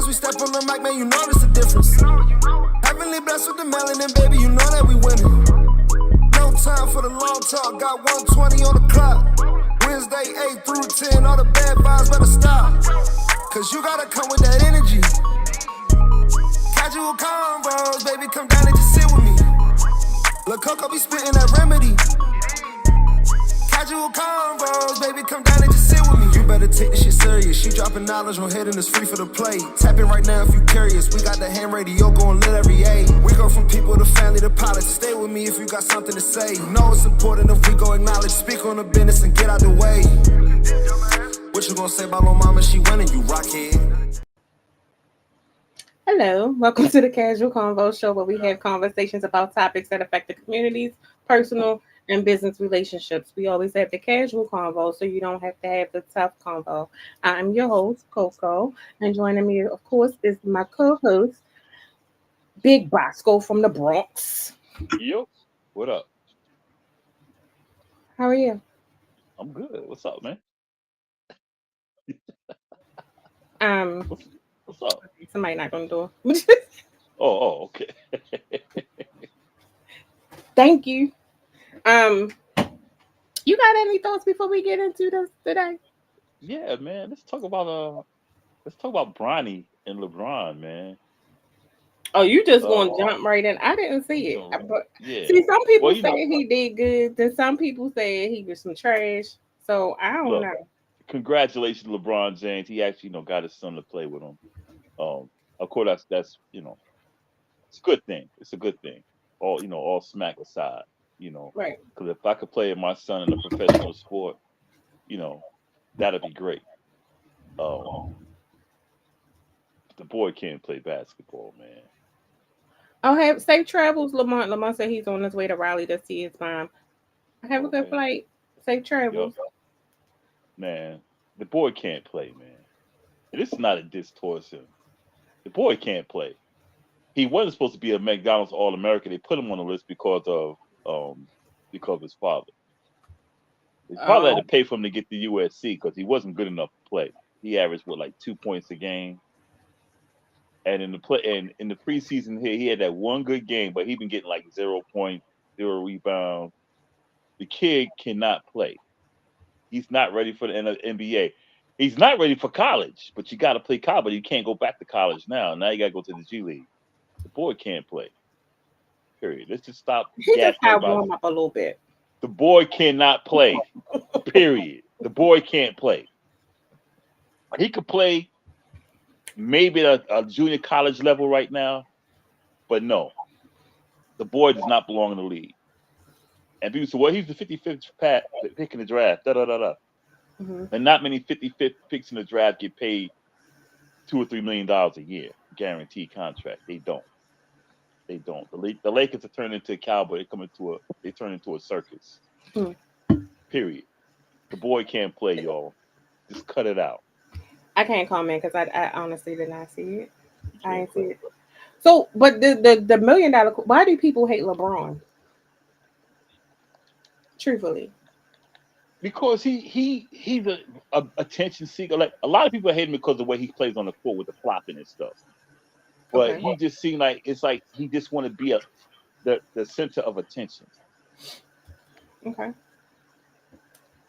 we step on the mic, man, you notice the difference. Heavenly blessed with the melanin, baby, you know that we winning. No time for the long talk, got 120 on the clock. Wednesday 8 through 10, all the bad vibes better stop. Cause you gotta come with that energy. Casual convos, baby, come down and just sit with me. Lil' Coco be spitting that remedy. Casual convos, baby, come down and just sit with me. You better take this shit serious. She dropping knowledge on head and it's free for the play. Tap in right now if you curious. We got the ham radio going lit every age. We go from people to family to pilots. Stay with me if you got something to say. You know it's important if we go acknowledge. Speak on the business and get out the way. What you gonna say about my mama? She winning, you rockhead. Hello, welcome to the Casual Convo Show, where we have conversations about topics that affect the communities, personal and business relationships. We always have the casual convo, so you don't have to have the tough convo. I'm your host, Coco, and joining me, of course, is my co-host, Big Boscoe from the Bronx. Yo, what up? How are you? I'm good. What's up, man? Um, What's up? Somebody knocked on the door. Okay. Thank you. You got any thoughts before we get into this today? Yeah, man. Let's talk about Bronny and LeBron, man. Oh, you just gonna jump right in? I didn't see it. But Yeah. see, some people Well, say he did good, then some people say he was some trash. So I don't know. Congratulations, LeBron James. He actually, got his son to play with him. Of course, that's it's a good thing. It's a good thing. All smack aside, Right. Because if I could play my son in a professional sport, that'd be great. The boy can't play basketball, man. Oh, have safe travels, Lamont. Lamont said he's on his way to Raleigh to see his mom. Have a good flight. Safe travels. Yo, man, the boy can't play, man. This is not a diss towards him. The boy can't play. He wasn't supposed to be a McDonald's All-American. They put him on the list because of his father. His father had to pay for him to get to USC because he wasn't good enough to play. He averaged like 2 points a game. And in the preseason here, he had that one good game, but he's been getting like 0 points, 0 rebounds. The kid cannot play. He's not ready for the NBA. He's not ready for college, but you got to play college. But you can't go back to college now. Now you got to go to the G League. The boy can't play. Period. Let's just stop. He just got warm up a little bit. The boy cannot play. Period. The boy can't play. He could play maybe at a junior college level right now, but no. The boy does not belong in the league. And people say, well, he's the 55th pick in the draft. Mm-hmm. And not many 55th picks in the draft get paid $2 or $3 million a year, guaranteed contract. They don't. The Lakers have turned into a cowboy. They turn into a circus. Period. The boy can't play, y'all. Just cut it out. I can't comment because I honestly did not see it. I didn't see it. So, but the $1 million. Why do people hate LeBron? Truthfully, because he's a attention seeker. Like a lot of people hate him because of the way he plays on the court with the flopping and stuff. But he just seemed like it's like he just want to be the center of attention. Okay.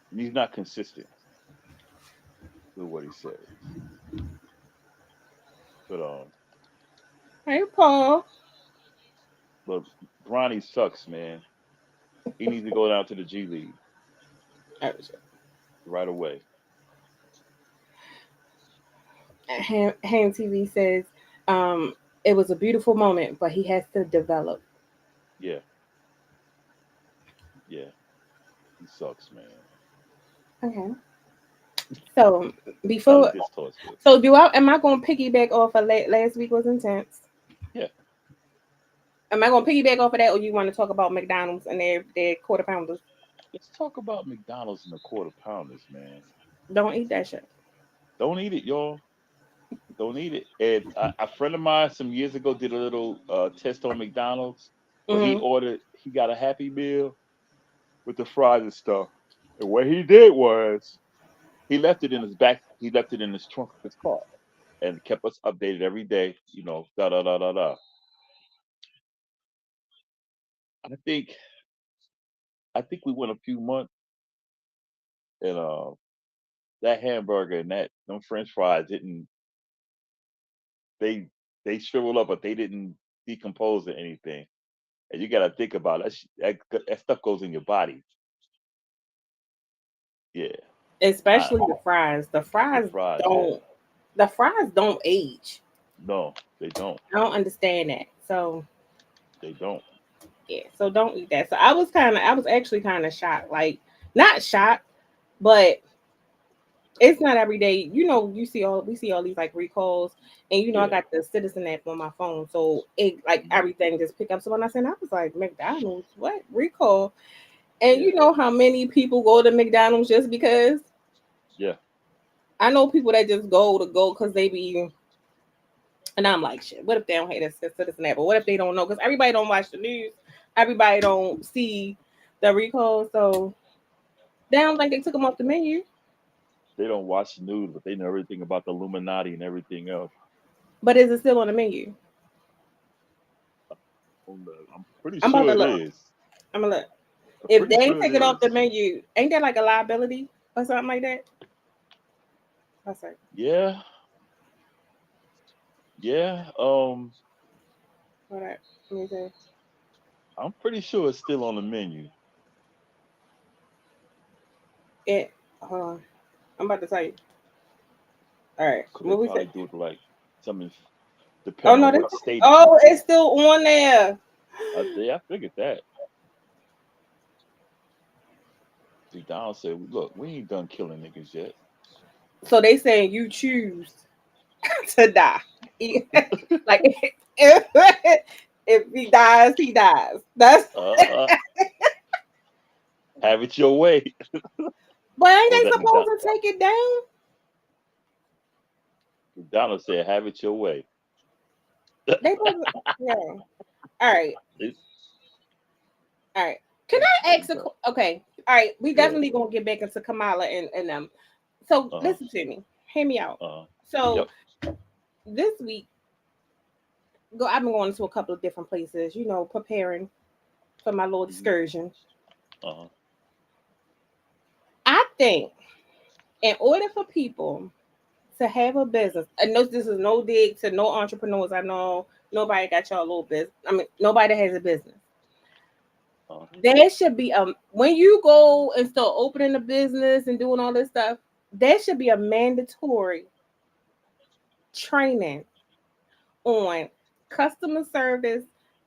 And he's not consistent with what he says. But hey, Paul. But Bronny sucks, man. He needs to go down to the G League right away. Ham TV says it was a beautiful moment, but he has to develop. Yeah. He sucks, man. Okay. So before, am I going to piggyback off of last week was intense? Yeah. Am I going to piggyback off of that, or you want to talk about McDonald's and their quarter pounders? Let's talk about McDonald's and the quarter pounders, man. Don't eat that shit. Don't eat it, y'all. Don't eat it. And a friend of mine some years ago did a little test on McDonald's where he got a Happy Meal with the fries and stuff. And what he did was he left it in his trunk of his car. and kept us updated every day. You know, da da da da da. I think I think we went a few months, and that hamburger and that them French fries didn't they they shriveled up, but they didn't decompose or anything. And you got to think about it. That stuff goes in your body. Yeah, I, Especially the fries. The the fries fries. Yeah, don't. The fries don't age. no, they don't. I don't understand that. So They don't. yeah. So don't eat that. So I was actually kind of shocked. Like not shocked, but it's not every day. You know, we see all these like recalls, and you know, I Yeah. got the Citizen app on my phone, so it like Mhm. everything just pick up. So when I said, I was like, McDonald's, what recall? And Yeah. you know how many people go to McDonald's just because? Yeah. I know people that just go because they be, and I'm like, shit. What if they don't hate a Citizen app, or what if they don't know? Because everybody don't watch the news, everybody don't see the recall, so they don't think they took them off the menu. They don't watch the news, but they know everything about the Illuminati and everything else. But is it still on the menu? I'm pretty I'm about sure to it look. is. I'm gonna look. I'm If they pretty ain't sure it take it off the is. menu, ain't that like a liability or something like that? That's right. Yeah. Yeah. All right. Let me see. I'm pretty sure it's still on the menu. It. Hold on. I'm about to tell you. All right. Could they What we probably say? do it like something Oh depending no, on this. what state it's in? Oh, it's still on there. Yeah, I figured that. See, Donald said, "Look, we ain't done killing niggas yet." So they saying you choose to die. Like if he dies, he dies. That's. Uh, have it your way. But ain't What was they that supposed to take it down? McDonald said, "Have it your way." They supposed to, yeah. All right. It's, All right. Can I there you ask a go. okay? All right, we Go ahead. definitely gonna get back into Kamala and them. So Uh huh. listen to me. Hear me out. Uh huh. So Yep. this week, I've been going to a couple of different places, you know, preparing for my little Hmm. excursion. Uh huh. I think in order for people to have a business, and this is no dig to no entrepreneurs. I know nobody got y'all little business. I mean, nobody has a business. Uh-huh. There should be when you go and start opening a business and doing all this stuff, there should be a mandatory training on customer service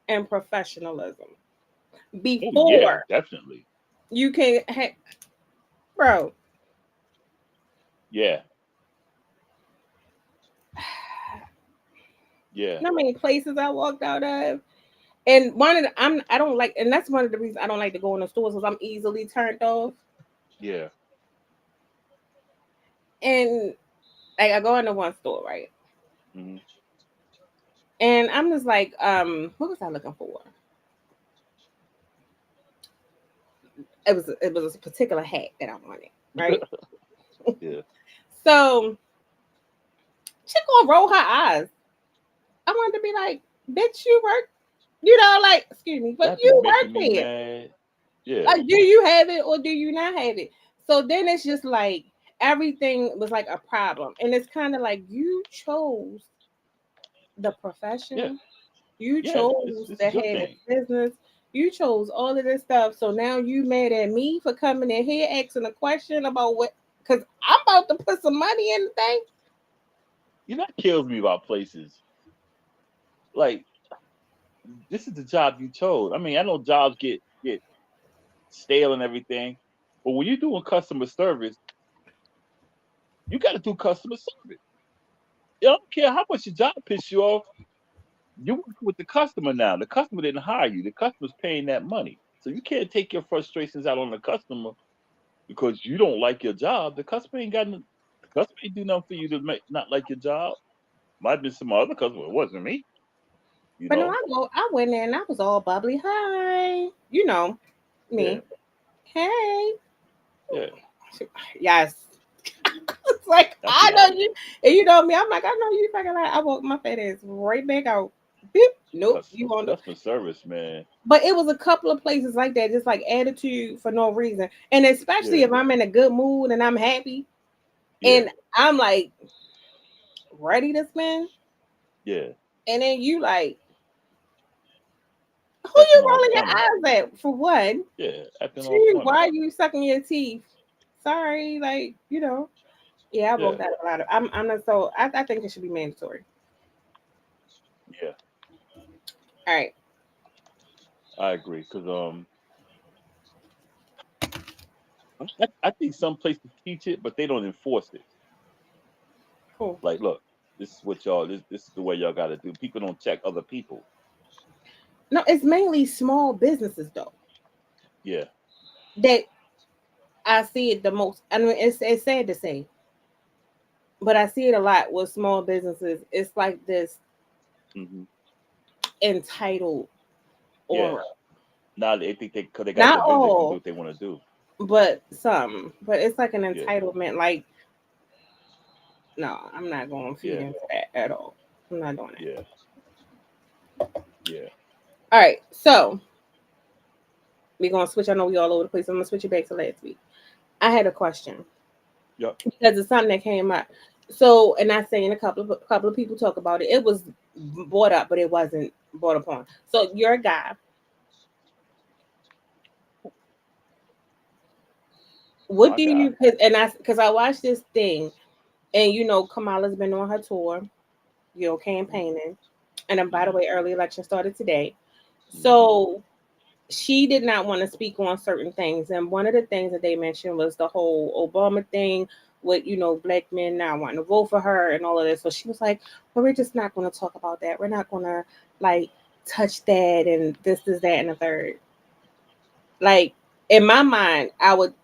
and professionalism Oh yeah, before definitely. you can bro. Yeah. Yeah. You know how many places I walked out of? And one of the I don't like, and that's one of the reasons I don't like to go in the stores because I'm easily turned off. Yeah. And like I go into one store, right? Hmm. And I'm just like, what was I looking for? It was a particular hat that I wanted, right? Yeah. So chick gonna roll her eyes. I wanted to be like, bitch, you work, like, excuse me, but That be you work making me here. mad. Yeah. Like, do you have it or do you not have it? So then it's just like everything was like a problem. And it's kind of like you chose the Yeah. profession, you Yeah. chose This to is your have the thing. business, you chose all of this stuff. So now you mad at me for coming in here asking a question about what, because I'm about to put some money in the thing. You know, that kills me about places. Like, this is the job you chose. I mean, I know jobs get stale and everything, but when you're doing customer service, you got to do customer service. You don't care how much your job pisses you off. You're working with the customer now. The customer didn't hire you. The customer's paying that money. So you can't take your frustrations out on the customer because you don't like your job. The customer ain't do nothing for you to make not like your job. Might have been some other customer. It wasn't me, you But no, know? I went there and I was all bubbly. Hi, you know Yeah, me. Hey, yeah. yes. It's like That's I the know you, and you know me. I'm like, I know you fucking like. I walk my fat ass right back out. Beep. Nope, you won't. customer service, man. But it was a couple of places like that, just like attitude for no reason. And especially Yeah, if I'm in a good mood and I'm happy yeah, and I'm like ready to spend, yeah. and then you like, who Acting you all rolling your funny. eyes at for one? Yeah, acting all Two, funny. why you sucking your teeth? Sorry, like, you know. Yeah, I Yeah, woke that a lot of I'm not so I think it should be mandatory. yeah. All right, I agree. Cause I think some places teach it, but they don't enforce it. cool. Like, look, this is what y'all. This is the way y'all got to do. People don't check other people. No, it's mainly small businesses though Yeah. that I see it the most. I mean, it's sad to say, but I see it a lot with small businesses. It's like this Hmm. entitled Yeah. aura. Now they think they, cause they got Not their business, they can do all, what they want to do. but some. But it's like an Yeah. entitlement. Like, no, I'm not going to feed Yeah. into that at all. I'm not doing that. Yeah. Yeah. All right, so we're gonna switch. I know we all over the place. I'm gonna switch it back to last week. I had a question Yep. because it's something that came up. So, and I seen a couple of people talk about it. It was brought up, but it wasn't brought upon. So, you're a guy. What My do guy. you? Because I watched this thing, and Kamala's been on her tour, campaigning, and then by the Hmm. way, early election started today. Hmm. So she did not want to speak on certain things, and one of the things that they mentioned was the whole Obama thing with black men not wanting to vote for her and all of this. So she was like, "Well, we're just not going to talk about that. We're not going to like touch that and this is that and the third." Like in my mind,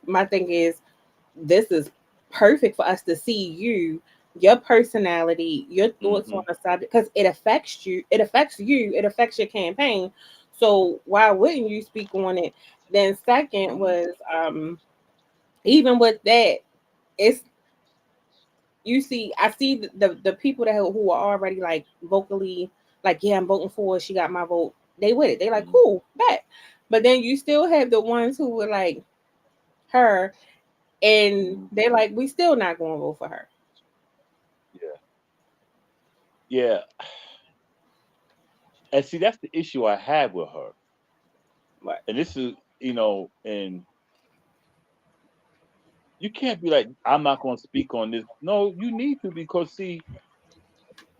my thing is this is perfect for us to see your personality, your thoughts on Hmm. the subject, because it affects you. It affects you. It affects your campaign. So why wouldn't you speak on it? Then second Hmm. was even with that, it's I see the people who are already like vocally like, yeah, I'm voting for her, she got my vote. They with it. They like, Hmm. cool, bet. But then you still have the ones who were like her, and Hmm. they're like, we still not going to vote for her. Yeah. Yeah. And see, that's the issue I have with her. But And this is, and you can't be like, I'm not going to speak on this. No, you need to, because see,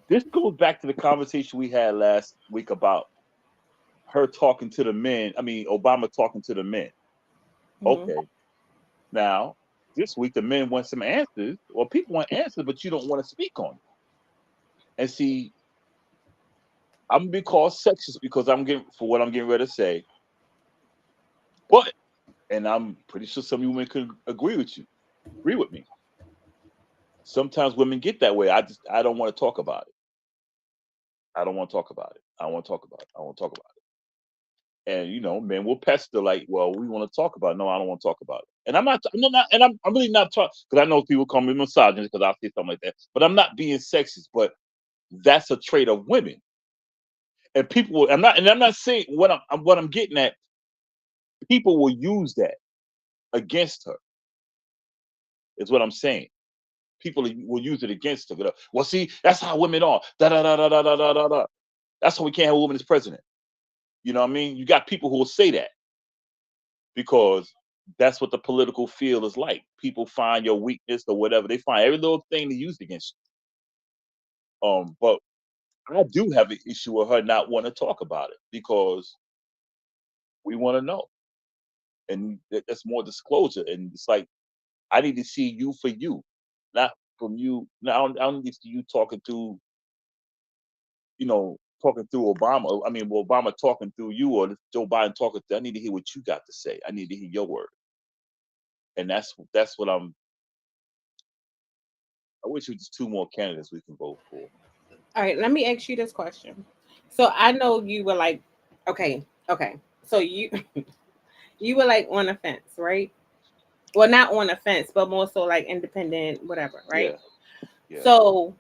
this goes back to the conversation we had last week about her talking to the men. I mean, Obama talking to the men. mhm. Okay. Now, this week the men want some answers, or people want answers, but you don't want to speak on it. And see, I'm gonna be called sexist because I'm getting for what I'm getting ready to say. But and I'm pretty sure some women could agree with me. Sometimes women get that way. I don't want to talk about it. I don't want to talk about it. I don't want to talk about it. I don't want to talk about it. And men will pester like, well, we want to talk about it. No, I don't want to talk about it. And I'm really not talking because I know people call me misogynist because I'll say something like that. But I'm not being sexist, but that's a trait of women. And people will, I'm not saying what I'm getting at, people will use that against her, is what I'm saying. People will use it against her. Well, see, that's how women are. Da da da da da da da da da. That's why we can't have a woman as president. You know what I mean? You got people who will say that because that's what the political field is like. People find your weakness or whatever. They find every little thing to use against you. But I do have an issue with her not wanting to talk about it because we want to know. And that's more disclosure. And it's like, I need to see you for you, not from you. No, I don't need to see you talking through Obama. I mean, Obama talking through you, or Joe Biden talking through. I need to hear what you got to say. I need to hear your word. And that's what I wish it was two more candidates we can vote for. All right, let me ask you this question. So I know you were like, okay. So you you were like on the fence, right? Well, not on the fence, but more so like independent, whatever, right? Yeah, yeah. So,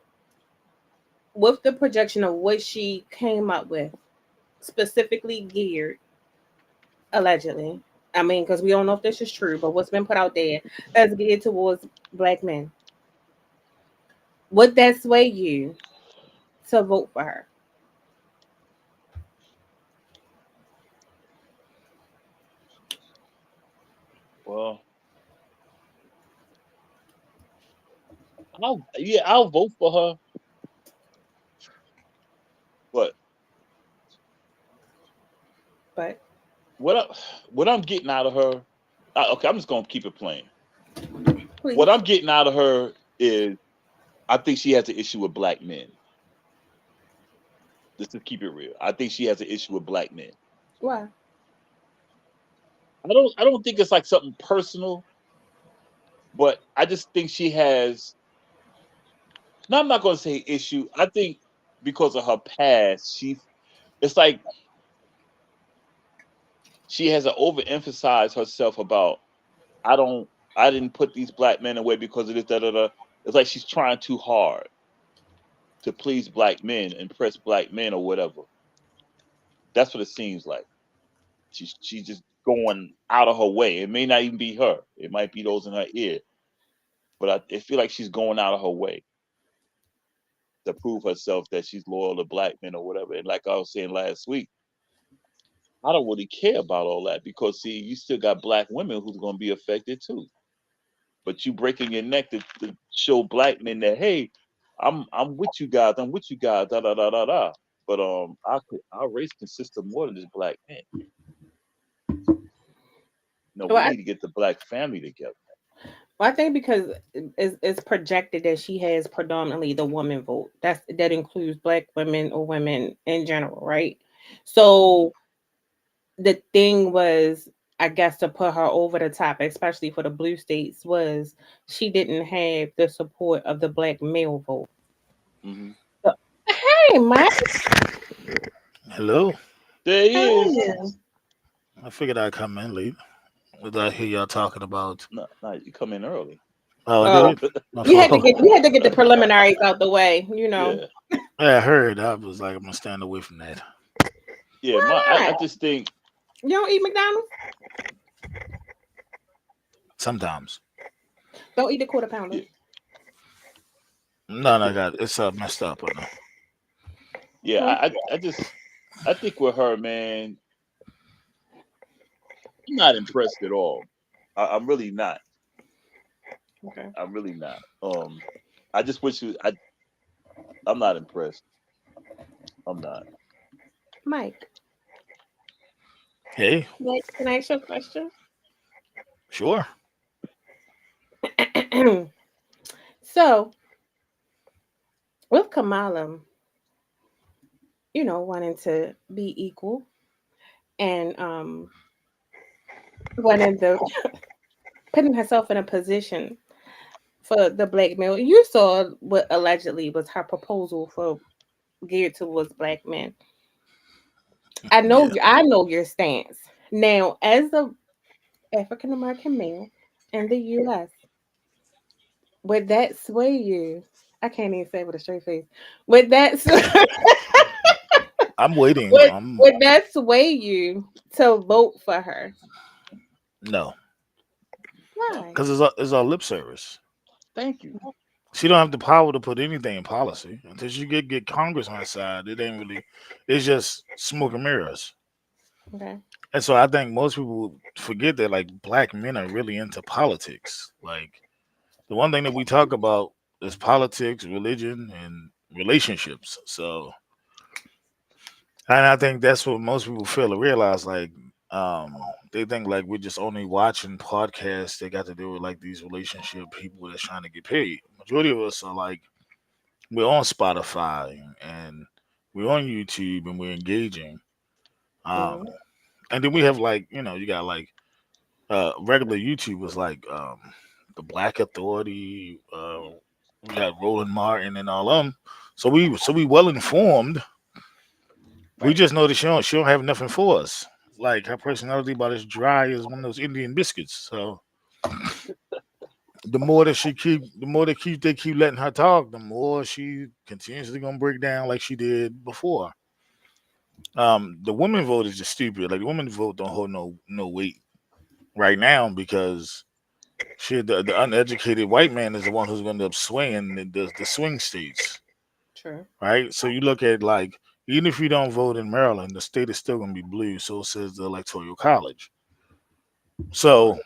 with the projection of what she came up with, specifically geared, allegedly, I mean, because we don't know if this is true, but what's been put out there as geared towards black men, would that sway you to vote for her? Well, I'll vote for her. But But what I, what I'm getting out of her, okay, I'm just gonna keep it plain. What please, I'm getting out of her is I think she has an issue with black men. Just to keep it real, I think she has an issue with black men. why? I don't think it's like something personal, but I just think she has. No, I'm not gonna say issue. I think because of her past, it's like she has to overemphasize herself about I don't I didn't put these black men away because of this da da da. It's like she's trying too hard to please black men, impress black men or whatever. That's what it seems like. She's just going out of her way. It may not even be her. It might be those in her ear. But I feel like she's going out of her way to prove herself that she's loyal to black men or whatever. And like I was saying last week, I don't really care about all that because see, you still got black women who's gonna be affected too. But you breaking your neck to show black men that hey, I'm with you guys, I'm with you guys, da da da da da. But our race consists of more than just black men. No, Well, we need to get the black family together. I think because it's projected that she has predominantly the woman vote. That includes black women or women in general, right? So the thing was, I guess, to put her over the top, especially for the blue states, was she didn't have the support of the black male vote. Hmm. So, hey, Mike, Hello. There he how are is. you? I figured I'd come in late. What did I hear y'all talking about? No, no, you come in early. Oh, I Oh, did? My fault. we had to get the preliminaries out the way, you know. Yeah, Yeah, I heard. I was like, I'm going to stand away from that. yeah. Why I not? just think You don't eat McDonald's? Sometimes. Don't eat a quarter pounder. yeah, No, no, I got it. It's messed up. I know. yeah. Hmm? I think with her, man, I'm not impressed at all. I'm really not. Okay, I'm really not. I just wish I'm not impressed. I'm not. Mike. Hey, Can I ask you a question? sure. So, with Kamala, wanting to be equal and wanting to putting herself in a position for the black male, you saw what allegedly was her proposal for geared towards black men. Yeah. I know your stance. Now, as a African American male in the U.S., would that sway you? I can't even say it with a straight face. Would that I'm waiting. would that sway you to vote for her? No, No, Why? because it's all lip service. thank you. She don't have the power to put anything in policy until she get Congress on her side. It ain't really. It's just smoke and mirrors. Okay. And so I think most people forget that like black men are really into politics. Like the one thing that we talk about is politics, religion, and relationships. So, and I think that's what most people fail to realize. Like, they think like we're just only watching podcasts that got to do with like these relationship people that's trying to get paid. Majority of us are like we're on Spotify and we're on YouTube and we're engaging. Um, Mhm. and then we have like you got like regular YouTubers like the Black Authority. We got Roland Martin and all of them. So we well informed. We Right. just know that she don't have nothing for us. Like her personality about as dry as one of those Indian biscuits. So they keep letting her talk, the more she continuously gonna break down like she did before. The women vote is just stupid. Like the women vote don't hold no weight right now because the uneducated white man is the one who's going to end up swaying the swing states, True. right? So you look at like even if you don't vote in Maryland, the state is still going to be blue. So says the Electoral College. So Right.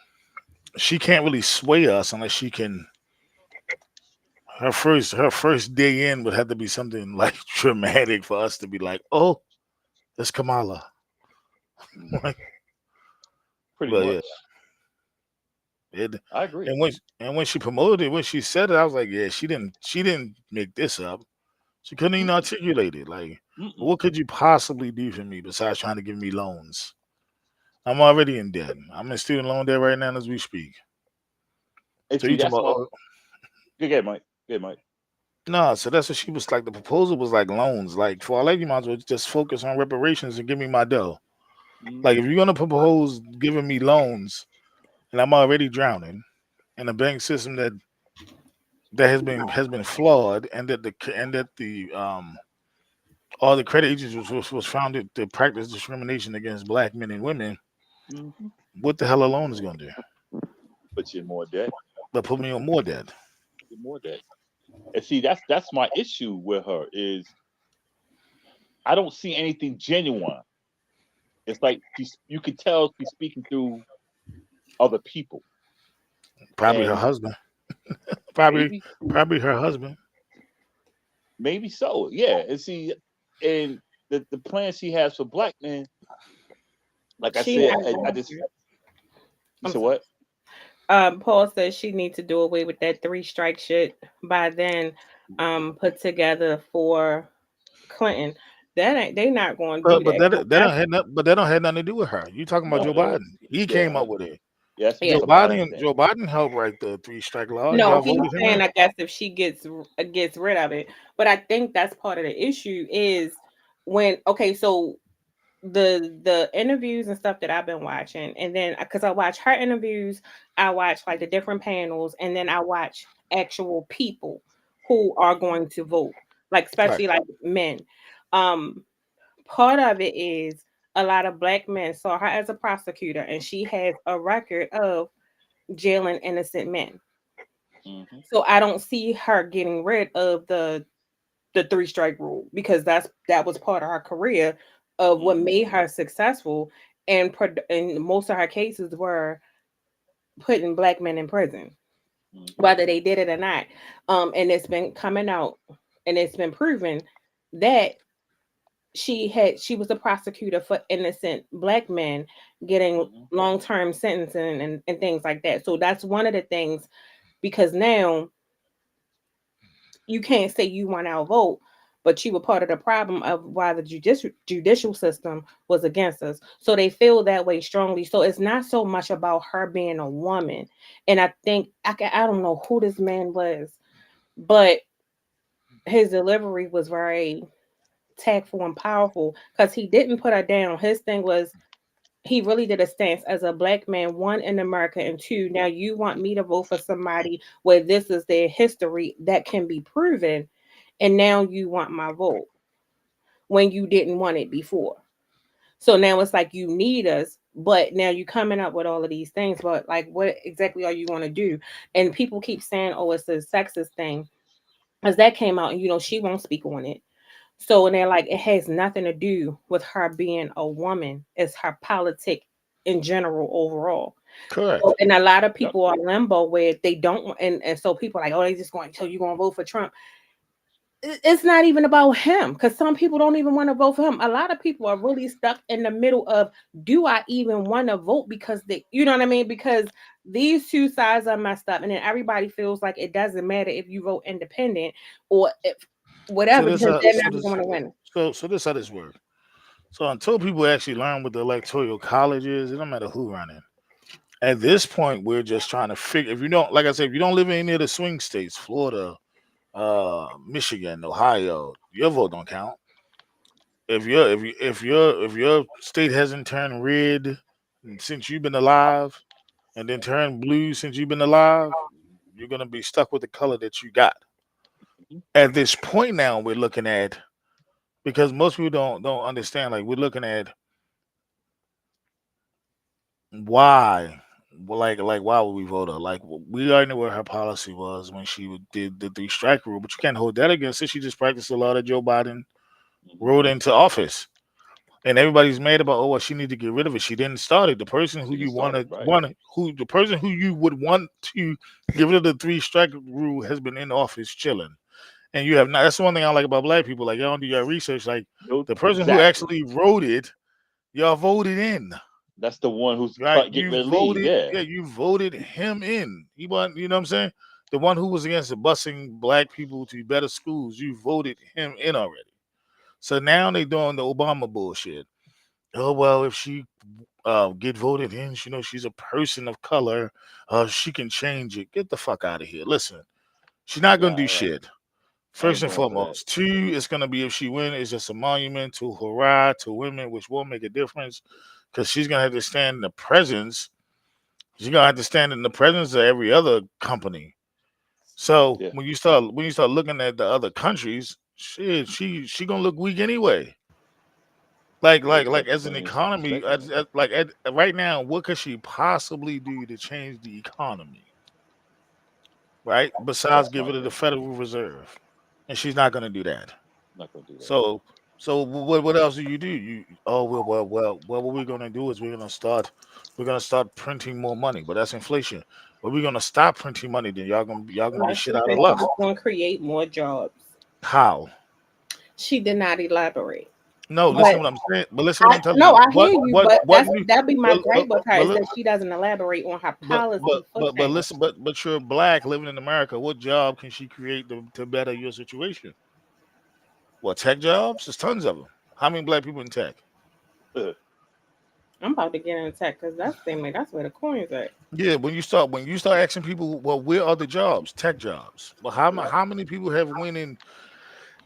she can't really sway us unless she can. Her first day in would have to be something like dramatic for us to be like, oh, it's Kamala. Mhm. Like, Pretty but yeah, much. it, I agree. and when she promoted it, when she said it, I was like, yeah, she didn't make this up. She couldn't even Mm-mm. articulate it. Like, Mm-mm. what could you possibly do for me besides trying to give me loans? I'm already in debt. I'm in student loan debt right now as we speak. And So see, you talking that's about? my. Oh, Good game, Mike. Good, Mike. no, so that's what she was like. The proposal was like loans. Like for our lady, you might as well just focus on reparations and give me my dough. Like Mm-hmm. if you're gonna propose giving me loans and I'm already drowning in a bank system that has been flawed and that the all the credit agencies was founded to practice discrimination against black men and women. Mm-hmm. What the hell a loan is gonna do? Put you in more debt. But put me on more debt. Get more debt. And see, that's my issue with her is I don't see anything genuine. It's like you can tell she's speaking through other people, Probably her and husband. Probably maybe probably her husband. maybe so. Yeah, and see, and the plan she has for black men, like I She said, has. I just you I'm said sorry. what? Paul says she needs to do away with that three strike shit by then. Put together for Clinton. That ain't they not going to do But that. 'Cause that's that don't have nothing to do with her. You talking about No, Joe it is. Biden? He came Yeah, up with it. yeah. That's yeah. Joe Biden's thing. Joe Biden helped write the three strike law. No, Y'all he's voted him saying in. I guess if she gets rid of it, but I think that's part of the issue is when okay, so the interviews and stuff that I've been watching, and then because I watch her interviews, I watch like the different panels, and then I watch actual people who are going to vote, like Right. especially like men. Um, Part of it is a lot of black men saw her as a prosecutor, and she has a record of jailing innocent men. Hmm. So I don't see her getting rid of the three strike rule because that was part of her career of what Hmm. made her successful, and most of her cases were putting black men in prison Hmm. whether they did it or not. And it's been coming out and it's been proven that she was a prosecutor for innocent black men getting Hmm. long-term sentencing and things like that. So that's one of the things because now you can't say you want our vote, but you were part of the problem of why the judicial system was against us. So they feel that way strongly. So it's not so much about her being a woman. And I think I don't know who this man was, but his delivery was very tactful and powerful because he didn't put her down. His thing was he really did a stance as a black man, one in America, and two, now you want me to vote for somebody where this is their history that can be proven, and now you want my vote when you didn't want it before. So now it's like you need us, but now you coming up with all of these things, but like what exactly are you going to do? And people keep saying, oh, it's a sexist thing. As that came out, and she won't speak on it. So and they're like, it has nothing to do with her being a woman. It's her politic in general overall. So, Correct. and a lot of Yep. people are limbo where they don't, and so people are like, oh, they just going, so you going to vote for Trump? It's not even about him because some people don't even want to vote for him. A lot of people are really stuck in the middle of, do I even want to vote because you know what I mean? Because these two sides are messed up, and then everybody feels like it doesn't matter if you vote independent or if So whatever this because they're so not this going to win. so this how this works. So until people actually learn what the electoral college is, it don't matter who running. At this point, we're just trying to figure. If you don't, like I said, if you don't live in any of the swing states, Florida, Michigan, Ohio, your vote don't count. If your state hasn't turned red since you've been alive, and then turn blue since you've been alive, you're gonna be stuck with the color that you got. Mhm. At this point now, we're looking at, because most people don't understand. Like, we're looking at why, well, like why would we vote her? Like, we already know what her policy was when she did the three strike rule, but you can't hold that against her. She just practiced a lot of Joe Biden Mhm. rode into office. And everybody's mad about, oh, well, she need to get rid of it. She didn't start it. The person who She you just started, right? the person who you would want to get rid of the three strike rule has been in office chilling. And you have not. That's the one thing I like about black people. Like, y'all don't do your research. Like, No, the person who exactly. actually wrote it, y'all voted in. That's the one who's Right? getting You ready to leave. voted, Yeah. yeah, you voted him in. He wasn't, you know what I'm saying? The one who was against the busing black people to better schools, you voted him in already. So now they doing the Obama bullshit. Oh well, if she get voted in, you know, she's a person of color. She can change it. Get the fuck out of here. Listen, she's not gonna Nah, do shit. I First ain't and going for that. foremost. Two, it's gonna be, if she win, it's just a monument to hurrah to women, which will make a difference because she's gonna have to stand in the presence. She's gonna have to stand in the presence of every other company. So Yeah. when you start looking at the other countries, shit, she gonna look weak anyway. Like Yeah. like You like got to as an bring in some economy, perspective. right now, what could she possibly do to change the economy? Right, besides That's give my it to the thing. Federal Reserve, and she's not gonna do that. I'm not gonna do that. So what else do you do? You oh well what we're gonna do is we're gonna start printing more money, but that's inflation. But we're gonna stop printing money, then y'all gonna be No, shit she out of said she luck. was going to create more jobs. How? She did not elaborate. No, listen But to what I'm saying. But listen to what I I'm telling no, you. I What hear you, what but what new? that'd be my But gripe with her but is but that she doesn't elaborate on her but but policy but but footprint. listen, but you're black living in America. What job can she create to better your situation? What, tech jobs? There's tons of them. How many black people in tech? I'm about to get in tech because that's where the coins at. Yeah, when you start asking people, well, where are the jobs? Tech jobs. But how Right. how many people have went in,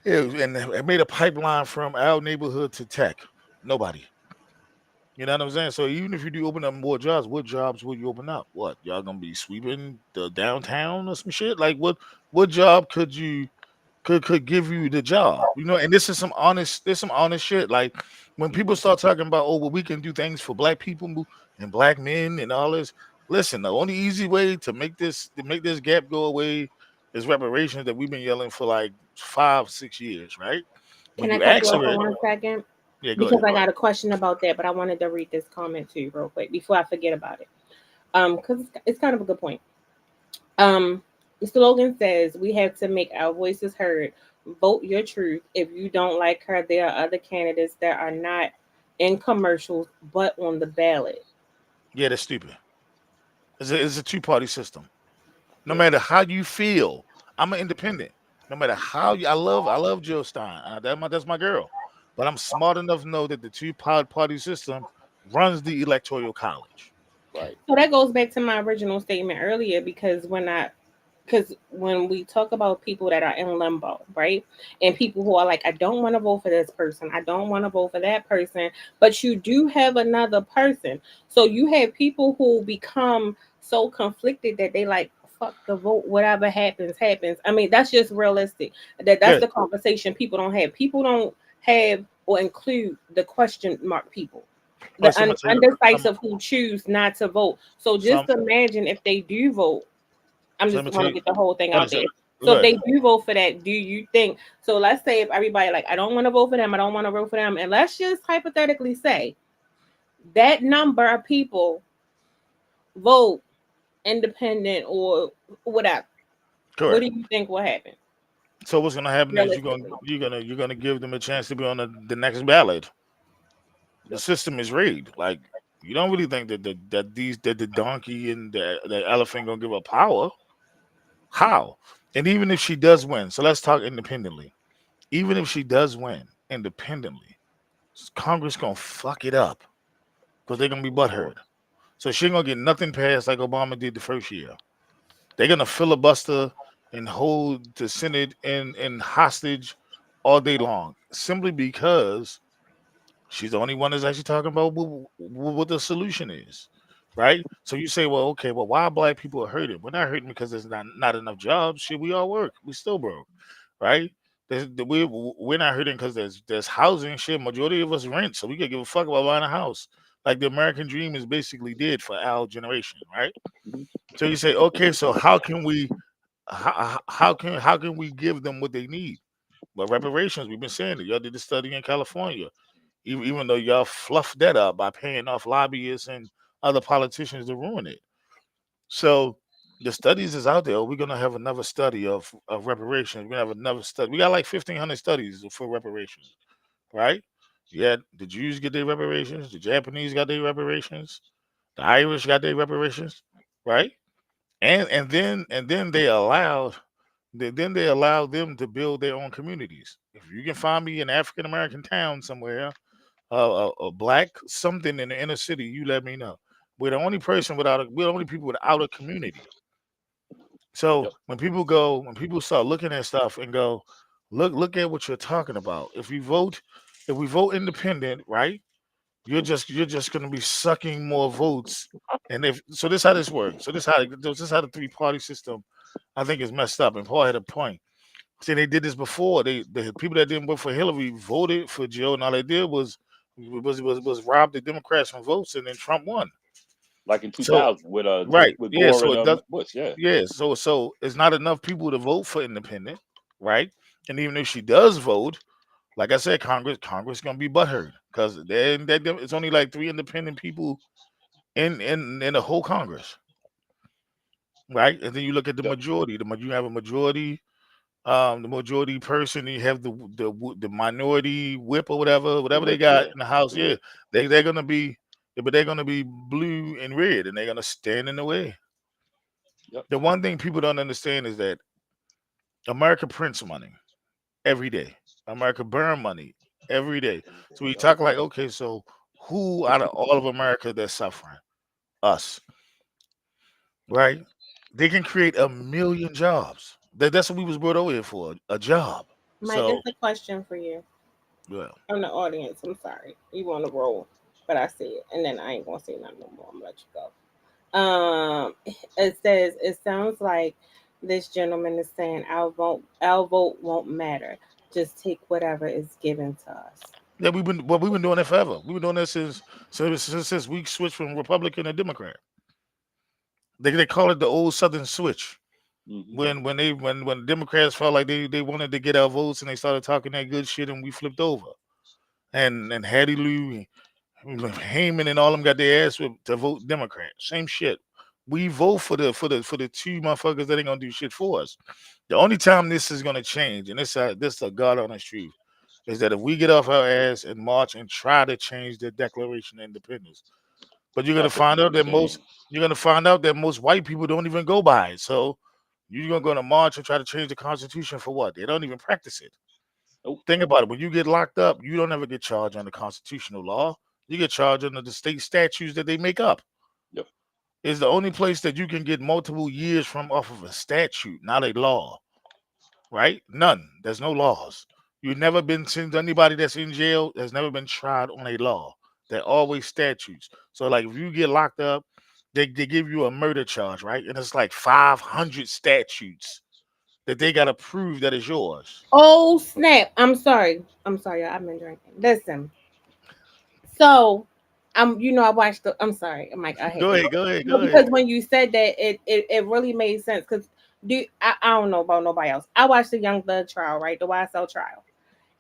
yeah, and have made a pipeline from our neighborhood to tech? Nobody. You know what I'm saying? So even if you do open up more jobs, what jobs will you open up? What, y'all gonna be sweeping the downtown or some shit? Like, what job could give you the job? You know, and there's some honest shit. Like, when people Hmm. start talking about, oh, well, we can do things for black people and black men and all this. Listen, the only easy way to make this gap go away is reparations that we've been yelling for like 5, 6 years, right? When Can I you cut you ask off for her, 1 second? yeah, go Because ahead. I got a question about that, but I wanted to read this comment too real quick before I forget about it. Because it's kind of a good point. The slogan says we have to make our voices heard. Vote your truth. If you don't like her, there are other candidates that are not in commercials but on the ballot. Yeah, that's stupid. It's a two-party system. No Yeah. matter how you feel, I'm an independent. No matter how I love Jill Stein. That's my girl. But I'm smart enough to know that the two-party system runs the electoral college. Right. So that goes back to my original statement earlier because when we talk about people that are in limbo, right? And people who are like, I don't want to vote for this person, I don't want to vote for that person, but you do have another person. So you have people who become so conflicted that they like, fuck the vote, whatever happens, happens. I mean, that's just realistic. That's Yeah. the conversation people don't have. People don't have or include the question mark people. All The right, so I'm gonna tell you. undecisive who choose not to vote. So So, just imagine if they do vote. I'm so let just me tell want to you. get the whole thing All right, out so there. go So if ahead. they do vote for that, do you think? So let's say if everybody like, I don't want to vote for them, I don't want to vote for them, and let's just hypothetically say that number of people vote independent or whatever. What do Correct. you think will happen So what's gonna happen is realistically? you're gonna give them a chance to be on the next ballot. The Yep. system is rigged. Like, you don't really think that the donkey and the elephant gonna give up power? How? And even if she does win, so let's talk independently. Even if she does win independently, Congress gonna fuck it up because they're gonna be Of course. butthurt. So she ain't gonna get nothing passed like Obama did the first year. They're gonna filibuster and hold the Senate in hostage all day long, simply because she's the only one that's actually talking about what the solution is. right? So you say, well, okay, well, why black people are hurting? We're not hurting because there's not enough jobs. Shit, we all work. We still broke, right? We're not hurting because there's housing. Shit, majority of us rent, so we could give a fuck about buying a house. Like the American dream is basically dead for our generation, right? Hmm. So you say, okay, so how can we how can we give them what they need? Well, reparations. We've been saying it. Y'all did the study in California, even though y'all fluffed that up by paying off lobbyists and other politicians to ruin it. So the studies is out there. We're gonna have another study of reparations. We're gonna have another study. We got like 1,500 studies for reparations, right? Yeah, the Jews get their reparations. The Japanese got their reparations. The Irish got their reparations, right? And then they allowed them to build their own communities. If you can find me an African American town somewhere, a black something in the inner city, you let me know. We're the only people without a community. So Yep. when people start looking at stuff and go, look at what you're talking about. If we vote independent, right? You're just gonna be sucking more votes. And if so, this how this works. This is how the three party system I think is messed up. And Paul had a point. See, they did this before. The people that didn't vote for Hillary voted for Joe, and all they did was rob the Democrats from votes, and then Trump won. Like in So 2000 with right, with yeah. Gore So and it does, Bush. Yeah. yeah. So it's not enough people to vote for independent, right? And even if she does vote, like I said, Congress gonna be butthurt because it's only like three independent people in the whole Congress, right? And then you look at the Yep. majority. You have a majority, the majority person. You have the minority whip or The whatever they whip. got Yeah. in the House. The Yeah, whip. they're gonna be, but they're gonna be blue and red, and they're gonna stand in the way. Yep. The one thing people don't understand is that America prints money every day. America burn money every day. So we Yep. talk like, okay, so who out of all of America that's suffering? Us, right? They can create a million jobs. That's what we was brought over here for, a job. Mike, So, it's a question for you well, from the audience. I'm sorry. You want to roll, but I see it. And then I ain't going to say nothing no more. I'm going to let you go. It says, it sounds like this gentleman is saying our vote won't matter. Just take whatever is given to us. yeah, we've been doing that forever. We've been doing that since we switched from Republican to Democrat. They call it the old Southern switch. Hmm. When Democrats felt like they wanted to get our votes and they started talking that good shit and we flipped over. And Hattie Lou Heyman and all them got their ass whipped to vote Democrat. Same shit. We vote for the two motherfuckers that ain't gonna do shit for us. The only time this is gonna change, and this is a God honest truth, is that if we get off our ass and march and try to change the Declaration of Independence, but Nothing will change. you're gonna find out that most white people don't even go by it. So you're gonna go on a march and try to change the Constitution for what? They don't even practice it. Nope. Think about it. When you get locked up, you don't ever get charged under constitutional law. You get charged under the state statutes that they make up. Yep. It's the only place that you can get multiple years from off of a statute, not a law, right? None. There's no laws. You've never been since anybody that's in jail has never been tried on a law. They're always statutes. So like if you get locked up, they give you a murder charge, right? And it's like 500 statutes that they gotta prove that it's yours. Oh, snap. I'm sorry. I'm sorry. I've been drinking. Listen. So, I watched I'm sorry. I'm like, I had Go to. ahead, go ahead, No, go ahead. because when you said that, it really made sense. Because I don't know about nobody else. I watched the Young Blood trial, right? The YSL trial.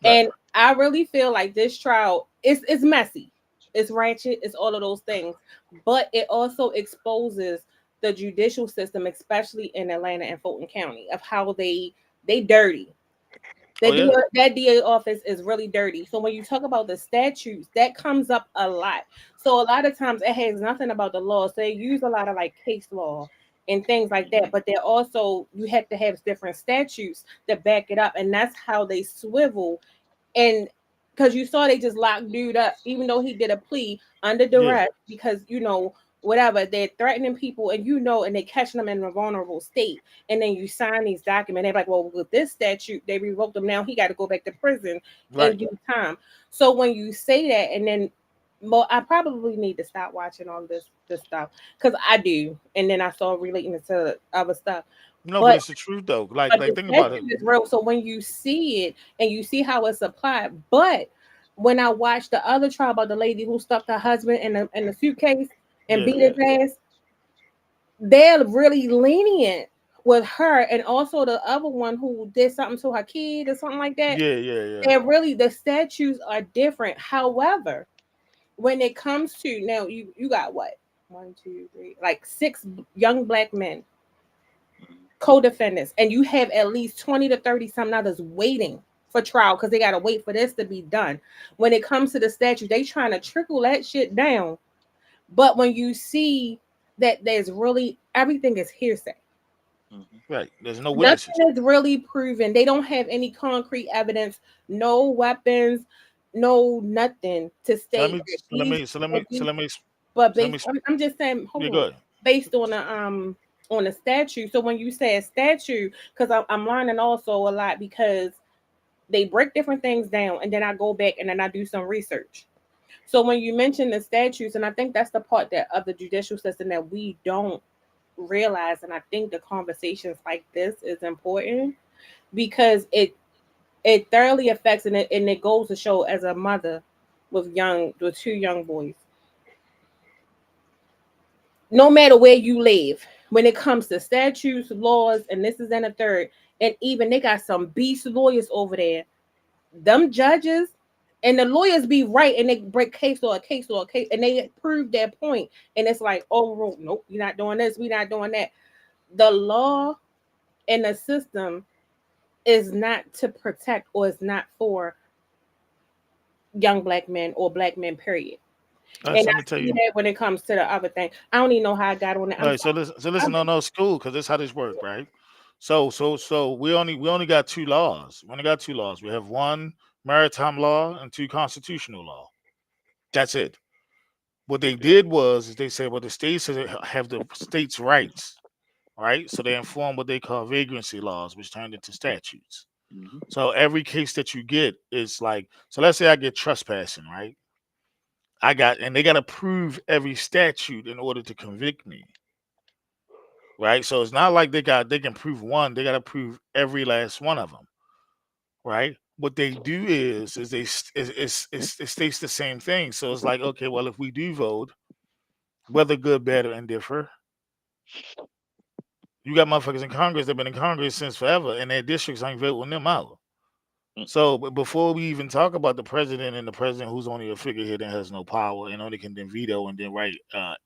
Right. And I really feel like this trial is messy. It's ratchet. It's all of those things. But it also exposes the judicial system, especially in Atlanta and Fulton County, of how they dirty. Oh yeah. That DA office is really dirty. So when you talk about the statutes, that comes up a lot. So a lot of times it has nothing about the law. So they use a lot of like case law and things like Hmm. that. But they're also you have to have different statutes to back it up, and that's how they swivel. And because you saw they just locked dude up, even though he did a plea under Yeah. duress, because whatever they're threatening people, and and they catching them in a vulnerable state, and then you sign these documents. They're like, well, with this statute, they revoked him. Now he got to go back to prison in Right. due time. So when you say that, and then Well, I probably need to stop watching all this stuff because I do, and then I start relating it to other stuff. No, but But it's the truth though. but Like the think about it. statue is real. So when you see it and you see how it's applied, but when I watched the other trial about the lady who stuck her husband in the suitcase and Yeah. beat Yeah. his ass, they're really lenient with her, and also the other one who did something to her kid or something like that. Yeah, yeah, yeah. They're really the statues are different. However, when it comes to now, you got what 1, 2, 3, like six young black men Mhm. co-defendants, and you have at least 20 to 30 some others waiting for trial because they got to wait for this to be done. When it comes to the statute, they trying to trickle that shit down, but when you see that there's really everything is hearsay, Mhm. Right. There's no witnesses. nothing is really proven. They don't have any concrete evidence, no weapons, no nothing to So let state me that so let these me so let that me so these let me but so let based me I'm just saying, hold yeah, on, go ahead. based on the statute. So when you say a statute, because I'm learning also a lot because they break different things down, and then I go back and then I do some research. So when you mention the statutes, and I think that's the part that of the judicial system that we don't realize, and I think the conversations like this is important because it thoroughly affects, and it goes to show as a mother with two young boys, no matter where you live, when it comes to statutes, laws, and this is in a third, and even they got some beast lawyers over there. Them judges and the lawyers be right, and they break case or a case or a case, and they prove their point, and it's like, oh, nope, you're not doing this, we're not doing that. The law and the system is not to protect or is not for young black men or black men, period. All right, And so let me I tell see you. that when it comes to the other thing. I don't even know how I got on it. All I'm right, sorry. listen, I'm no, no, school, because this is how this work, right? So we only got two laws. We only got two laws. We have one maritime law and two constitutional law. That's it. What they Okay. did was is they said, well, the states have the states' rights, right? So they informed what they call vagrancy laws, which turned into statutes. Mhm. So every case that you get is like, so let's say I get trespassing, right? And they got to prove every statute in order to convict me, right? So it's not like they can prove one; they got to prove every last one of them, right? What they do is they it states the same thing. So it's like, okay, well, if we do vote, whether good, bad, or indifferent, you got motherfuckers in Congress that've been in Congress since forever, and their districts ain't voting them out. Mm. So, but before we even talk about the president and the president who's only a figurehead and has no power and only can then veto and then write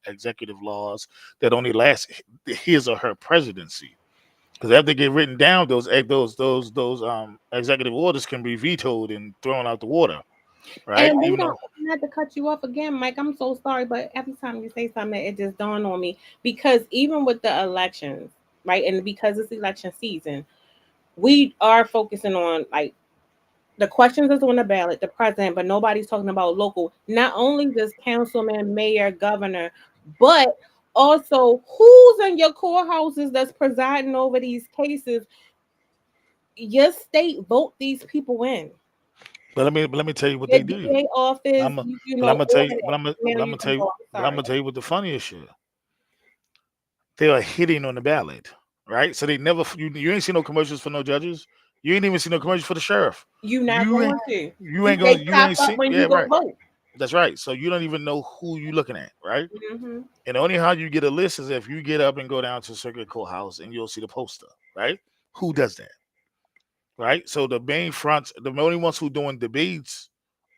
executive laws that only last his or her presidency, because after they get written down, those executive orders can be vetoed and thrown out the water, right? And we Even don't, though not to cut you off again, Mike. I'm so sorry, but every time you say something, it just dawned on me because even with the elections, right, and because it's election season, we are focusing on like the questions that's on the ballot, the president, but nobody's talking about local. Not only just councilman, mayor, governor, but also who's in your courthouses that's presiding over these cases. Your state vote these people in. but let me tell you what Your they do. DA office, I'm a, you but I'm know, gonna tell all of you, that. Now you can go. I'm but I'm sorry. gonna tell you what the funniest shit. They are hitting on the ballot, right? So they never you ain't seen no commercials for no judges. You ain't even seen no commercials for the sheriff. You not You ain't going to. you ain't gonna They you pop ain't up seen when yeah you go right. vote. That's right. So you don't even know who you looking at, right? Hmm. And the only how you get a list is if you get up and go down to Circuit Courthouse and you'll see the poster, right? Who does that, right? So the main fronts, the only ones who doing debates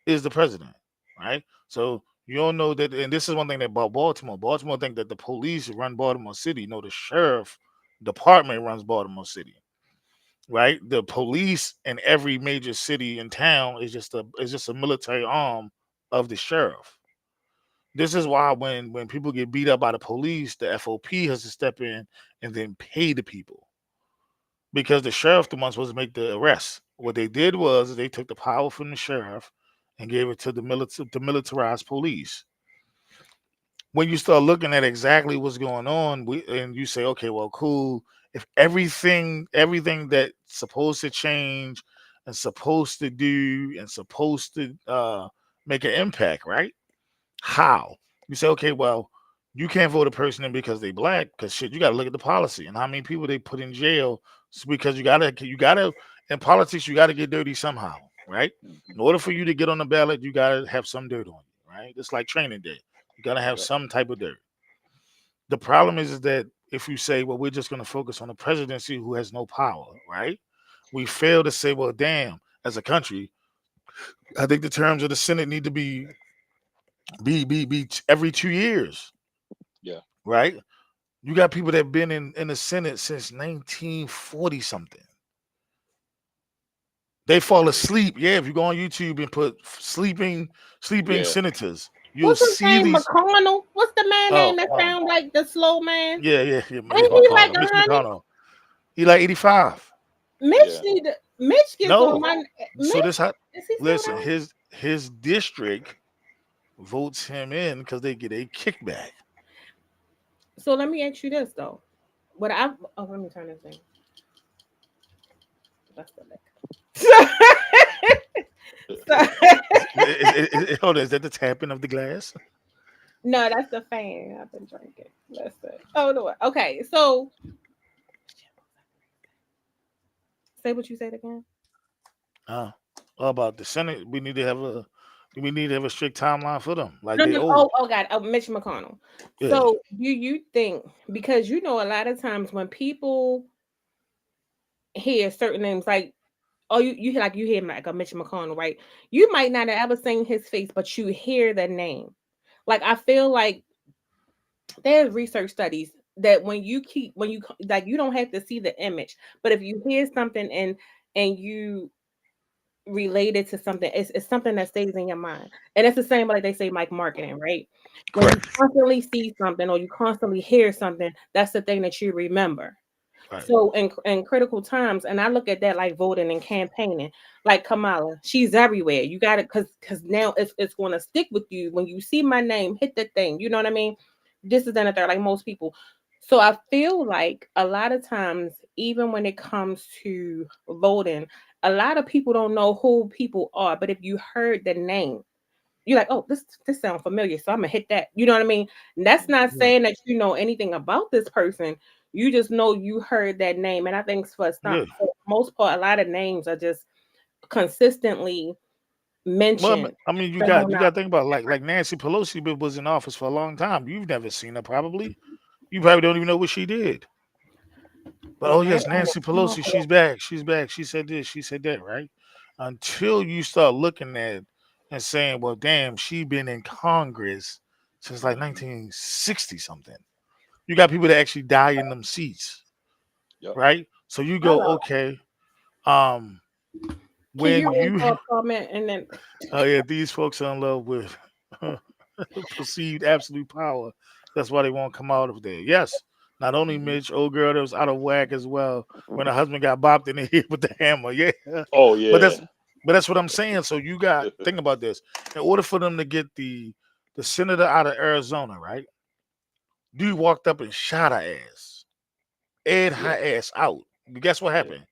is the president, right? So you don't know that, and this is one thing that about Baltimore. Baltimore think that the police run Baltimore City. No, the sheriff department runs Baltimore City, right? The police in every major city and town is just a military arm of the sheriff. This is why when people get beat up by the police, the FOP has to step in and then pay the people because the sheriff the one supposed to make the arrest. What they did was they took the power from the sheriff and gave it to the militarized police. When you start looking at exactly what's going on, and you say, okay, well, cool. If everything that's supposed to change and supposed to do and supposed to make an impact, right? How? You say, okay, well, you can't vote a person in because they black, because shit, you gotta look at the policy and how many people they put in jail because you gotta in politics you gotta get dirty somehow, right? Mhm. In order for you to get on the ballot, you gotta have some dirt on you, right? It's like training day. You gotta have Yep. some type of dirt. The problem is that if you say, well, we're just gonna focus on the presidency who has no power, right? We fail to say, well, damn, as a country, I think the terms of the Senate need to be every 2 years, Yeah. right? You got people that have been in the Senate since 1940 something. They fall asleep. Yeah, if you go on YouTube and put sleeping Yeah. senators, you'll What's his see name? these. McConnell. What's the man name Oh, that sound like the slow man? yeah, Ain't he like McConnell, Mitch 100? McConnell. He like 85. Mitch Yeah. need to, Mitch gets on No, my so Mitch. this how. Is he still Listen, there? his district votes him in because they get a kickback. So let me ask you this though. What I let me turn this thing. That's the liquor. Hold on, is that the tapping of the glass? No, that's the fan. I've been drinking. Listen. Oh no. Okay, so say what you said again. Uh, what about the Senate? We need to have a strict timeline for them. Like No, they no. old. Oh, God. Oh, Mitch McConnell. Yeah. So, do you think because a lot of times when people hear certain names, like oh, you hear like a Mitch McConnell, right? You might not have ever seen his face, but you hear the name. Like I feel like there's research studies that when you like you don't have to see the image, but if you hear something and you related to something. It's something that stays in your mind. And it's the same like they say like marketing, right? When you Correct. constantly see something or you constantly hear something, that's the thing that you remember. Right. So in critical times, and I look at that like voting and campaigning, like Kamala, she's everywhere. You got it because now it's going to stick with you when you see my name, hit the thing. You know what I mean? This is in a third, like most people. So I feel like a lot of times, even when it comes to voting, a lot of people don't know who people are. But if you heard the name, you're like, oh, this sounds familiar, so I'm gonna hit that. You know what I mean? And that's not Yeah. saying that you know anything about this person. You just know you heard that name. And I think Yeah. for the most part, a lot of names are just consistently Well, mentioned, I mean, you got thrown you out. got to think about like Nancy Pelosi was in office for a long time. You've never seen her, probably. You probably don't even know what she did. But oh Man, yes, Nancy Pelosi, she's back. She's back. She said this. She said that. Right. Until you start looking at and saying, well, damn, she been in Congress since like Mhm. 1960 something. You got people that actually die in them seats, Yep. right? So you go, hello. okay, um, Can when you read you, for a comment and then oh yeah, these folks are in love with perceived absolute power. That's why they won't come out of there. Yes, not only Mhm. Mitch, old girl that was out of whack as well when her husband got bopped in the head with the hammer. Yeah, Oh but that's yeah. but that's what I'm saying. So you got think about this. In order for them to get the senator out of Arizona, right? Dude walked up and shot her ass, aired her Yeah. ass out. Guess what Yeah. happened?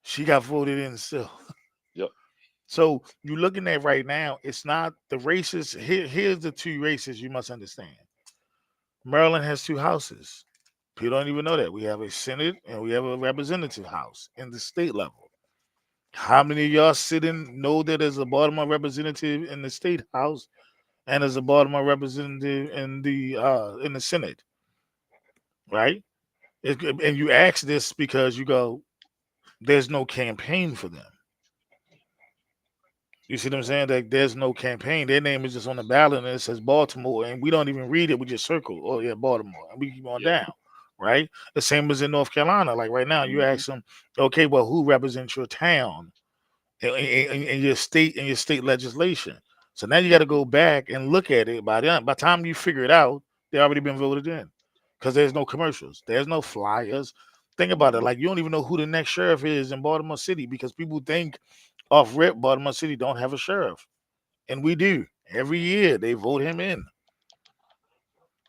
She got voted in still. Yep. So you're looking at right now, it's not the races. Here's the two races you must understand. Maryland has two houses. People don't even know that. We have a Senate and we have a representative house in the state level. How many of y'all sitting know that there's a Baltimore representative in the state house and there's a Baltimore representative in the Senate, right? And you ask this because you go, there's no campaign for them. You see what I'm saying? Like there's no campaign. Their name is just on the ballot and it says Baltimore, and we don't even read it. We just circle. Oh yeah, Baltimore, and we keep on Yeah. down. Right. The same as in North Carolina. Like right now, you Mhm. ask them, okay, well, who represents your town in your state legislation? So now you got to go back and look at it. By the time you figure it out, they already been voted in because there's no commercials, there's no flyers. Think about it. Mhm. Like you don't even know who the next sheriff is in Baltimore City because people think off rip, Baltimore City don't have a sheriff, and we do. Every year they vote him in.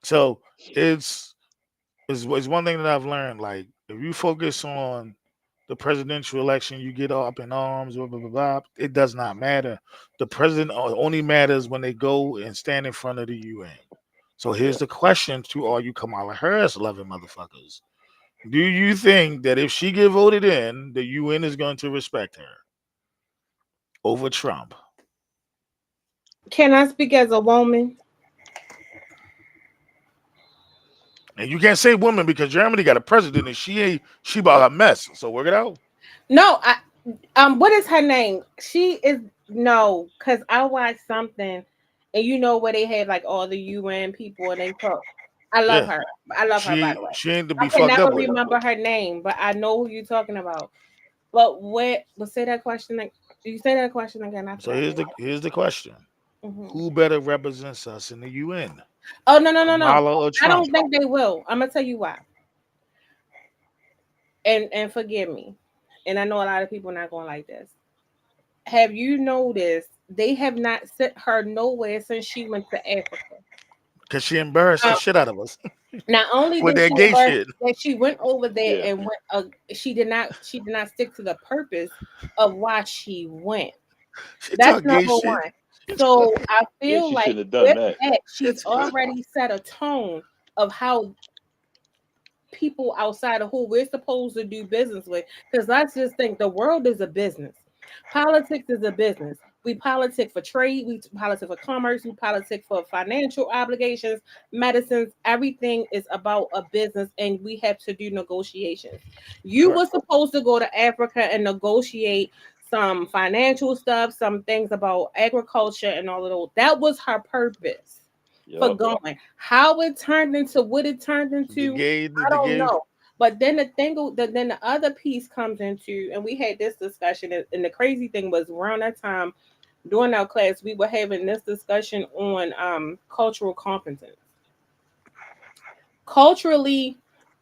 So it's one thing that I've learned. Like if you focus on the presidential election, you get up in arms, blah, blah, blah, blah. It does not matter. The president only matters when they go and stand in front of the UN. So Yeah. here's the question to all you Kamala Harris loving motherfuckers. Do you think that if she get voted in, the UN is going to respect her over Trump? Can I speak as a woman? And you can't say woman because Germany got a president and she about a mess. So work it out. No, what is her name? She is no, because I watched something, and you know where they had like all the UN people and they talk. I love Yeah. her. I love her, by the way. She ain't to I be can fucked never up with. remember her name, but I know who you're talking about. But what? But say that question. You say that question again. I So forgot. here's the question. Hmm. Who better represents us in the UN? Oh no, no, no, no! Kamala or I Trump? don't think they will. I'm gonna tell you why. And forgive me. And I know a lot of people are not going like this. Have you noticed they have not sent her nowhere since she went to Africa? Because she embarrassed the Um, shit out of us not only with did that she gay embarrass shit. that she went over there Yeah. and went, she did not stick to the purpose of why she went. She That's talk gay number shit. one. So I Yeah, feel she like shouldn't have done with that. that, she's It's already set a tone of how people outside of who we're supposed to do business with. Because let's just think the world is a business. Politics is a business. We politic for trade, we politic for commerce, we politic for financial obligations, medicines, everything is about a business and we have to do negotiations. You correct. were supposed to go to Africa and negotiate some financial stuff, some things about agriculture and all of those. That was her purpose for Yup. going. How it turned into what it turned into, I The don't gay. know. But then then the other piece comes into, and we had this discussion, and the crazy thing was around that time during our class, we were having this discussion on cultural competence. Culturally,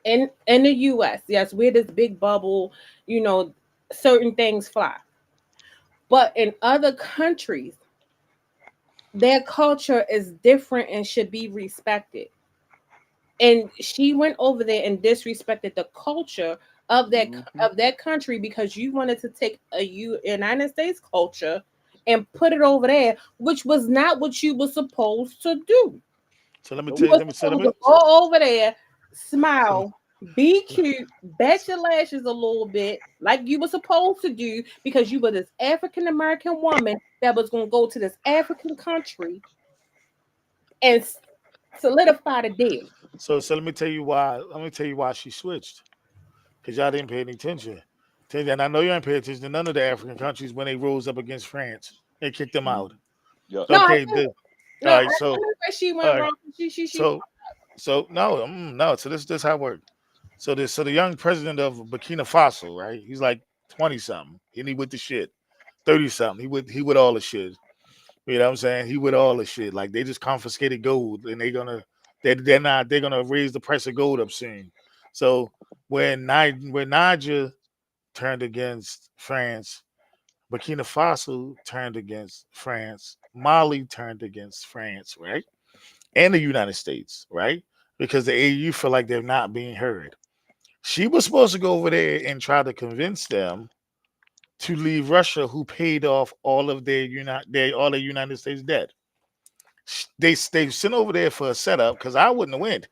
in the U.S., yes, we're this big bubble, you know, certain things fly, but in other countries, their culture is different and should be respected. And she went over there and disrespected the culture of Hmm. that country because you wanted to take a United States culture and put it over there, which was not what you were supposed to do. So let me You tell you. were Nope. Let me say. Let supposed me. to go over there, So, smile, be cute, bat your lashes a little bit, like you were supposed to do, because you were this African American woman that was going to go to this African country and solidify the deal. so let me tell you why. Let me tell you why she switched. Because y'all didn't pay any attention. And I know you ain't paying attention to none of the African countries when they rose up against France and kicked them out. Yup. No, I Okay. think All no, I right. think where she All went right. wrong. She So no, no. So this how it worked. So the young president of Burkina Faso, right? He's like 20 something, and he with the shit. 30 something. He with all the shit. You know what I'm saying? He with all the shit. Like they just confiscated gold, and they're gonna raise the price of gold up soon. So when Niger turned against France, Burkina Faso turned against France, Mali turned against France, right? And the United States, right? Because the AU feel like they're not being heard. She was supposed to go over there and try to convince them to leave Russia, who paid off all of their United States debt. They sent over there for a setup because I wouldn't have went.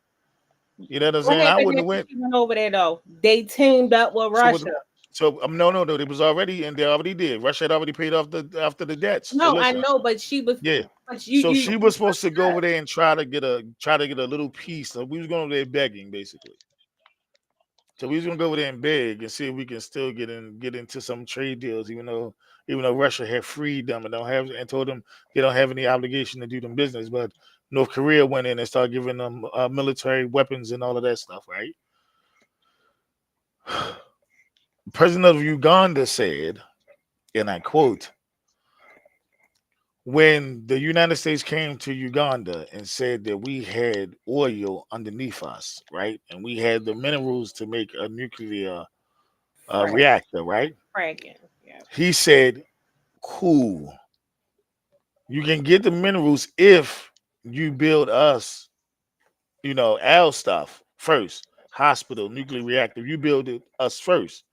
You know what I'm what saying? I happened wouldn't have after went. she went over there though? They teamed up with So what? Russia. So no. It was already and they already did. Russia had already paid off the after the debts. So No, I listen, know, but she was. yeah. But So you she was supposed to go over there and try to get a little piece. So we was going over there begging basically. So we was gonna go over there and beg and see if we can still get into some trade deals, even though Russia had freed them and don't have and told them they don't have any obligation to do them business. But North Korea went in and started giving them military weapons and all of that stuff, right? The president of Uganda said, and I quote, when the United States came to Uganda and said that we had oil underneath us, right? And we had the minerals to make a nuclear frag, reactor, right? fragging. Yeah. He said, cool. You can get the minerals if you build us, our stuff first. Hospital, nuclear reactor. You build it us first.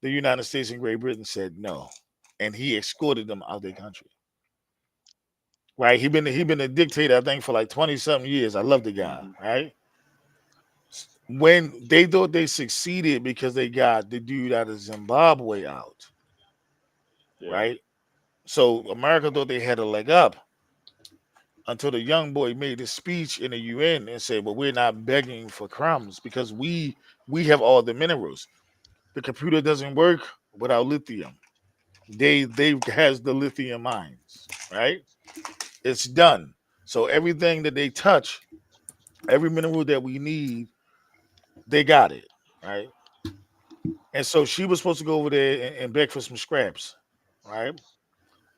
The United States and Great Britain said no, and he escorted them out of their country. Right? He been a dictator, I think, for like 20 something years. I love the guy. Hmm. Right? When they thought they succeeded because they got the dude out of Zimbabwe out, Yeah. right? So America thought they had a leg up until the young boy made his speech in the UN and said, "Well, we're not begging for crumbs because we have all the minerals. The computer doesn't work without lithium. They has the lithium mines, right? It's done. So everything that they touch, every mineral that we need, they got it, right? And so she was supposed to go over there and beg for some scraps, right?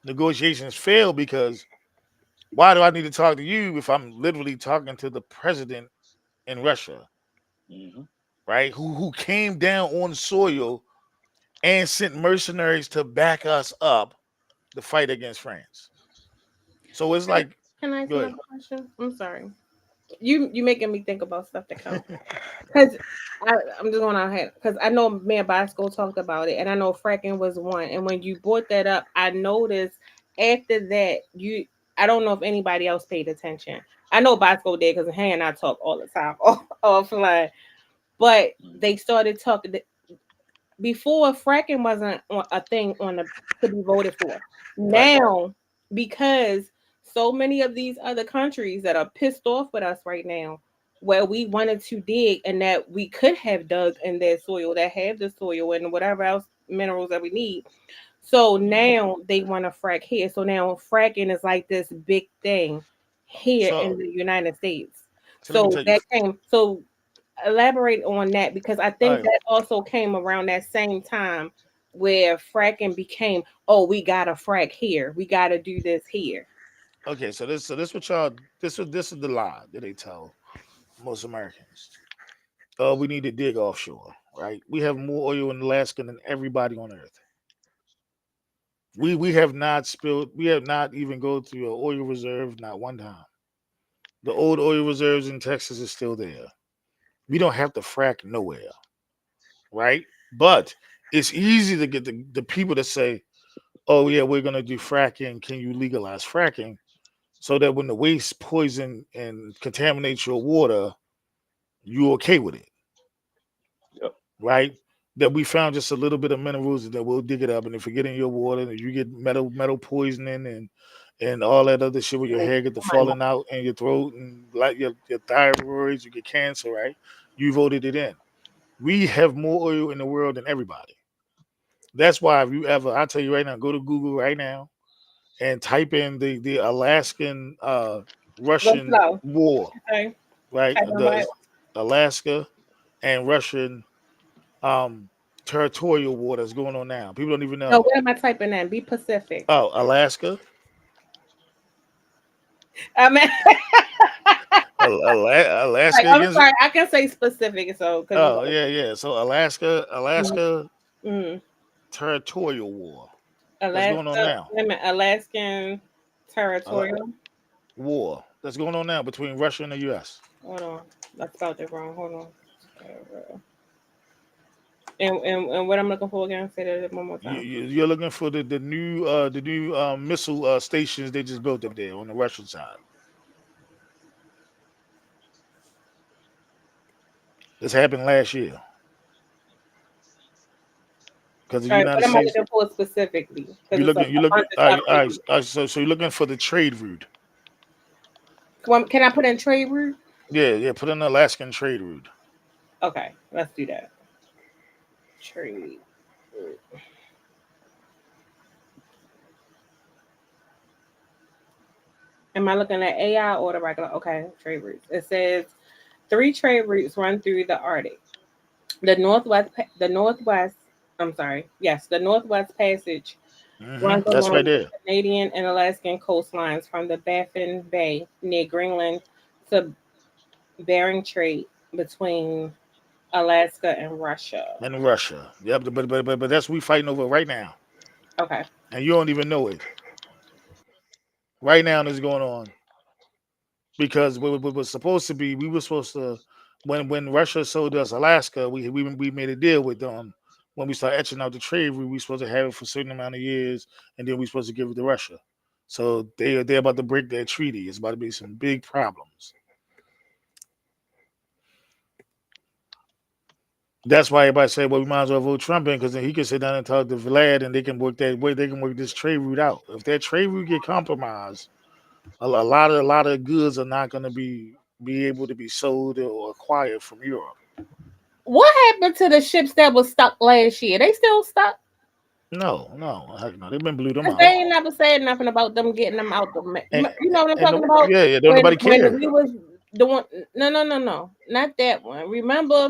Negotiations failed because why do I need to talk to you if I'm literally talking to the president in Russia, Hmm. right? Who came down on soil and sent mercenaries to back us up to fight against France. So it's like, Can I ask go ahead. another question? I'm sorry. You making me think about stuff to come. Because I'm just going out ahead. Because I know me and Bosco talked about it, and I know fracking was one. And when you brought that up, I noticed after that I don't know if anybody else paid attention. I know Bosco did because he and I talk all the time offline. But Hmm. they started talking before fracking wasn't a thing on the to be voted for. Right. Now, because so many of these other countries that are pissed off with us right now, where we wanted to dig and that we could have dug in their soil, that have the soil and whatever else minerals that we need. So Hmm. now they want to frack here. So now fracking is like this big thing here So in the United States. so let me So tell you. that came so elaborate on that because I All think right. that also came around that same time where fracking became, oh, we gotta frack here, we gotta do this here. Okay. So this what y'all this is the lie that they tell most Americans. We need to dig offshore. Right. We have more oil in Alaska than everybody on Earth. We have not spilled. We have not even go through an oil reserve not one time. The old oil reserves in Texas is still there. We don't have to frack nowhere, right? But it's easy to get the people to say, "Oh yeah, we're gonna do fracking. Can you legalize fracking?" So that when the waste poison and contaminates your water, you're okay with it, Yep. right? That we found just a little bit of minerals and that we'll dig it up, and if you get in your water, and you get metal poisoning and all that other shit with your hair get the falling out in your throat and like your thyroids, you get cancer, right? You voted it in. We have more oil in the world than everybody. That's why if you ever, I tell you right now, go to Google right now and type in the Alaskan Go Russian slow. war, Okay. right? Type in The what? Alaska and Russian um territorial war that's going on now. People don't even No, know. what am I typing in? Be Pacific. Oh, Alaska, I mean, like, Alaska I'm against. sorry, I can say specific, so because Oh yeah, yeah. So Alaska mm, territorial war that's going on Alaska, now. wait a minute, Alaskan Ala- territorial. War that's going on now between Russia and the U.S. Hold on, I spelled it wrong. Hold on. And what I'm looking for again? Say that one more time. You're looking for the new missile stations they just built up there on the Russian side. This happened last year because the All right, United what am I States. looking for specifically? Because You it's a looking you looking bunch of stuff in here. so you're looking for the trade route. Can I put in trade route? Yeah, yeah. Put in the Alaskan trade route. Okay, let's do that. Trade. Am I looking at AI or the regular? Okay, trade routes. It says three trade routes run through the Arctic. The Northwest. I'm sorry. Yes, the Northwest Passage runs That's along right the there. Canadian and Alaskan coastlines from the Baffin Bay near Greenland to Bering Strait between Alaska and Russia. In Russia. Yep. But that's what we fighting over right now, Okay. and you don't even know it. Right now, this is going on because what was supposed to be, we were supposed to when Russia sold us Alaska, we made a deal with them when we start etching out the trade route, we supposed to have it for a certain amount of years, and then we supposed to give it to Russia. So they're about to break that treaty. It's about to be some big problems. That's why everybody say, well, we might as well vote Trump in because then he can sit down and talk to Vlad, and they can work that way. They can work this trade route out. If that trade route get compromised, a lot of goods are not going to be able to be sold or acquired from Europe. What happened to the ships that was stuck last year? They still stuck? No, no, heck no. They've been blew them 'Cause they out, ain't never said nothing about them getting them out the. and You know what I'm and talking about? yeah, yeah, don't When nobody when care. we was doing no, not that one. Remember,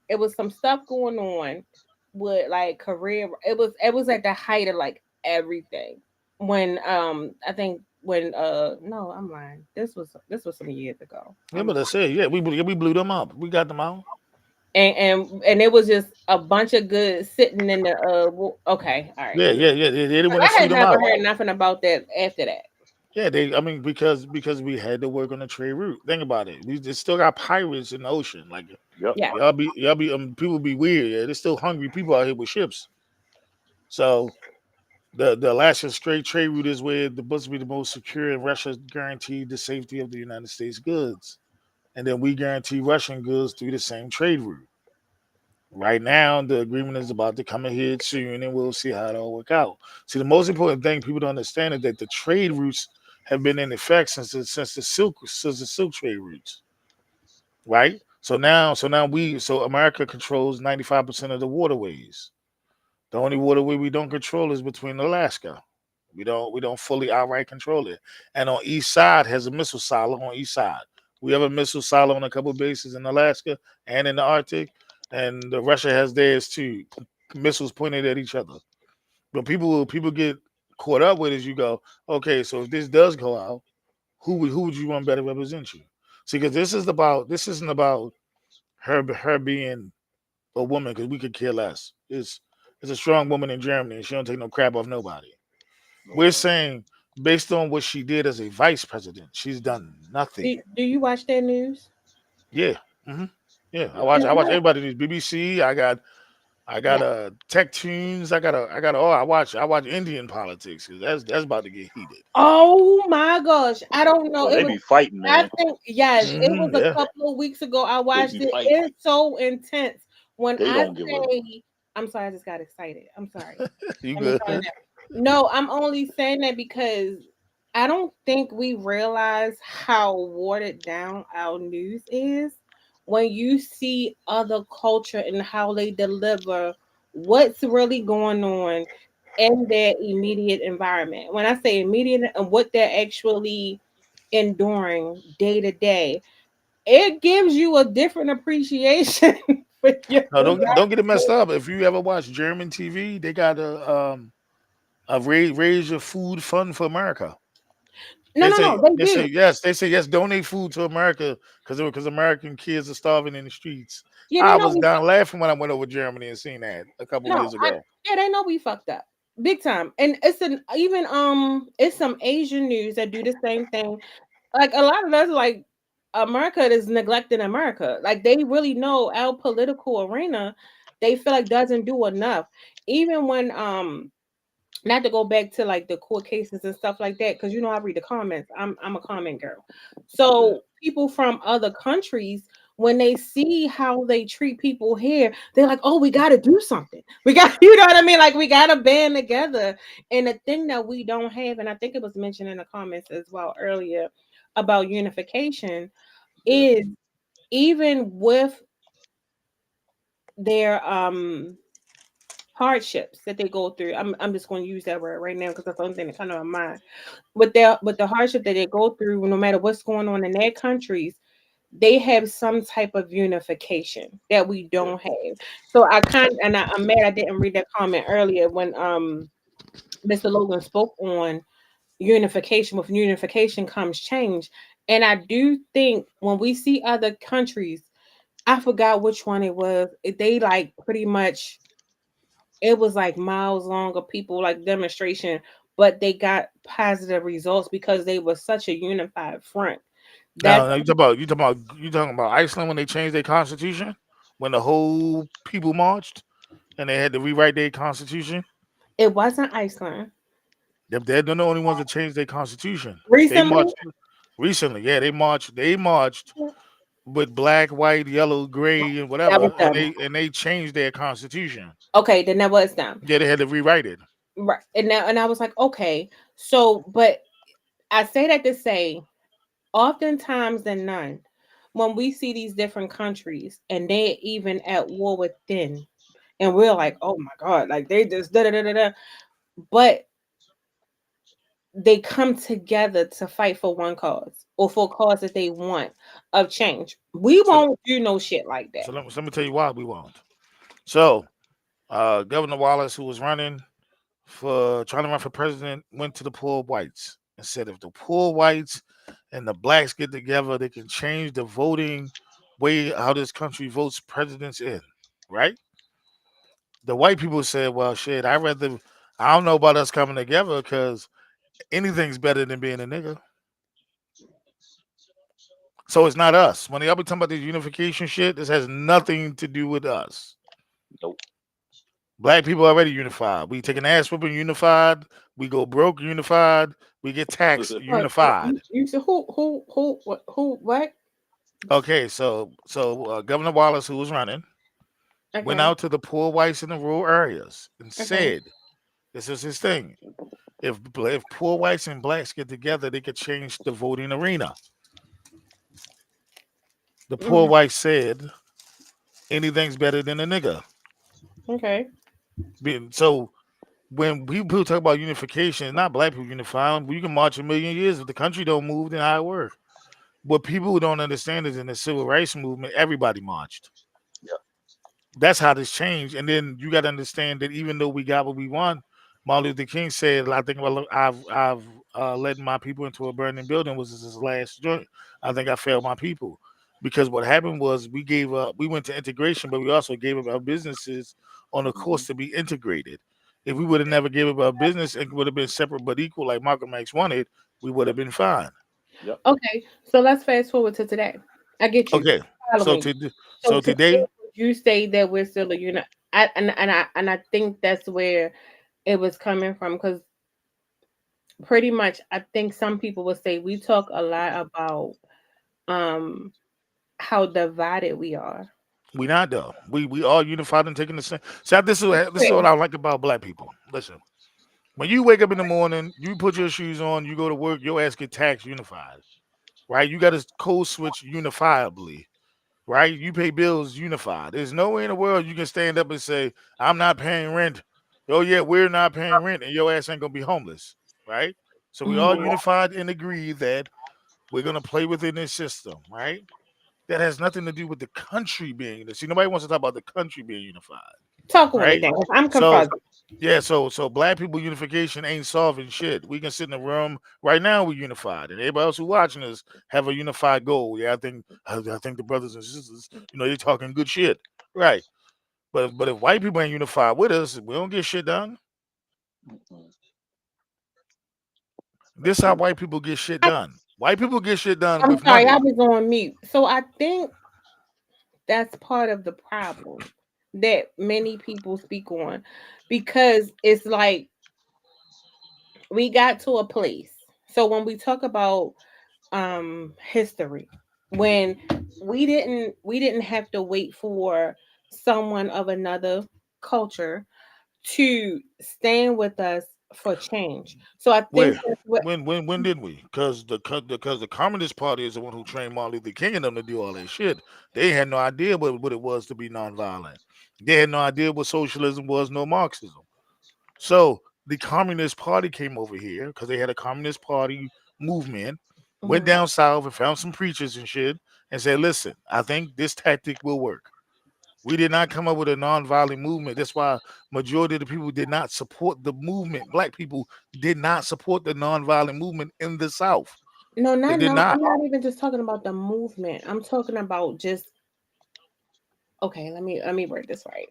it was some stuff going on with like career. It was at the height of like everything. When I think when no, I'm lying. This was some years ago. Yeah, but I said, yeah, we blew them up. We got them out. And it was just a bunch of goods sitting in the okay, all right, Yeah, cool. yeah, yeah. They didn't want to I free had them never out. heard nothing about that after that. Yeah, they. I mean, because we had to work on the trade route. Think about it. We just still got pirates in the ocean. Like Yep. Yeah. y'all be people be weird. Yeah, there's still hungry people out here with ships. So the Alaska Strait trade route is where the supposed to be the most secure, and Russia guaranteed the safety of the United States goods, and then we guarantee Russian goods through the same trade route. Right now, the agreement is about to come ahead soon, and we'll see how it all work out. See, the most important thing people don't understand is that the trade routes have been in effect since the silk trade routes, right? So America controls 95% of the waterways. The only waterway we don't control is between Alaska. We don't fully outright control it. And on each side has a missile silo on each side. We have a missile silo on a couple bases in Alaska and in the Arctic, and Russia has theirs too. Missiles pointed at each other. But people get caught up with it. You go, okay, so if this does go out, who would you want better represent you? See, because this isn't about her being a woman because we could care less. It's a strong woman in Germany and she don't take no crap off nobody. We're saying based on what she did as a vice president, she's done nothing. Do you watch that news? Yeah, hmm yeah. I Yeah. watch And I watch everybody news. BBC. I got yeah. Tech Tunes. I got oh I watch Indian politics because that's about to get heated. Oh my gosh. I don't know. Oh, It they was be fighting, I man. think yes, it was a Yeah, couple of weeks ago. I They watched be it. fighting. It's so intense. When They I don't give a. say I'm sorry, I just got excited. I'm sorry. you Let me good? calm down. No, I'm only saying that because I don't think we realize how watered down our news is when you see other culture and how they deliver what's really going on in their immediate environment. When I say immediate and what they're actually enduring day to day, it gives you a different appreciation for your No, don't get it messed life. up. If you ever watch German TV, they got a raise your food fund for America. No, no, no, they They say do. yes. They say yes. Donate food to America because American kids are starving in the streets. Yeah, they I know was we down laughing when I went over Germany and seen that a couple no, years ago. yeah, they know we fucked up big time, and it's some Asian news that do the same thing. Like a lot of us, like America is neglecting America. Like they really know our political arena. They feel like doesn't do enough. Even when not to go back to like the court cases and stuff like that, because I read the comments. I'm a comment girl. Yeah. So people from other countries, when they see how they treat people here, they're like, "Oh, we got to do something. We got, you know what I mean? Like we got to band together." And the thing that we don't have, and I think it was mentioned in the comments as well earlier about unification, Yeah. is even with their hardships that they go through. I'm just going to use that word right now because that's the only thing that kind of in mind with the hardship that they go through, no matter what's going on in their countries, they have some type of unification that we Yeah. don't have. So I'm mad I didn't read that comment earlier when Mr. Logan spoke on unification. With unification comes change. And I do think when we see other countries, I forgot which one it was. They like pretty much it was like miles long of people like demonstration, but they got positive results because they were such a unified front. That's Now you talking about Iceland when they changed their constitution when the whole people marched. and they had to rewrite their constitution. It wasn't Iceland. They're the only ones that changed their constitution. They Recently? marched recently. Yeah, they marched. They marched with black, white, yellow, gray, and That was whatever, and them. they changed their constitution. Okay, then that was them. Yeah, they had to rewrite it. Right. And I was like, okay. So, but I say that to say, oftentimes than none, when we see these different countries and they're even at war within, and we're like, oh my God, like they just da da da da da. But they come together to fight for one cause or for a cause that they want of change. We So, won't do no shit like that. let me tell you why we won't. So, Governor Wallace, who was trying to run for president, went to the poor whites and said, if the poor whites and the blacks get together, they can change the voting way how this country votes presidents in, right? The white people said, well, shit, I don't know about us coming together because anything's better than being a nigga. So it's not us. When y'all be talking about this unification shit, this has nothing to do with us. Nope. Black people already unified. We take an ass whooping unified. We go broke unified. We get taxed unified. You said what? Okay, Governor Wallace, who was running, went Okay, out to the poor whites in the rural areas and okay. said, this is his thing. If poor whites and blacks get together, they could change the voting arena. The poor Mhm. white said, anything's better than a nigga. Okay. So when people talk about unification, it's not black people unifying. We can march a million years. If the country don't move, then how it work? What people don't understand is in the civil rights movement, everybody marched. Yeah. That's how this changed. And then you got to understand that even though we got what we want, Martin Luther King said, "I think I've led my people into a burning building." Was his last joint. I think I failed my people because what happened was we gave up. We went to integration, but we also gave up our businesses on a Hmm. course to be integrated. If we would have never gave up our business and would have been separate but equal, like Malcolm X wanted, we would have Yep. been fine. Yep. Okay. So let's fast forward to today. I get you. Okay, so Following you. to So so today, today you say that we're still a unit. I think that's where it was coming from because pretty much I think some people would say we talk a lot about um how divided we are. we not though. We all unified and taking the same. So this is what I like about black people. Listen, when you wake up in the morning, you put your shoes on, you go to work, your ass get taxed unified, right? You got to code switch unifiably, right? You pay bills unified. There's no way in the world you can stand up and say, I'm not paying rent. Oh yeah, we're not paying rent, and your ass ain't gonna be homeless, right? So we all Mhm. unified and agree that we're gonna play within this system, right? That has nothing to do with the country being this. See, nobody wants to talk about the country being unified, Talk on it, right? then. 'Cause I'm So confused. yeah, so black people unification ain't solving shit. We can sit in a room right now. We unified, and everybody else who watching us have a unified goal. Yeah, I think the brothers and sisters, they talking good shit, right? But if white people ain't unified with us, we don't get shit done. Hmm. This how white people get shit done. White people get shit done I'm with sorry, I money. was on mute. So I think that's part of the problem that many people speak on because it's like we got to a place. So when we talk about history, when we didn't have to wait for someone of another culture to stand with us for change. So I think Where? that's what When did we? Because the Communist Party is the one who trained Martin Luther King and them to do all that shit. They had no idea what it was to be nonviolent. They had no idea what socialism was, no Marxism. So the Communist Party came over here because they had a Communist Party movement, went Mhm. down south and found some preachers and shit, and said, listen, I think this tactic will work. We did not come up with a nonviolent movement. That's why majority of the people did not support the movement. Black people did not support the nonviolent movement in the South. No, They not did no. not. I'm not even just talking about the movement. I'm talking about just okay. Let me word this right.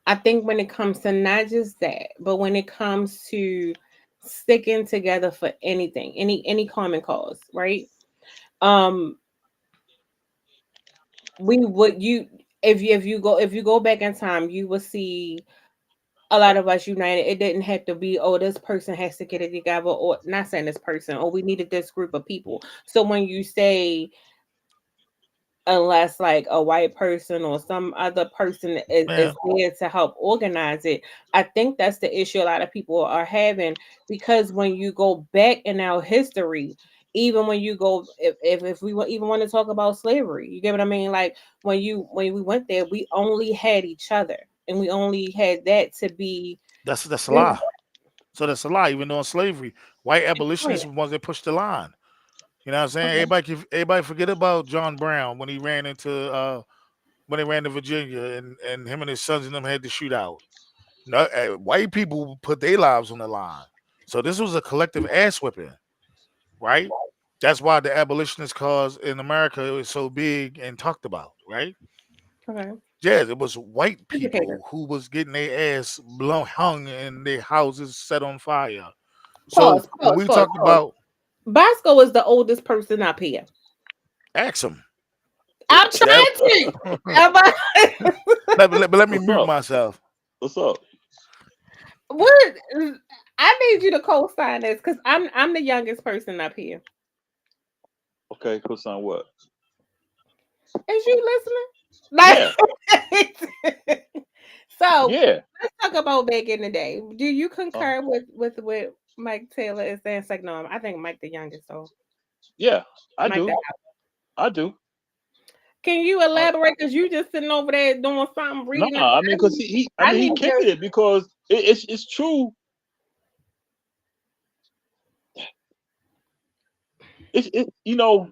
I think when it comes to not just that, but when it comes to sticking together for anything, any common cause, right? Um, we would you. if you go back in time, you will see a lot of us united. It didn't have to be, oh, this person has to get it together, or not saying this person, or we needed this group of people. So when you say, unless like a white person or some other person is Man, there to help organize it, I think that's the issue a lot of people are having. Because when you go back in our history, even when you go, if we even want to talk about slavery, you get what I mean? Like when we went there, we only had each other, and we only had that to be. that's a This lie. So that's a lie. Even though in slavery, white point. abolitionists were ones that pushed the line. You know what I'm saying? Okay. Everybody forget about John Brown when he ran to Virginia, and him and his sons and them had to shoot out. No, white people put their lives on the line. So this was a collective ass whipping, right? That's why the abolitionist cause in America was so big and talked about, right? Okay. Yes, it was white Educator. people who was getting their ass blown, hung, and their houses set on fire. So Pause. when Pause. we Pause. talk Pause. about Bosco is the oldest person up here. Axum, I'm That trying to. Am I- but let me what's mute up? myself. What's up? what? I need you to co-sign this because I'm the youngest person up here. Okay, cosign what? Is you Yeah, listening? Like, so yeah, let's talk about back in the day. Do you uh, concur with what Mike Taylor is saying? It's like, no, I think Mike the youngest, so yeah. I Mike the. do. I do. Can you Uh, elaborate? Because you just sitting over there doing something, no, reading. I mean, because I I mean, he need your. kicking it because it's true. You know,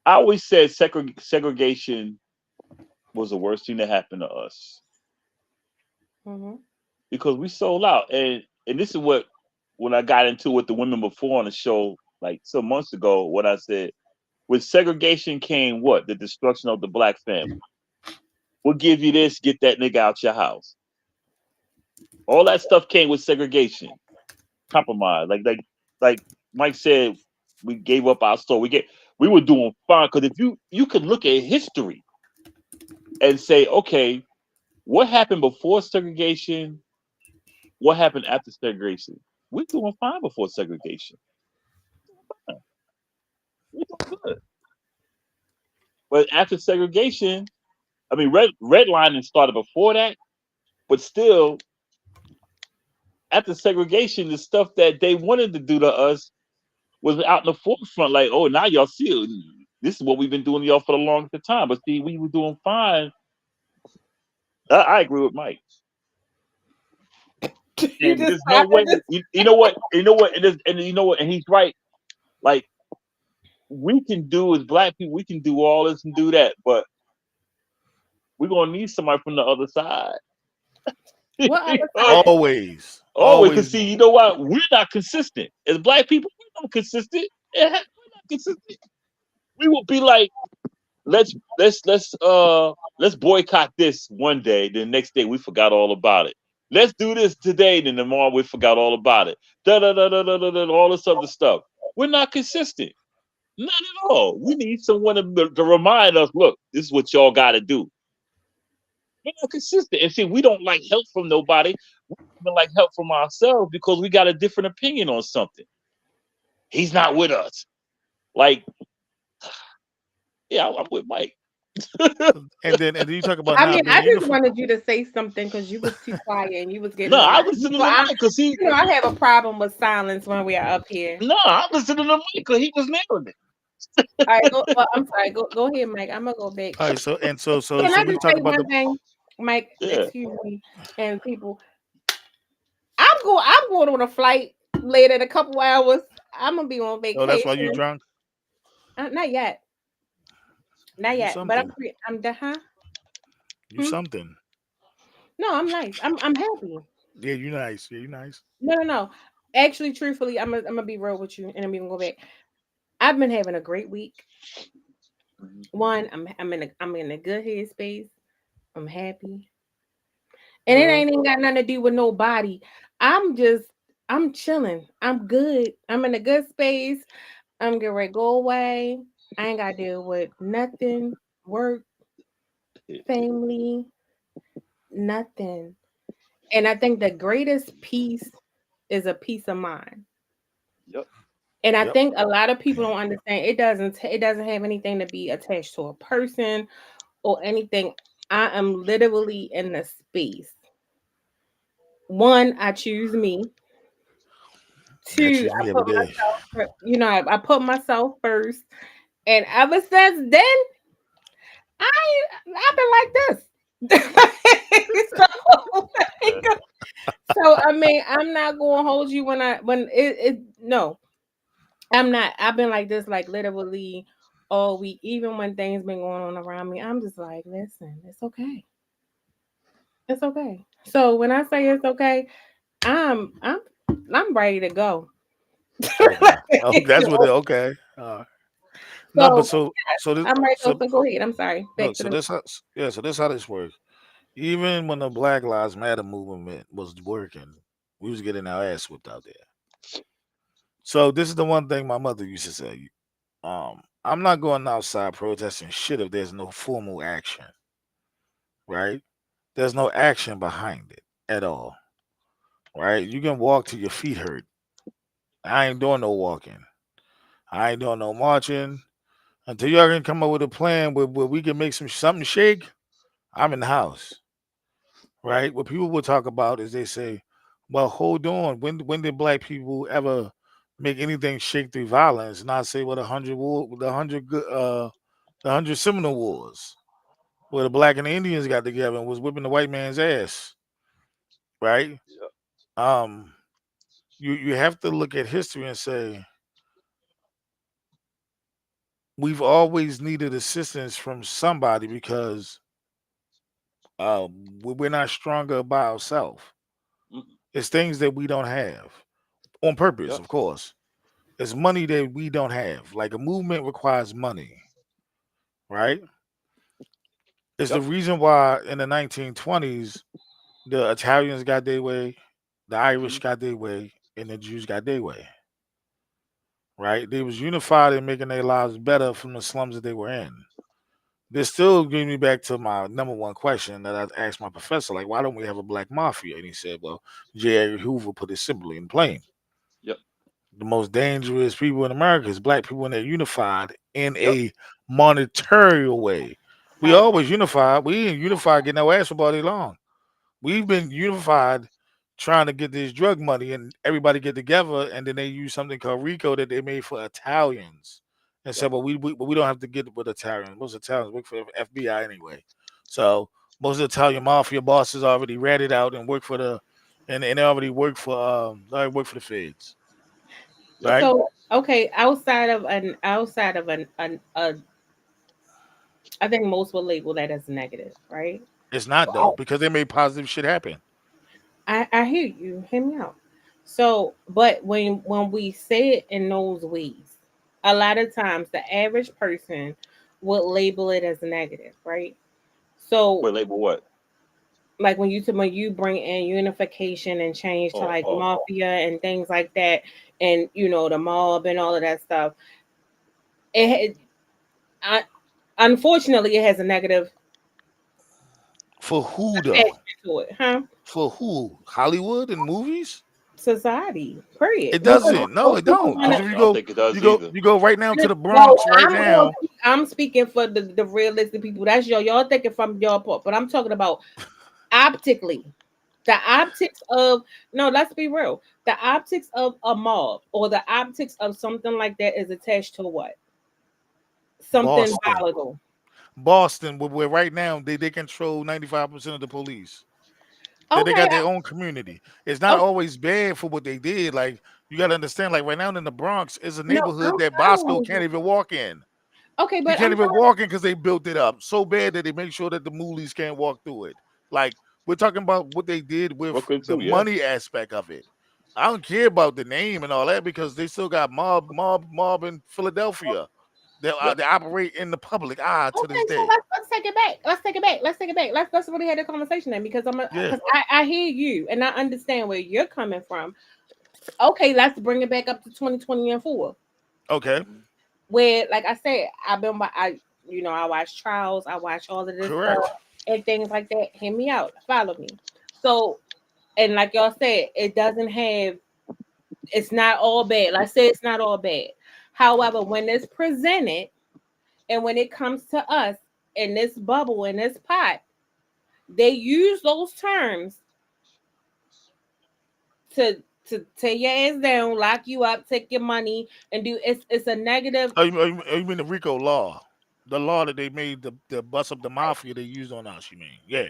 I always said segregation was the worst thing that happened to us Mhm. because we sold out, and this is what when I got into with the women before on the show like some months ago, what I said with segregation came what the destruction of the black family. We'll give you this, get that nigga out your house. All that stuff came with segregation, compromise. Like Mike said, we gave up our store. We were doing fine because if you could look at history and say, okay, what happened before segregation? What happened after segregation? We're doing fine before segregation. We're doing good. But after segregation, I mean, redlining started before that, but still, after segregation, the stuff that they wanted to do to us was out in the forefront. Like, oh, now y'all see it. This is what we've been doing to y'all for the longest time. But see, we were doing fine. I agree with Mike. You And just there's no stop way. it. You know what? You know what? And you know what? And he's right. Like we can do as black people, we can do all this and do that, but we're gonna need somebody from the other side. What other Oh, side? Always, always, because always see, you gonna. know what? We're not consistent as black people. We're not consistent. We're not consistent. We will be like, let's boycott this one day. The next day we forgot all about it. Let's do this today. Then tomorrow we forgot all about it. Da da da da da da. Da all this other stuff. We're not consistent. Not at all. We need someone to remind us. Look, this is what y'all got to do. We're not consistent. And see, we don't like help from nobody. We even like help from ourselves because we got a different opinion on something. He's not with us. Like, yeah, I'm with Mike. And then you talk about I not mean, being I just uniform. wanted you to say something because you was too quiet and you was No, getting on I my. listen to So Mike because he. I have a problem with silence when we are up here. No, I listen to Mike because he was nailing it. All right, go. Well, I'm sorry. Go ahead, Mike. I'm gonna go back. All right, so Can I we just talk say about the. one thing, Mike? Yeah. Excuse me, and people. I'm going on a flight later in a couple hours. I'm gonna be on Oh, that's why you vacation. drunk. Not yet. Not You yet. But something. I'm the huh? You Hmm? something. No, I'm nice. I'm happy. Yeah, you nice. Yeah, you nice. No, no, no. Actually, truthfully, I'm gonna be real with you, and I'm even go back. I've been having a great week. One, I'm in a good headspace. I'm happy, and it Uh, ain't even got nothing to do with nobody. I'm just I'm chilling. I'm good. I'm in a good space. I'm getting ready to go away. I ain't got to deal with nothing. Work. family, nothing. And I think the greatest peace is a peace of mind. Yep. And I Yep. think a lot of people don't understand it doesn't have anything to be attached to a person or anything. I am literally in the space. One, I choose me. I Two, choose I me every put day. myself, I put myself first. And ever since then, I've been like this. so, like, so I mean, I'm not going to hold you when it no, I'm not. I've been like this, like literally all week. Even when things been going on around me, I'm just like, listen, it's okay. It's okay. So when I say it's okay, I'm I'm I'm ready to go. Okay. Oh, You that's what know? it. Okay. No, but So so this I'm ready to go. so So go ahead. I'm sorry. no, Back to so the this how, yeah, so this how this works. Even when the Black Lives Matter movement was working, we was getting our ass whipped out there. So this is the one thing my mother used to say. I'm not going outside protesting shit if there's no formal action, right? There's no action behind it at all, right? You can walk till your feet hurt. I ain't doing no walking. I ain't doing no marching until y'all can come up with a plan where we can make something shake. I'm in the house, right? What people will talk about is they say, "Well, hold on. When did black people ever make anything shake through violence?" And I say, "Well, the 100 Seminole Wars, where the black and the Indians got together and was whipping the white man's ass, right?" Yep. Um, you have to look at history and say we've always needed assistance from somebody because we're not stronger by ourselves. Mm-mm. It's things that we don't have on purpose, Yep. of course. It's money that we don't have. Like a movement requires money, right? It's the Yep. reason why in the 1920s the Italians got their way, the Irish Hmm. got their way, and the Jews got their way, right? They was unified in making their lives better from the slums that they were in. This still brings me back to my number one question that I asked my professor, like, why don't we have a black mafia? And he said, well, J. Edgar Hoover put it simply and plain. Yep. The most dangerous people in America is black people, and they're unified in Yep. a monetary way. We house. always unified. We ain't unified getting our ass up all day long. We've been unified trying to get this drug money and everybody get together, and then they use something called RICO that they made for Italians and Yep. said, but we don't have to get with Italians. Most Italians work for the FBI anyway. So most of the Italian mafia bosses already ratted out and work for and they already work for the feds, Yep. right? So okay, outside of an I think most will label that as negative, right? It's not though Well, because they made positive shit happen. I hear you. Hear me out. So, but when we say it in those ways, a lot of times the average person would label it as negative, right? So, Wait, label what? like when you bring in unification and change to Oh, like oh, mafia and things like that, and the mob and all of that stuff, it I, unfortunately it has a negative For who though? attachment to it, huh? For who? Hollywood and movies? Society, period. It Because doesn't. No, most it people don't. want Because to. if I don't think it does either. you go right now to the No, Bronx right now. I'm speaking for the realistic people. That's y'all thinking from your part, but I'm talking about optically. The optics of no, let's be real. The optics of a mob or the optics of something like that is attached to what? Something Boston. volatile. Boston, where right now they control 95% of the police. They Okay, got their own community. It's not okay, always bad for what they did. Like you gotta understand, like right now in the Bronx is a no, neighborhood I'm that Bosco following can't you. even walk in. Okay, He but can't I'm even walk in because they built it up so bad that they make sure that the moolies can't walk through it. Like we're talking about what they did with Brooklyn the too. Yeah. money aspect of it. I don't care about the name and all that because they still got mob in Philadelphia. Yep. They operate in the public to this okay. So day. let's take it back. Let's take it back. Let's take it back. Let's really have a conversation then because Yeah. I hear you and I understand where you're coming from. Okay, let's bring it back up to 2020 and forward. Okay. Mhm. Where, like I said, I've been by. I watch trials, I watch all of this Correct. stuff and things like that. Hear me out, follow me. So, and like y'all said, it doesn't have. It's not all bad. Like I said, it's not all bad. However, when it's presented and when it comes to us in this bubble in this pot, they use those terms to tear your ass down, lock you up, take your money, and do it's a negative. You mean the RICO law? The law that they made to bust up the Right. mafia they used on us, you mean? Yeah.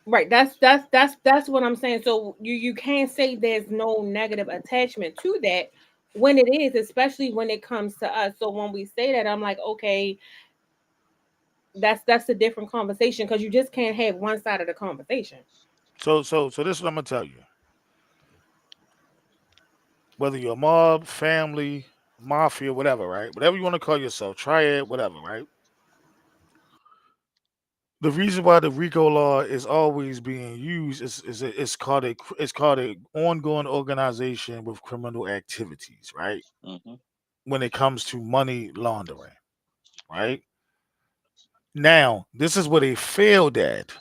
Right. That's what I'm saying. So you can't say there's no negative attachment to that when it is, especially when it comes to us. So when we say that, I'm like, okay, that's a different conversation because you just can't have one side of the conversation. So this is what I'm gonna tell you. Whether you're a mob, family, mafia, whatever, right? Whatever you want to call yourself, triad, whatever, right? The reason why the RICO law is always being used is it's called a ongoing organization with criminal activities, right? Mm-hmm. When it comes to money laundering, right? Now, this is what they failed at.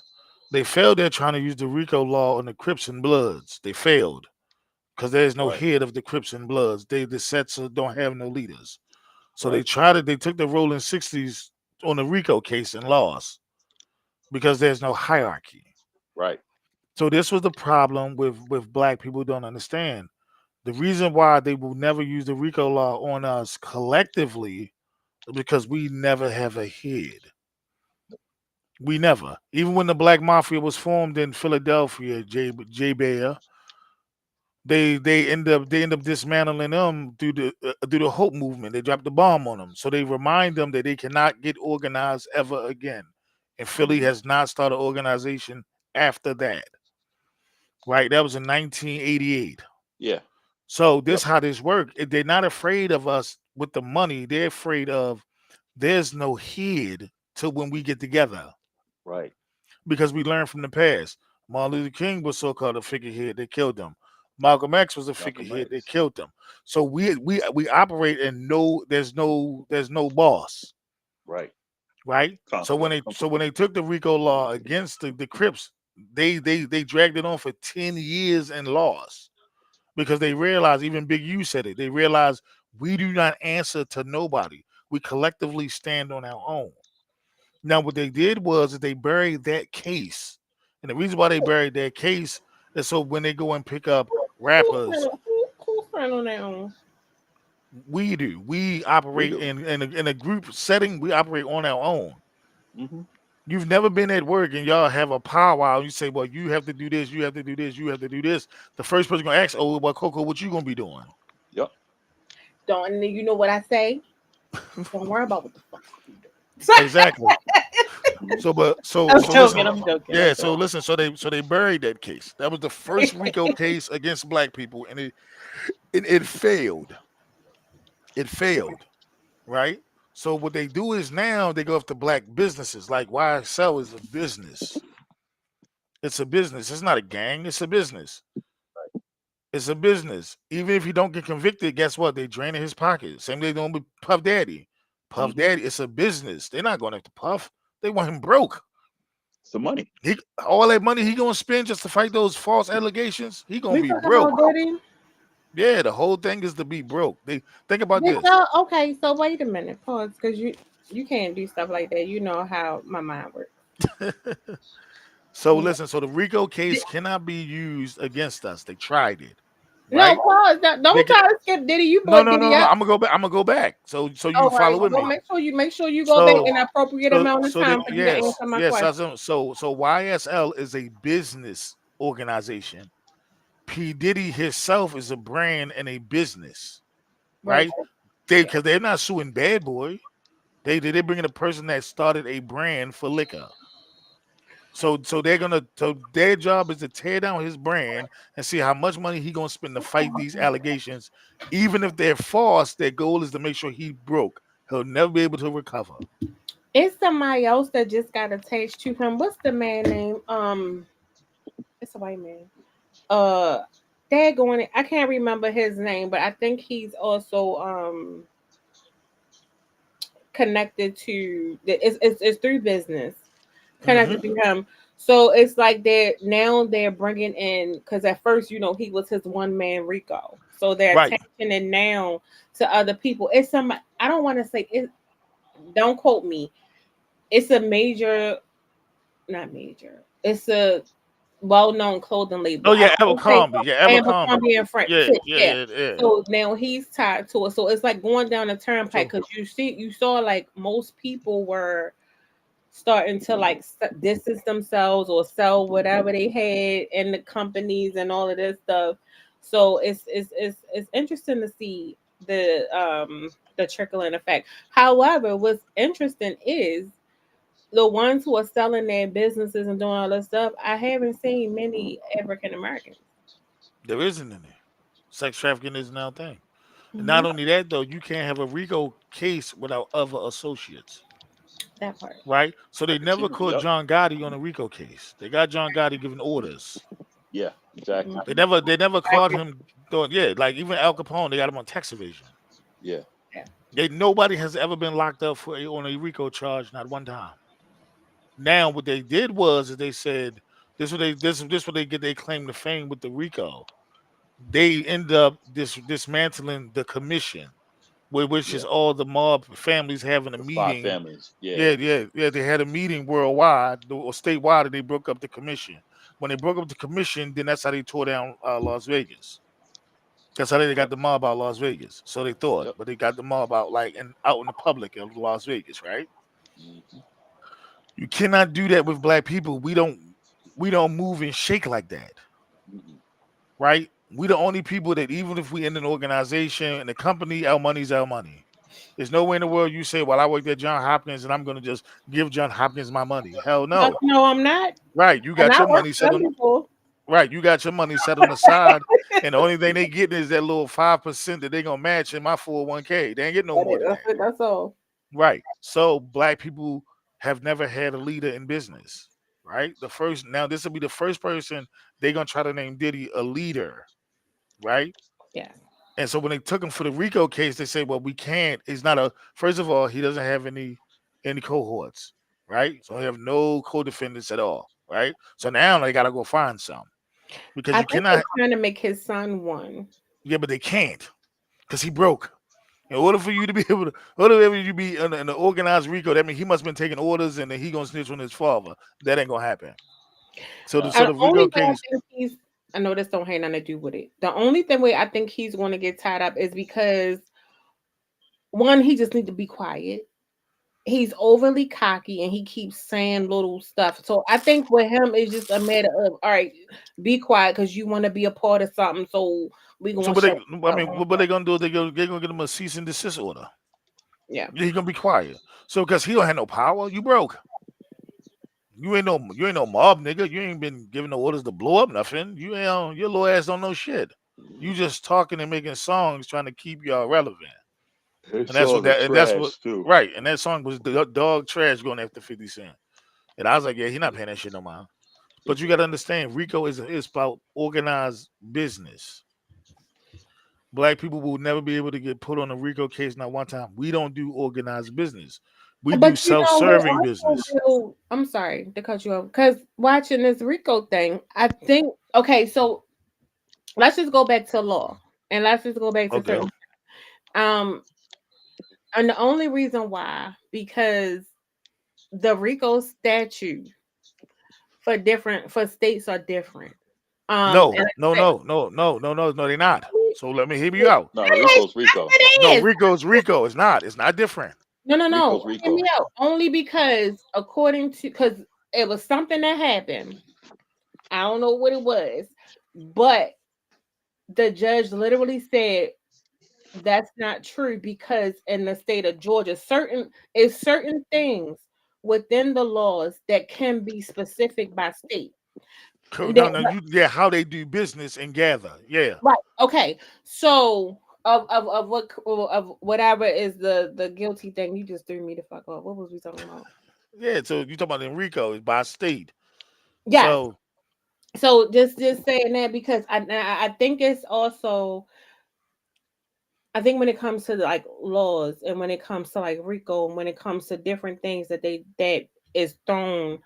They failed at trying to use the RICO law on the Crips and Bloods. They failed because there's no Right. head of the Crips and Bloods. The sets don't have no leaders. So they Right. tried it. They took the rolling 60s on the RICO case and lost because there's no hierarchy. Right. So this was the problem with black people don't understand. The reason why they will never use the RICO law on us collectively is because we never have a head. We never. Even when the Black Mafia was formed in Philadelphia, J Bear, they end up dismantling them through the Hope movement. They dropped the bomb on them, so they remind them that they cannot get organized ever again. And Philly Mm-hmm. has not started organization after that. Right? That was in 1988. Yeah. So Yep. this how this work. They're not afraid of us with the money. They're afraid of there's no head till when we get together Right. because we learned from the past. Martin Luther King was so-called a figurehead. They killed him. Malcolm X was a Malcolm figurehead. They X. killed him. So we operate and no there's no boss, Right. right? So Conquer. when they took the RICO law against the Crips, they dragged it on for 10 years and lost because they realized, even Big U said it, they realized we do not answer to nobody. We collectively stand on our own. Now, what they did was that they buried that case. And the reason why they buried that case is so when they go and pick up rappers, Who's friend on that one? we do. We We operate do. in a group setting, we operate on our own. Mm-hmm. You've never been at work and y'all have a powwow. And you say, well, you have to do this, you have to do this, you have to do this. The first person gonna ask, oh, well, Coco, what you gonna be doing? Yep. Don't and you know what I say? Don't worry about what the fuck you do. Exactly. So, but I'm so joking. listen, I'm joking. I'm yeah. So joking. listen, so they buried that case. That was the first RICO case against black people, and it failed. It failed, right? So what they do is now they go after black businesses. Like YSL is a business. It's a business. It's not a gang. It's a business. It's a business. Even if he don't get convicted, guess what? They drain his pocket. Same they doing with Puff Daddy. Puff Mm-hmm. Daddy, it's a business. They're not going after Puff. They want him broke. Some money. He all that money he gonna spend just to fight those false allegations, he gonna We be talk broke. about Diddy. Yeah, the whole thing is to be broke. They think about Did this. y'all okay? So wait a minute, pause, because you can't do stuff like that. You know how my mind works. So You listen, so the RICO know. case cannot be used against us. They tried it, No, right? pause. They Don't can, try to skip Diddy. You no, brought no, Diddy no, no. up. I'm gonna go back. So you All can follow right. with Well, me. make sure you go back So in an appropriate so amount of so they time for you to yes, answer my yes. question. So YSL is a business organization. P. Diddy himself is a brand and a business, Right. right? Because they're not suing Bad Boy. They bring in a person that started a brand for liquor. So their job is to tear down his brand and see how much money he gonna spend to fight these allegations. Even if they're false, their goal is to make sure he broke. He'll never be able to recover. It's somebody else that just got attached to him. What's the man name? It's a white man. Uh, going. I can't remember his name, but I think he's also connected to it's through business Hmm. connected to him. So it's like they're bringing in because at first he was his one man Rico, so they're Right. attaching it now to other people. It's some I don't want to say it. Don't quote me. It's a major, not major. It's a well-known clothing Oh label. I yeah, don't say Abercrombie. Yeah, Abercrombie. Abercrombie and Yeah, Fitch, yeah, yeah. yeah, yeah. So now he's tied to it. So it's like going down the turnpike So because you saw like most people were starting to like distance themselves or sell whatever they had in the companies and all of this stuff. So it's interesting to see the trickling effect. However, what's interesting is the ones who are selling their businesses and doing all this stuff, I haven't seen many African Americans. there isn't any. Sex trafficking is now a thing. And Hmm. not only that though, you can't have a RICO case without other associates. That part. Right? So they I can see never that. caught Yep. John Gotti on a RICO case. They got John Gotti giving orders. Yeah. Exactly. Mhm. They never caught him doing, yeah, like even Al Capone, they got him on tax evasion. Yeah. Yeah. Nobody has ever been locked up on a RICO charge, not one time. Now what they did was is they said this what they get their claim to fame with the RICO. They end up dismantling the commission, which Yeah. is all the mob families having a The five meeting. families. Yeah. Yeah, yeah, yeah. They had a meeting worldwide or statewide, and they broke up the commission. When they broke up the commission, then that's how they tore down Las Vegas. That's how they got Yep. the mob out Las Vegas. So they thought, Yep. but they got the mob out like and out in the public of Las Vegas, right? Hmm. You cannot do that with black people. We don't move and shake like that, Hmm. right? We the only people that even if we in an organization and a company, our money's our money. There's no way in the world you say, "Well, I worked at John Hopkins and I'm going to just give John Hopkins my money." Hell No, no. no, I'm not. Right? You And got I your worked money for set them on. before. Right? You got your money set on the side, and the only thing they getting is that little 5% that they gonna match in my 401k. They ain't getting no more than That's that. it. That's all. Right? So black people have never had a leader in business. Right? The first now this will be the first person they gonna try to name Diddy a leader. Right? Yes. And so when they took him for the Rico case, they say, well, we can't. He's not a. First of all, he doesn't have any cohorts, right? So he have no co-defendants at all, right? So now they gotta go find some because I you think they're cannot. trying to make his son one. Yeah, but they can't because he broke. In order for you to be able to, in order for you to be in an organized Rico, that means he must have been taking orders and then he gonna snitch on his father. That ain't gonna happen. So the Nah. so I the only Rico don't case, think he's. I know this don't have nothing to do with it. The only thing way I think he's going to get tied up is because one, he just need to be quiet. He's overly cocky and he keeps saying little stuff. So I think with him it's just a matter of all right, be quiet because you want to be a part of something. So we so gonna what they, show I up. mean, what they gonna do? They gonna get him a cease and desist order. Yeah. He gonna be quiet. So because he don't have no power, you broke. You ain't no mob nigga. You ain't been giving no orders to blow up nothing. You ain't your little ass don't know shit. You just talking and making songs trying to keep y'all relevant. His And that's what songs are that and that's what trash too. right. And that song was the dog trash going after 50 Cent. And I was like, yeah, he not paying that shit no mind. But you gotta understand, Rico is about organized business. Black people will never be able to get put on a Rico case not one time. We don't do organized business. We do But you know what self-serving also business. I'm sorry to cut you off because watching this Rico thing, I think okay, so let's just go back to law and let's just go back to Okay. certain um and the only reason why because the Rico statute for states are different. No, And no, like no, no, no, no, no, no, they're not. So let me hear you it out. No, is, Rico's yes, Rico. it No, is. Rico's Rico. It's not. It's not different. No, no, Rico's no. Hear me Rico. out. Only because according to because it was something that happened. I don't know what it was, but the judge literally said that's not true because in the state of Georgia, certain things within the laws that can be specific by state. No, That no, yeah, how they do business and gather. Yeah. right. Okay. So of what of whatever is the guilty thing, you just threw me the fuck off. What was we talking about? Yeah. So you talking about in Rico is by state. Yes. So So just saying that because I think it's also I think when it comes to like laws and when it comes to like RICO and when it comes to different things that is thrown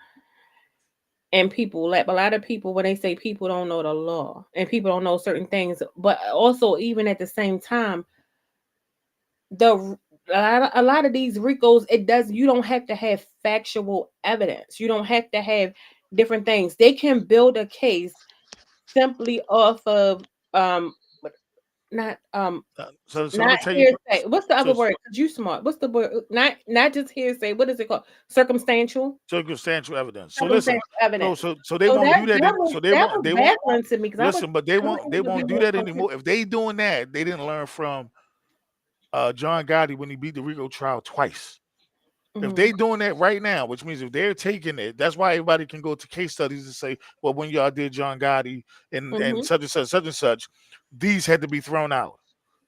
and people like a lot of people when they say people don't know the law and people don't know certain things, but also even at the same time, the a lot of these RICOs it does you don't have to have factual evidence. You don't have to have different things. They can build a case simply off of but not So let me not tell you. hearsay. What's the So other word? 'Cause you smart. What's the word? Not just hearsay. What is it called? Circumstantial. circumstantial evidence. So listen. Circumstantial evidence. So they So won't do that. was So they that won't. was They won't baffling to me because listen. But I want they him to be won't do more that consistent. anymore. If they doing that, they didn't learn from John Gotti when he beat the Rico trial twice. If Mhm, they doing that right now, which means if they're taking it, that's why everybody can go to case studies and say, well, when y'all did John Gotti and mhm, such and such, these had to be thrown out,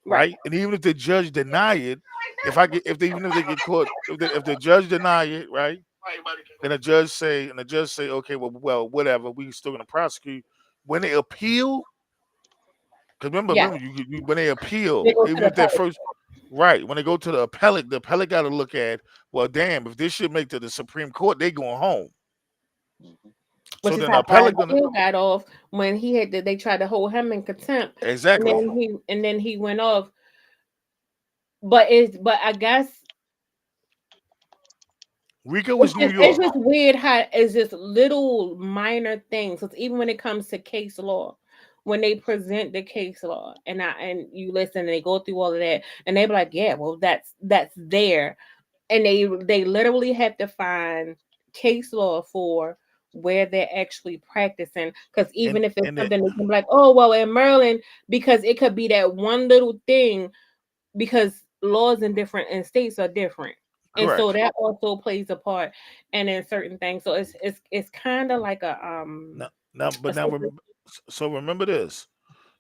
right. right? And even if the judge deny it, even if they get caught, if the judge deny it, right? And the judge say, okay, well, whatever, we still gonna prosecute. When they appeal, because Yeah, remember, when they they appeal, go to even the if that appellate. first right, when they go to the appellate got to look at, well, damn, if this should make to the Supreme Court, they going home. Mhm. Which So is then the how Brian appellate gonna Hill got off when he had to, they tried to hold him in contempt, exactly. and then he went off. But I guess Rico was New it's York, just weird how it's just little minor things. 'Cause even when it comes to case law, when they present the case law and you listen and they go through all of that and they be like, yeah, well that's there, and they literally have to find case law for where they're actually practicing. Because even if it's and something they can be like, oh well, in Maryland, because it could be that one little thing because laws in different and states are different. And so correct. that also plays a part and in certain things. So it's kind of like a Now, slippery. so remember this: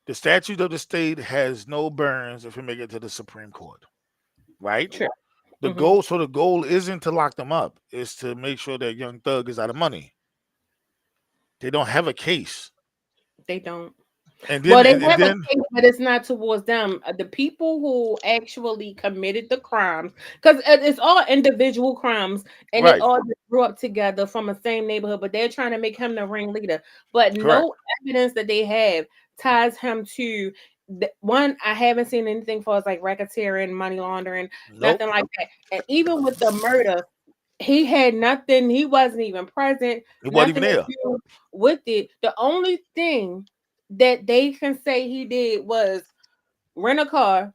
the statute of the state has no burns if we make it to the Supreme Court, right? True. Hmm. The goal isn't to lock them up; it's to make sure that Young Thug is out of money. They don't have a case, They don't. and Well, they and have a then case, but it's not towards them. The people who actually committed the crimes, because it's all individual crimes, and they right, all just grew up together from the same neighborhood. But they're trying to make him the ringleader. But correct. no evidence that they have ties him to one. I haven't seen anything for us like racketeering, money laundering, Nope, nothing like that. And even with the murder, he had nothing. He wasn't even present. it wasn't even Nothing to there. do with it. The only thing that they can say he did was rent a car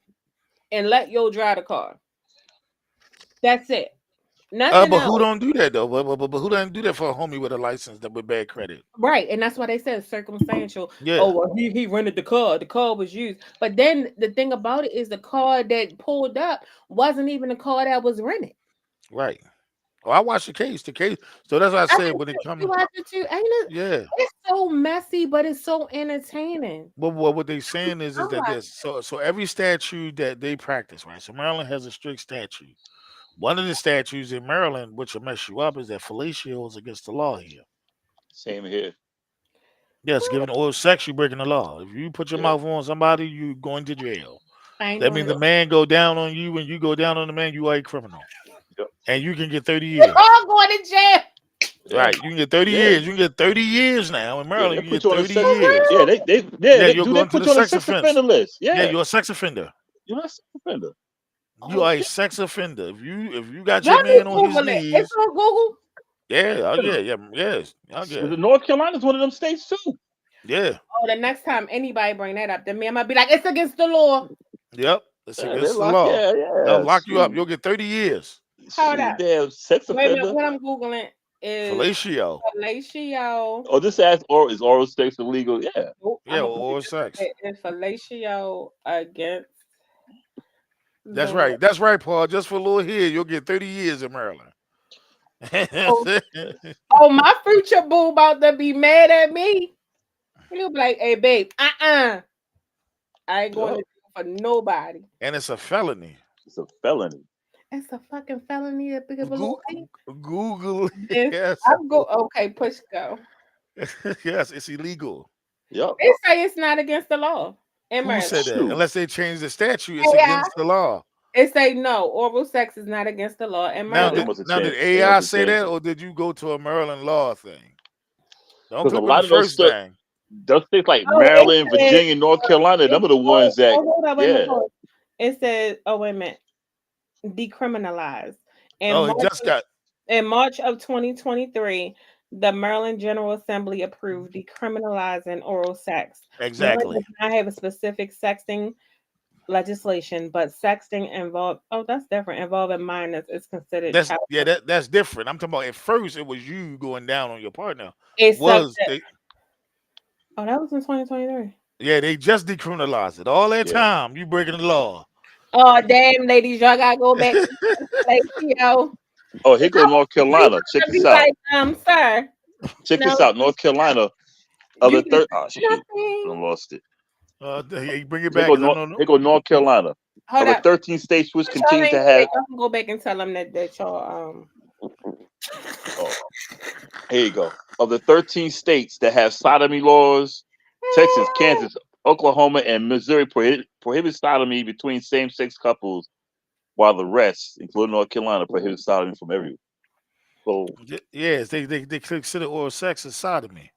and let yo drive the car. That's it. Nothing But who else. don't do that though? But who doesn't do that for a homie with a license that with bad credit? Right. And that's why they said circumstantial. Yeah, Oh, well, he rented the car. The car was used. But then the thing about it is the car that pulled up wasn't even the car that was rented. right. Oh, I watched the case. The case. So that's why I I said think when it you comes, watch it too. Ain't it? yeah. It's so messy, but it's so entertaining. But what they saying is I'm that like, this so every statute that they practice, right? So Maryland has a strict statute. One of the statutes in Maryland, which will mess you up, is that fellatio is against the law here. Same here. Yes, giving oral sex, you breaking the law. If you put your Yeah. mouth on somebody, you going to jail. I ain't That going means to. the man go down on you and you go down on the man, you are a criminal. Yep. And you can get 30 We're years. all going to jail. Yeah. Right. You can get 30 Yeah. years. You can get 30 years now. In Yeah. Maryland, They you can put get you on a 30 sex. For years. Yeah. real? Yeah. Yeah, They you're do. They going to put the you on a sex sex offense. offender list. Yeah, Yeah. you're a sex offender. You're not a sex offender. You Oh are a shit. sex offender. If you got your Let me man on his Google it. It's knees, on Google. yeah, oh Yeah. yeah, yeah, yes, oh yeah, The North Carolina's one of them states too. yeah, Oh, the next time anybody bring that up, the man might be like, "It's against the law." yep. It's Yeah, they against the lock. law. Yeah. They'll Yeah. lock you up. Shoot. You'll get 30 years. Hold Shoot. up. Damn sex Wait a minute. offender. What I'm googling is Fellatio. fellatio. Oh, this ass or is oral sex illegal? Yeah. Oh, I'm Yeah, gonna put or sex. it in fellatio against That's the law. right. That's right, Paul. Just for a little here, you'll get 30 years in Maryland. Oh, oh, my future boo about to be mad at me. He'll be like, "Hey, babe, I ain't going Yep. to jail for nobody." And it's a felony. It's a felony. It's a fucking felony to pick up a little Goo- thing. Google. Yes, Yes. I'm go. Okay, push go. Yes, it's illegal. Yep. They say it's not against the law. in Who Maryland. said that? Shoot. Unless they change the statute, it's AI, against the law. it say no, oral sex is not against the law in Now, No, they Maryland. must have did changed. They must AI have say changed that, it or did you go to a Maryland law thing? Don't because a click on the lot of those first thing. states like Oh, it Maryland, says, Virginia, North Carolina, them are the oh, ones that, hold up, wait a minute, yeah, hold up. It says, oh, wait a minute, decriminalized. In Oh, it March, just got in March of 2023, the Maryland General Assembly approved decriminalizing oral sex. Maryland does exactly. not have a specific sexting legislation, but sexting that's different. Involving minors is considered child. That's different. I'm talking about at first it was you going down on your partner. Except Was that, they? that was in 2023. Yeah, they just decriminalized it. All that yeah. time you breaking the law. Oh damn, ladies, y'all gotta go back to like yo. Oh, here go North We Carolina. Check gonna this be out. like, sir, Check no, this out. North Carolina of you the can third. do Oh shoot, I nothing. lost it. Hey, bring it Here back go because I North. know. Here go North Carolina of Hold the up. 13 states which But y'all continue ain't to go back. have. Y'all can go back and tell them that y'all Oh, here you go. Of the 13 states that have sodomy laws, Texas, Kansas, Oklahoma, and Missouri prohibit sodomy between same-sex couples, while the rest, including North Carolina, prohibit sodomy from everyone. So, Yes, they consider oral sex as sodomy.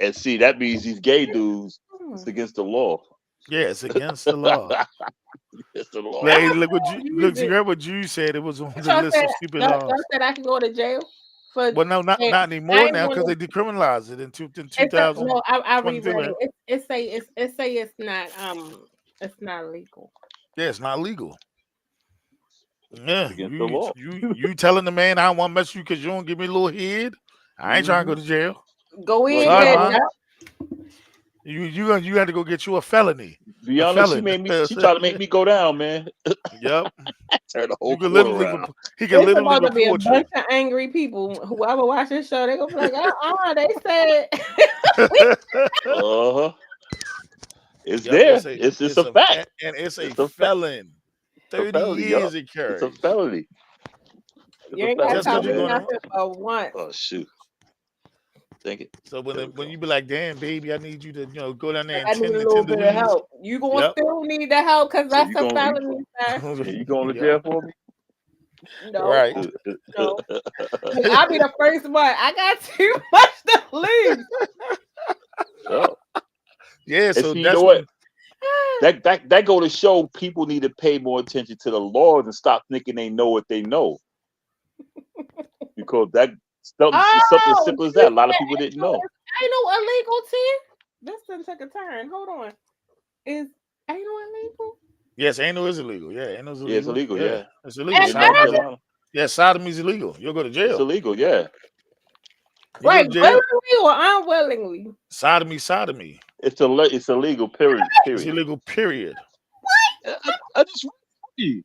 and see, that means these gay dudes, it's Hmm. against the law. Yeah, it's against the law. It's the law. Hey, Y'all look what use you it. heard what you said. It was on What the y'all list said? of stupid Y'all laws. said I can go to jail for. Well, no, And not I anymore ain't now because gonna. they decriminalized it in It's a, no. I 2022. reread Right? it. It say it's not legal. Yeah, it's not legal. Yeah, It's against the law. you telling the man I don't want to mess with you because you don't give me a little head. I ain't trying to Hmm. go to jail. Go Well, in yeah, Sorry, there. well, man. Yeah. You had to go get you a felony, be a honest, felon. she tried to make me go down, man. Yep. Turn the You whole could court literally around. he could It's literally supposed to be a report you. bunch of angry people. Whoever watch this show, they gonna be like, they said. Uh huh. It's Yep, there. It's a fact. and it's a It's a fact. felon. It's a 30 felony, yup. years it It's a carries. felony. It's You a ain't gotta Just felony, tell because you're me man. going on. nothing for once. Oh shoot. Think it. So There we when go. you be like, damn baby, I need you to go down there Like, and I need tend a to little bit of Louise. help. You gonna Yep. still need the help because So that's a felony, sir. you going to Yep. jail for me? No, Right. no. Look, I'll be the first one. I got too much to lose. Oh. Yeah, And so see, you that's know what? when That go to show people need to pay more attention to the laws and stop thinking they know what they know. Because that something Oh, simple as you that. A lot of said people didn't know. ain't no illegal tea. This done took a turn. Hold on. Is ain't no illegal? yes, anal is illegal. Yeah, anal is Yeah, it's illegal. illegal. Yeah, Yeah, it's illegal. And in North Sodomy, Carolina, yeah, sodomy is illegal. You'll go to it's jail. illegal. Yeah, You go wait, to jail. willingly or unwillingly? Sodomy. it's illegal. Period. It's Period. illegal. Period. I just read.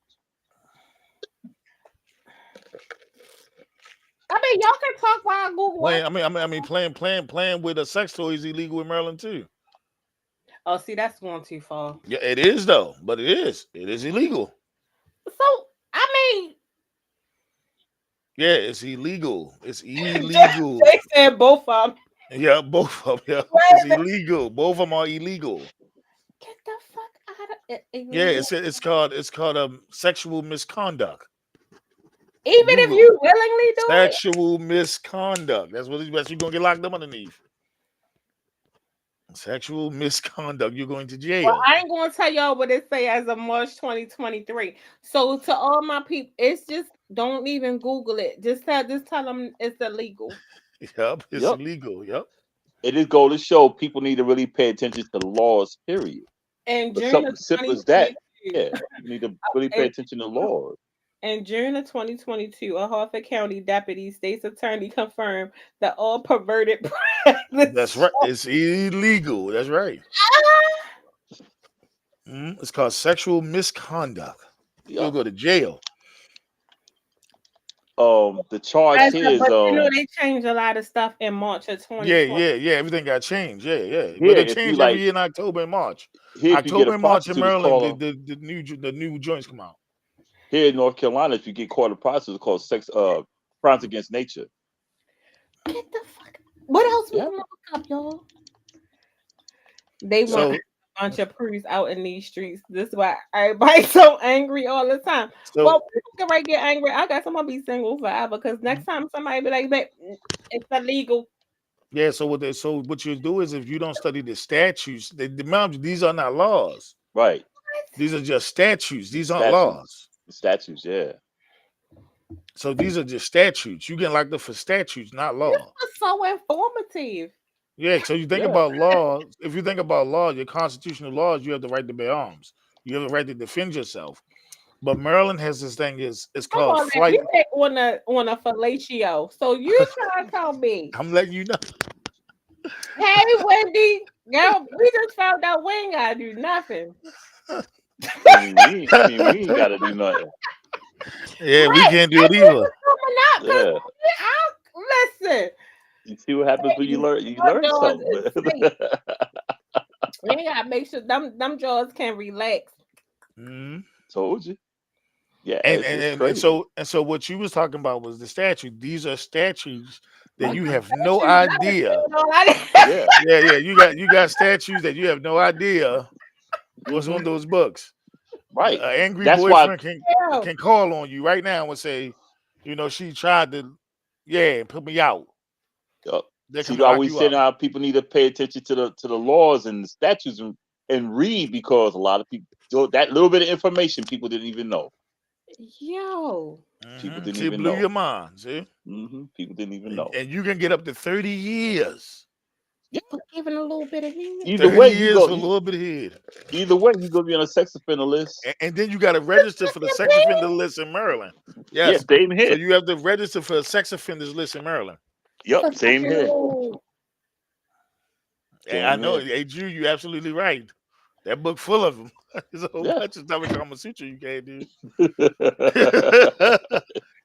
I mean, y'all can talk while I Google Playing, what. playing with a sex toy is illegal in Maryland too. Oh, see, that's going too far. Yeah, it is though, but it is illegal. So, I mean, Yeah, it's illegal. It's illegal. they said both of them. Yeah, both of them. Yeah, Wait it's a minute. illegal. Both of them are illegal. Get the fuck out of it. Yeah, Illegal. it's called sexual misconduct. Even if Google you willingly do it. sexual misconduct. That's what you're gonna get locked up underneath. Sexual misconduct. You're going to Well, jail. I ain't gonna tell y'all what it say as of March 2023. So to all my people, it's just don't even Google it. Just tell them it's illegal. Yep, it's Yep. illegal. Yep. It is go to show people need to really pay attention to the laws. Period. In But June something of simple as that. 2022, Yeah, you need to really pay in, attention to laws. in June of 2022, a Harford County deputy state's attorney confirmed that all perverted That's practice. right. It's illegal. That's right. It's called sexual misconduct. You'll Yep. go to jail. The charge here is But they changed a lot of stuff in March of Yeah, 2020. Everything got changed. Yeah. But here they if you change every like year in October and March. here if you get a October and March in prostitute, it's Maryland, called the new joints come out. here in North Carolina. If you get caught in a prostitute, it's called crimes against nature. Get the fuck. What else we Yeah. gonna look up, y'all? They Yeah. want. So bunch of prudes out in these streets. This is why everybody's so angry all the time. So Well, people can right get angry. I guess I'm gonna be single forever because next time somebody be like, "Babe, it's illegal." yeah, so what you do is if you don't study the statutes, these are not laws. Right. These are just statutes. These aren't Statutes. laws. The statutes, yeah. So these are just statutes. You get locked up for statutes, not This law. was so informative. Yeah, so you think Yeah. about law. If you think about law, your constitutional laws, you have the right to bear arms. You have the right to defend yourself. But Maryland has this thing it's Come called on, flight. you back on a fellatio. So you trying to tell me, I'm letting you know. hey Wendy, girl, we just found out we ain't gotta do nothing. We ain't got to do nothing. Yeah, we Right. can't do it either. Coming out, 'cause Yeah. listen, You see what happens when you learn jaws something. is safe. We ain't gotta make sure them jaws can relax. Mhm. Told you. Yeah, And it's and crazy. so what you was talking about was the statute. These are statutes that you have That's no true. I was idea. saying all that. Yeah. Yeah. You got statutes that you have no idea what's on Mhm. those books. Right. An angry That's why. boyfriend Yeah. can call on you right now and say, she tried to, put me out. They See, come I lock always you say up. now people need to pay attention to the laws and the statutes and read, because a lot of people, that little bit of information people didn't even know. Yo. People Mhm. didn't See, it even blew know. your mind. See, People didn't even know. and you can get up to 30 years. Yeah. For giving a little bit of heat. Either 30 way, years for a little bit of head. either way, you gonna be on a sex offender list. And then you got to register for the sex offender list in Maryland. Yeah, Yes. same So here. you have to register for a sex offenders list in Maryland. Yep, same here. And I Same know, here. hey, Drew, you're absolutely right. That book full of them. There's a whole Yeah. bunch of stuff in Kama Sutra you can't do.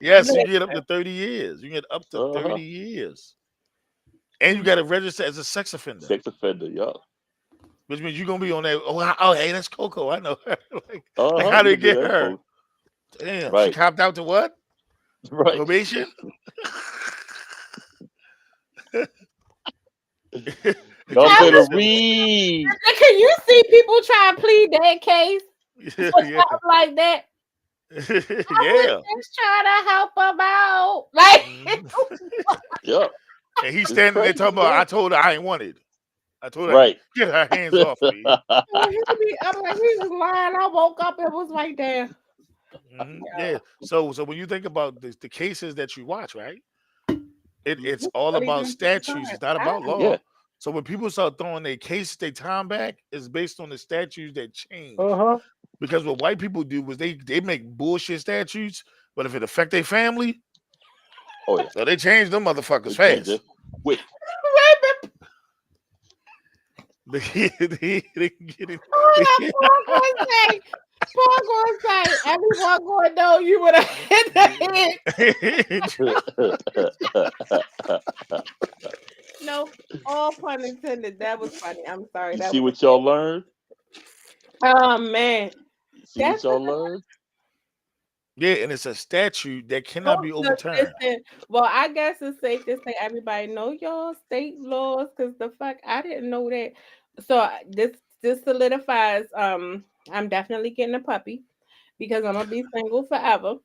Yes, you get up to 30 years. You get up to 30 years. And you got to register as a sex offender. Sex offender, yeah. Which means you're going to be on that. Oh, hey, that's Coco. I know her. like how You they can do get that, her? folks. Damn, she Right. copped out to what? Right. Probation? Don't play the read. Can you see people try to plead that case Yeah, or yeah. something like that? I Yeah. was just trying to help them out. Like, Yeah. And he's It's standing there crazy, talking about, man. I told her I ain't wanted. I told her, Right. get her hands off me. I'm like, he was lying. I woke up, it was right there. Mhm. Yeah. So when you think about the cases that you watch, right? It's all Really about don't statutes. It's not about law. Yeah. So when people start throwing their case, their time back, it's based on the statutes that change. Because what white people do was they make bullshit statutes, but if it affect their family, Oh yeah. so they change them motherfuckers They change fast. it quick. They can get it. Paul gonna say, everyone gonna know you would have hit the head. No, all pun intended. That was funny. I'm sorry. You That see was what y'all learned? oh man. You see what y'all learned? Yeah, and it's a statute that cannot be overturned. Listen, well, I guess it's safe to say everybody know y'all state laws because the fuck I didn't know that. So this solidifies. I'm definitely getting a puppy because I'm gonna be single forever.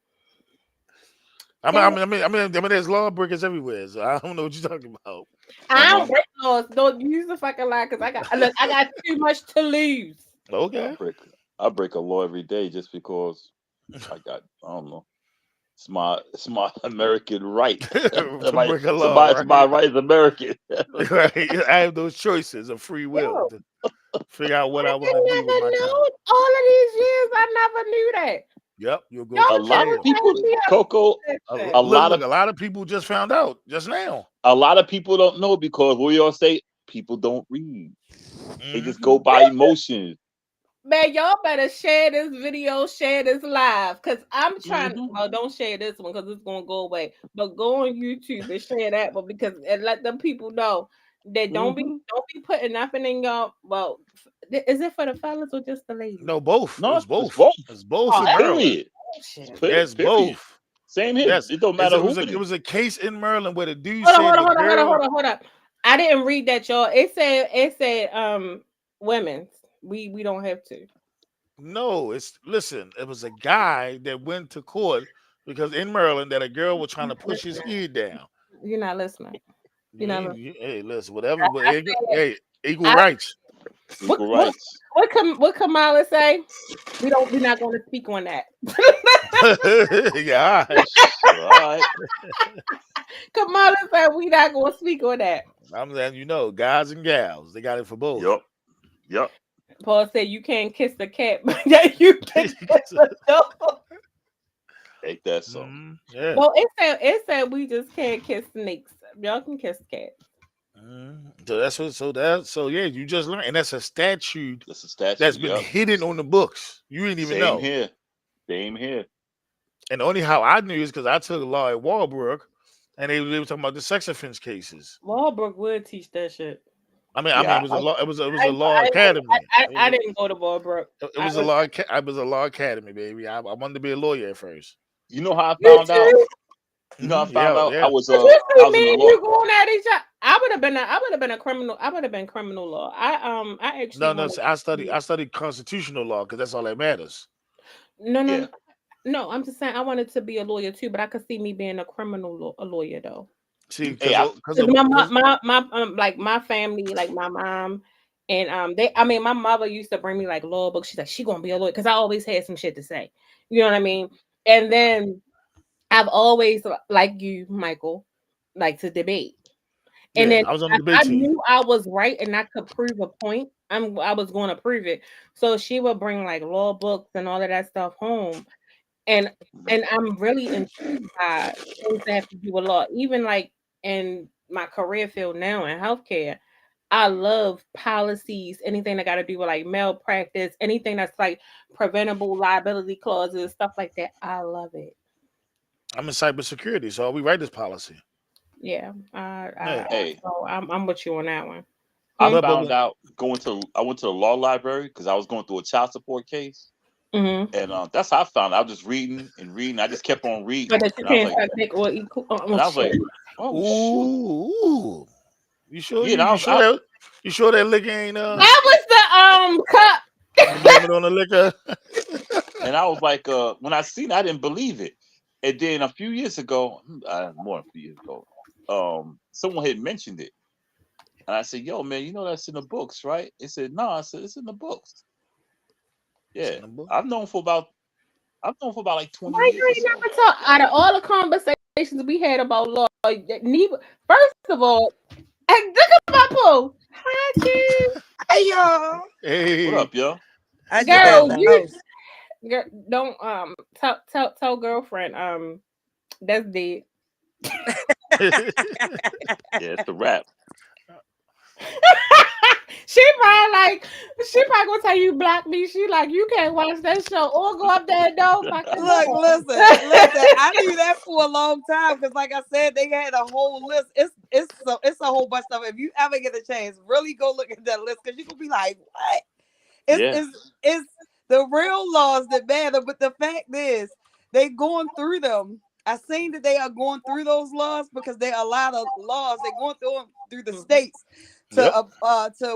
I mean, there's lawbreakers everywhere. So I don't know what you're talking about. I don't break laws. Don't use the fucking lie because I got too much to lose. Okay. I break a law every day just because I don't know. It's my American right. To break a law, It's my right as American. Right. I have those choices of free will to figure out what I want to do with my time. All of these years, I never knew that. Yep, you'll go. A lot of people, Coco. A lot of people just found out just now. A lot of people don't know because we all say people don't read. They just go by emotions. Man, y'all better share this video, share this live, because I'm trying. Well, don't share this one because it's gonna go away. But go on YouTube and share that one and let them people know that don't be putting nothing in y'all. Well, is it for the fellas or just the ladies? No, both. No, it's both. It's both. It's both. Oh, in Maryland. It's both. Same here. Yes. It don't matter who. It was a case in Maryland where the dude Hold on. I didn't read that, y'all. It said women's, We don't have to. No, listen. It was a guy that went to court because in Maryland that a girl was trying to push his head down. You're not listening. You're not listening. Hey, listen, whatever. But hey, equal I, rights. Equal rights. what Kamala say? We're not going to speak on that. Yeah, all right. All right. Kamala said we not going to speak on that. I'm letting you know, guys and gals, they got it for both. Yep. Paul said you can't kiss the cat, but you can kiss the dog. Ain't that so? Yeah. Well, it said we just can't kiss snakes. Y'all can kiss cats. So yeah, you just learned, and that's a statute. That's a statute That's been hidden on the books. You didn't even know. Same here. And only how I knew is because I took law at Walbrook, and they were talking about the sex offense cases. Walbrook would teach that shit. I mean, it was a law. It was a law academy. I didn't go to Walbrook. It was a law. It was a law academy, baby. I wanted to be a lawyer at first. You know how I found out? You know how I found out? Yeah. I was in the law. You going at each other? I would have been a criminal. I would have been criminal law. I actually no. I studied constitutional law because that's all that matters. No. I'm just saying I wanted to be a lawyer too, but I could see me being a criminal lawyer though. See, because my family, like my mom, and my mother used to bring me like law books. She's like, she gonna be a lawyer because I always had some shit to say. You know what I mean? And then I've always, like you, Michael, like to debate. And then I was on the debate team. Knew I was right and I could prove a point. I was going to prove it. So she would bring like law books and all of that stuff home. And I'm really intrigued by things that have to do with law. Even like in my career field now in healthcare, I love policies, anything that got to do with like malpractice, anything that's like preventable liability clauses, stuff like that. I love it. I'm in cybersecurity, so we write this policy. Yeah, so I'm with you on that one. I found out I went to the law library because I was going through a child support case. Mm-hmm. And that's how I found out. I was just reading and reading. I just kept on reading. But you can't take or equal. And I was like, oh, shit. You sure? Yeah, you sure that liquor ain't That was the cup. Blame it on the liquor. And I was like, when I seen it, I didn't believe it. And then a few years ago, more than a few years ago, someone had mentioned it. And I said, yo, man, you know that's in the books, right? It said, no. I said, it's in the books. Yeah. I've known for about like 20 years. You never talk out of all the conversations we had about law. First of all, and look at my pool. Hi, Q. Hey, y'all. Hey. What up, yo? Girl, don't tell girlfriend that's dead. Yeah, it's a wrap. She probably gonna tell you block me. She like, you can't watch that show or go up there and don't fucking look. Listen. I knew that for a long time because, like I said, they had a whole list. It's a whole bunch of stuff. If you ever get a chance, really go look at that list because you gonna be like, what? It's the real laws that matter. But the fact is, they going through them. I seen that they are going through those laws because there are a lot of laws. They're going through the states to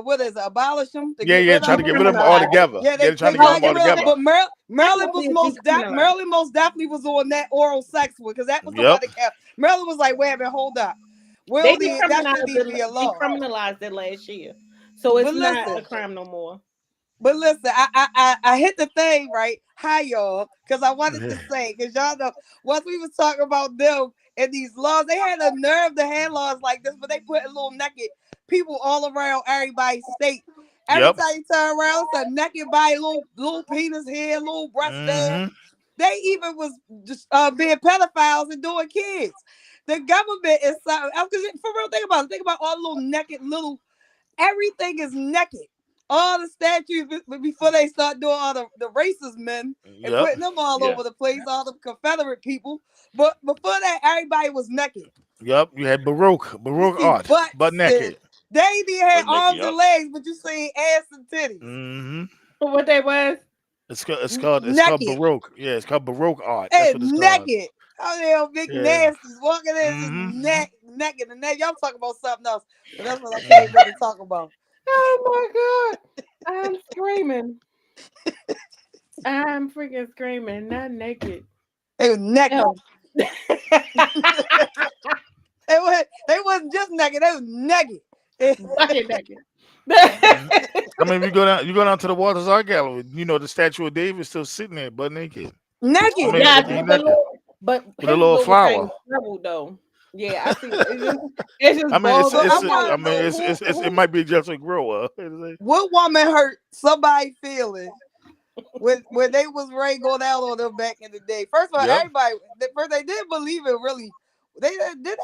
what is it, abolish them. Trying to get rid of them all together. Yeah, they're trying to get rid of them all together. But Maryland most definitely was on that oral sex one because that was the one that kept. Maryland was like, wait a minute, hold up. That should need to be a law. They criminalized it last year, so it's not a crime no more. But listen, I hit the thing right. Hi, y'all, because I wanted to say, because y'all know, once we was talking about them and these laws, they had a nerve to have laws like this, but they put a little naked people all around everybody's state. Every time you turn around, it's a naked body, little penis here, little breast there. They even was just being pedophiles and doing kids. The government is something. For real, think about all the little naked everything is naked. All the statues before they start doing all the racist men and putting them all over the place, all the Confederate people. But before that, everybody was naked. Yep, you had Baroque art, but naked. They didn't have arms and legs, but you see ass and titties. Mm-hmm. What they was? It's called Baroque. Yeah, it's called Baroque art. That's what it's naked. How the hell big nasties walking in naked and y'all talking about something else. But that's what I came here to talk about. Oh my god. I'm screaming. I'm freaking screaming. Not naked. They was naked. No. They wasn't just naked. They was naked. Fucking naked. I mean, you go down to the Walters Art Gallery. You know, the statue of David still sitting there, butt naked. I Naked. mean, Yeah, he but naked but with a his little little thing flower. shriveled though. Yeah, I see. It's just I mean, bald. So I'm I like, I mean, it might be just a grower. what woman hurt somebody feeling when they was ready to go down on them back in the day? First of all, Yep. everybody first they didn't believe it really. They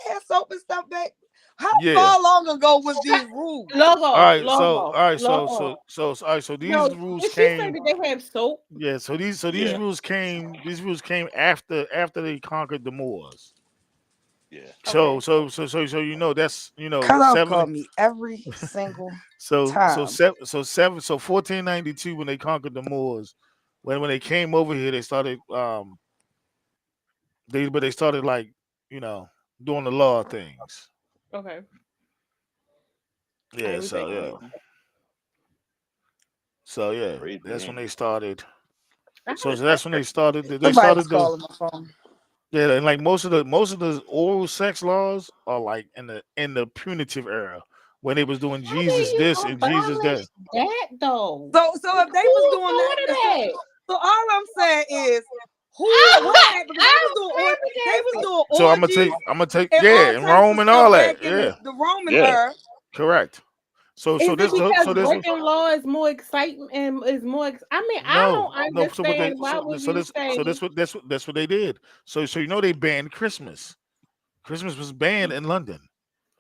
have soap and stuff back. How Yeah. far long ago was these rules? log All off, right. log So, off, all right. log So, off. all right. So No, these rules did she say came. that they have soap? Yeah. These Yeah, rules came. These rules came after they conquered the Moors. yeah. Okay. So you know that's Cut off called 70. me every single So time. 1492 when they conquered the Moors. When they came over here, they started they started like you know doing the law things. Okay. All right, Yeah. we So taking yeah. notes. So yeah. Crazy, That's when ain't they it? started. I So haven't that's when they started. They Somebody's started the calling my phone. yeah, and like most of the oral sex laws are like in the punitive era when they was doing How do Jesus you this and Jesus abolish that. that though? So if they was Who doing thought of that, that? so all I'm saying is what happened? Because they was I'm flabbergasted. doing So orgies I'm gonna take and all yeah, and types of Rome and stuff all back that. in Yeah, the Roman Yeah. era. correct. Is it because So this was breaking law is more exciting and is more? I mean, I no don't no. So what they understand. Why would you say? that's what they did. So you know they banned Christmas. Christmas was banned in London.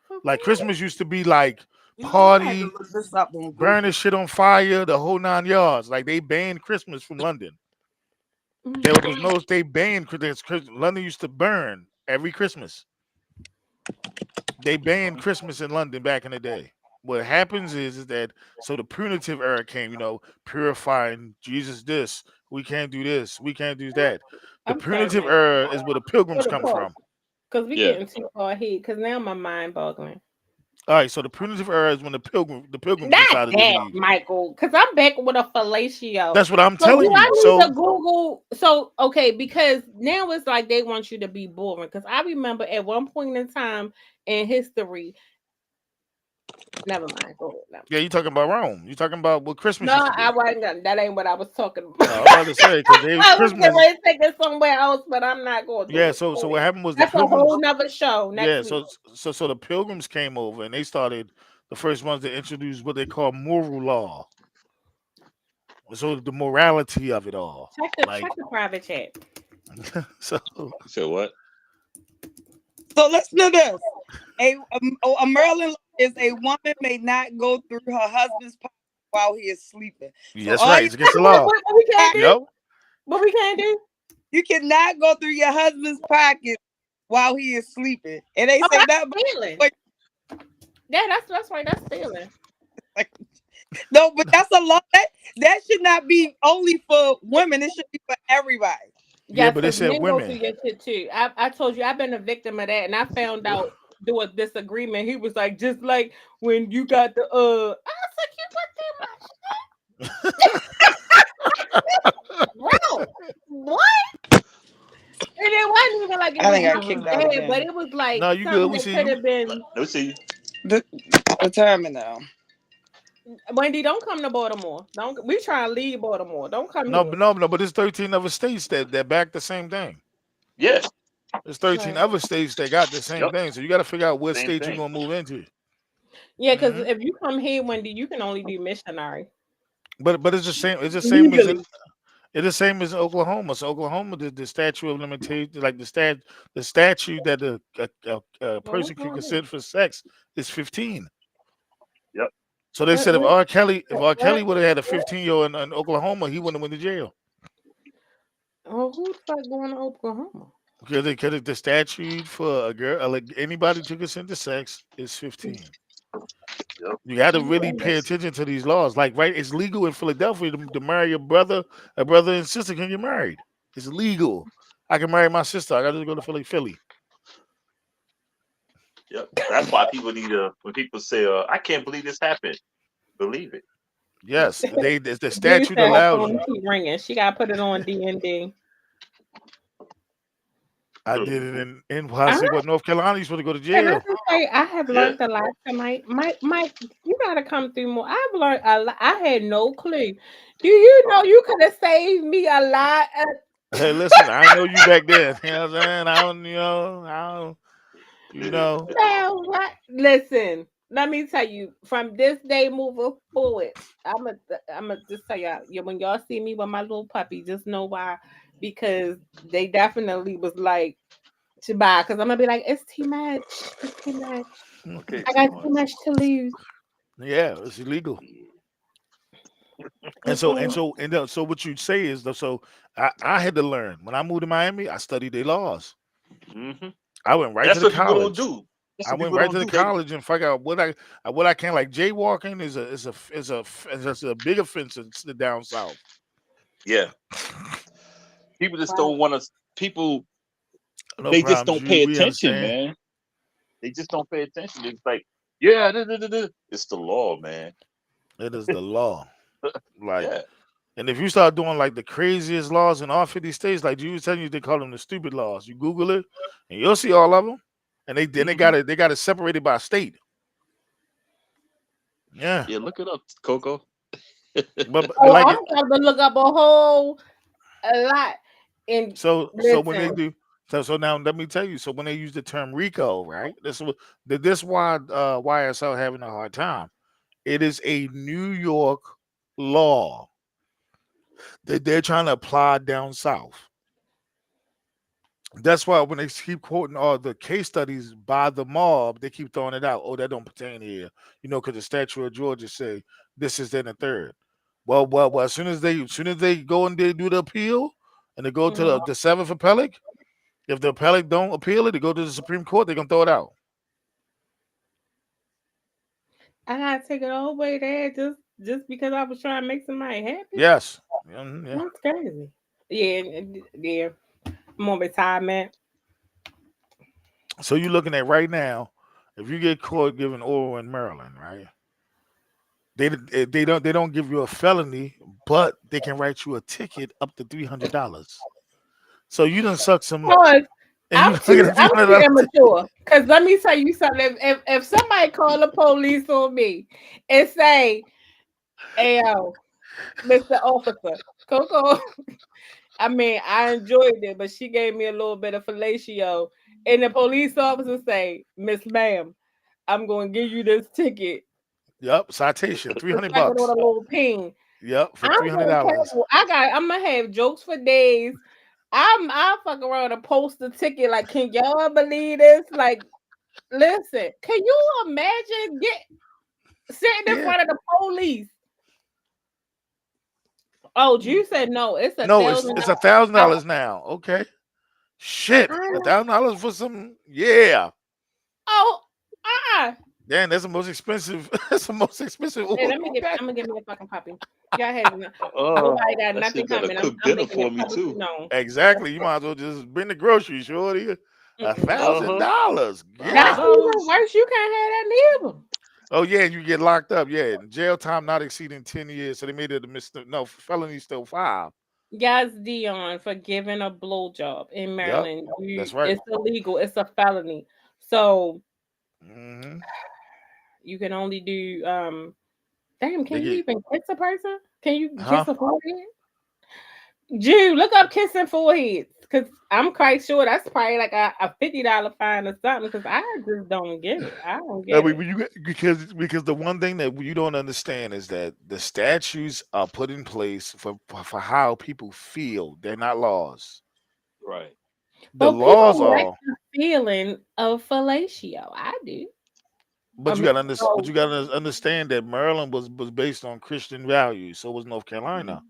For Like real? Christmas used to be like You know, I'm gonna have to party, look this up on burning Google. shit on fire, the whole 9 yards. Like they banned Christmas from London. Mm. There was no they banned London used to burn every Christmas. They banned Christmas in London back in the day. What happens is that so the punitive era came, purifying Jesus this, we can't do this, we can't do that. The I'm sorry, punitive Mike. era is where the For pilgrims the come pause, from. because we Yeah. getting too far ahead. Because now my mind boggling. All right, so the punitive era is when the pilgrims Not decided to that, leave. Michael. Because I'm back with a fellatio. That's what I'm So do telling I you. need to So Google? So okay, because now it's like they want you to be boring. Because I remember at one point in time in history. Never mind. Go ahead. Never yeah, you talking about Rome. You talking about what Christmas No, used to I be. wasn't. That ain't what I was talking about. I'm about to say because they I was getting Christmas. ready to take it somewhere else, but I'm not going to do Yeah, it. so Go what ahead. happened was the That's a whole pilgrims. nother show next Yeah, week. so the pilgrims came over and they started the first ones to introduce what they call moral law. So the morality of it all. Check Like the private chat. so You said what? So listen to this. A Maryland law is a woman may not go through her husband's pocket while he is sleeping. So that's all right. you It's against the What, law. what, what we can't do? Yep. What we can't do? you cannot go through your husband's pocket while he is sleeping. And they Oh, say that's that stealing. but Yeah, that's right. That's stealing. no, but that's a law that should not be only for women. It should be for everybody. Yeah, Yes, but they because said men go through women. your shit too. I told you I've been a victim of that, and I found out through a disagreement. He was like, just like when you got the I was like, you put that bro. What? And it wasn't even like it I was think I kicked out bad, but again. it was like No, you good. something We that see could you. have been. Let me see. Determine now. Wendy, don't come to Baltimore. Don't we try to leave Baltimore. Don't come No, here. but no, but there's 13 other states that back the same thing. Yeah. There's 13 Right. other states that got the same Yep. thing. So you got to figure out what Same state you're thing. gonna move into. Yeah, because hmm if you come here, Wendy, you can only do missionary But it's the same. It's the same as legally. it's the same as Oklahoma. So Oklahoma, the statute of limitation, like the statute that a person can Mhm. consent for sex is 15. Yep. So they What, said what, If R. Kelly what, would have had a what? 15-year-old in Oklahoma, he wouldn't have went to jail Oh, who the fuck going to Oklahoma? because the statute for a girl, like anybody to consent to sex, is 15. Yep. You got to really Mhm. pay attention to these laws. Like, right, it's legal in Philadelphia to marry a brother and sister can get married. It's legal. I can marry my sister. I got to go to Philly. Yep. That's why people need to. When people say, "I can't believe this happened," Believe it. Yes, the Dude statute said her allows phone you. keep ringing. She got to put it on D&D. I did it in Posse, what North Carolina. You supposed to go to Can I jail. just say I have Yeah. learned a lot tonight. Mike, you gotta come through more. I've learned a lot. I had no clue. Do you know you could have saved me a lot? Hey, listen, I know you back there. You know what I'm saying? You know. Now what? Listen, let me tell you. From this day moving forward, I'm gonna just tell y'all. When y'all see me with my little puppy, just know why. Because they definitely was like to buy. Because I'm gonna be like, it's too much. It's too much. Okay, I too got too much. much to lose. Yeah, it's illegal. And so and Mm-mm. so and so what you say is so I had to learn when I moved to Miami. I studied their laws. Hmm. I went right to That's the what people don't college. do. That's I what went people right don't to the do. They college and figure out what I can like. Jaywalking is a big offense down south. yeah. People just Wow. don't want to. People No they just problems. don't pay We attention, understand. man. They just don't pay attention. It's like, yeah, it's the law, man. It is the law. Like, Yeah. and if you start doing like the craziest laws in all 50 states, like you was telling you, they call them the stupid laws. You Google it, and you'll see all of them. And they Hmm. got it separated by state. Yeah, Yeah, look it up, Coco. but Oh, like I'm it. about to look up a lot. And So when they listen, do. So now let me tell you. So when they use the term RICO, right? This why YSL having a hard time. It is a New York law that they're trying to apply down south. That's why when they keep quoting all the case studies by the mob, they keep throwing it out. Oh, that don't pertain here, because the statute of Georgia say this is then the third. Well. As soon as they go and they do the appeal, and they go to mhm, the seventh appellate, if the appellate don't appeal it, they go to the Supreme Court. They're gonna throw it out. I gotta take it all the way there just because I was trying to make somebody happy. Yes. Yeah. That's crazy. Yeah, yeah. I'm on retirement. So you're looking at right now, if you get caught giving oral in Maryland, right? They don't give you a felony, but they can write you a ticket up to $300. So you done suck some, Cause and you gonna get a I'm too $300 ticket. immature. Cause let me tell you something. If somebody call the police on me and say, "Hey, yo, Mr. Officer, Coco," I mean, I enjoyed it, but she gave me a little bit of fellatio. And the police officer say, "Miss Ma'am, I'm going to give you this ticket." Yep, citation, three It's hundred like on bucks. a little ping. Yep, for I'm going to $300. cancel. I'm gonna have jokes for days. I'll fuck around and post the ticket. Like, can y'all believe this? Like, listen, can you imagine sitting in Yeah. front of the police? Oh, you said no. It's a No, thousand. it's $1,000 now. Okay. Shit, $1,000 for some. Yeah. Oh, uh-uh. Damn, that's the most expensive. That's the most expensive Hey, oil you got. I'm gonna give me a fucking puppy. Y'all have I hope Oh, I got that nothing shit better coming. I'm cook I'm dinner making it for me publicly too. known. Exactly. You might as well just bring the groceries, shorty. A Mm-mm. thousand Uh-huh. dollars. That's Yeah. even $1,000. worse. You can't have that neither. Oh yeah, you get locked up. Yeah, jail time not exceeding 10 years. So they made it a no felony still 5. Yes, Dion, for giving a blowjob in Yep, Maryland. that's right. It's illegal. It's a felony. So Hmm. you can only do damn, They can you get even kiss a person? Can you huh? kiss a forehead? Jude, look up kissing foreheads. Cause I'm quite sure that's probably like a $50 fine or something. Cause I just don't get it. I don't I get mean, it. because the one thing that you don't understand is that the statutes are put in place for how people feel. They're not laws. Right. The But laws people like are, the feeling of fellatio. I do. I but you mean, but so you gotta understand that Maryland was based on Christian values. So was North Carolina.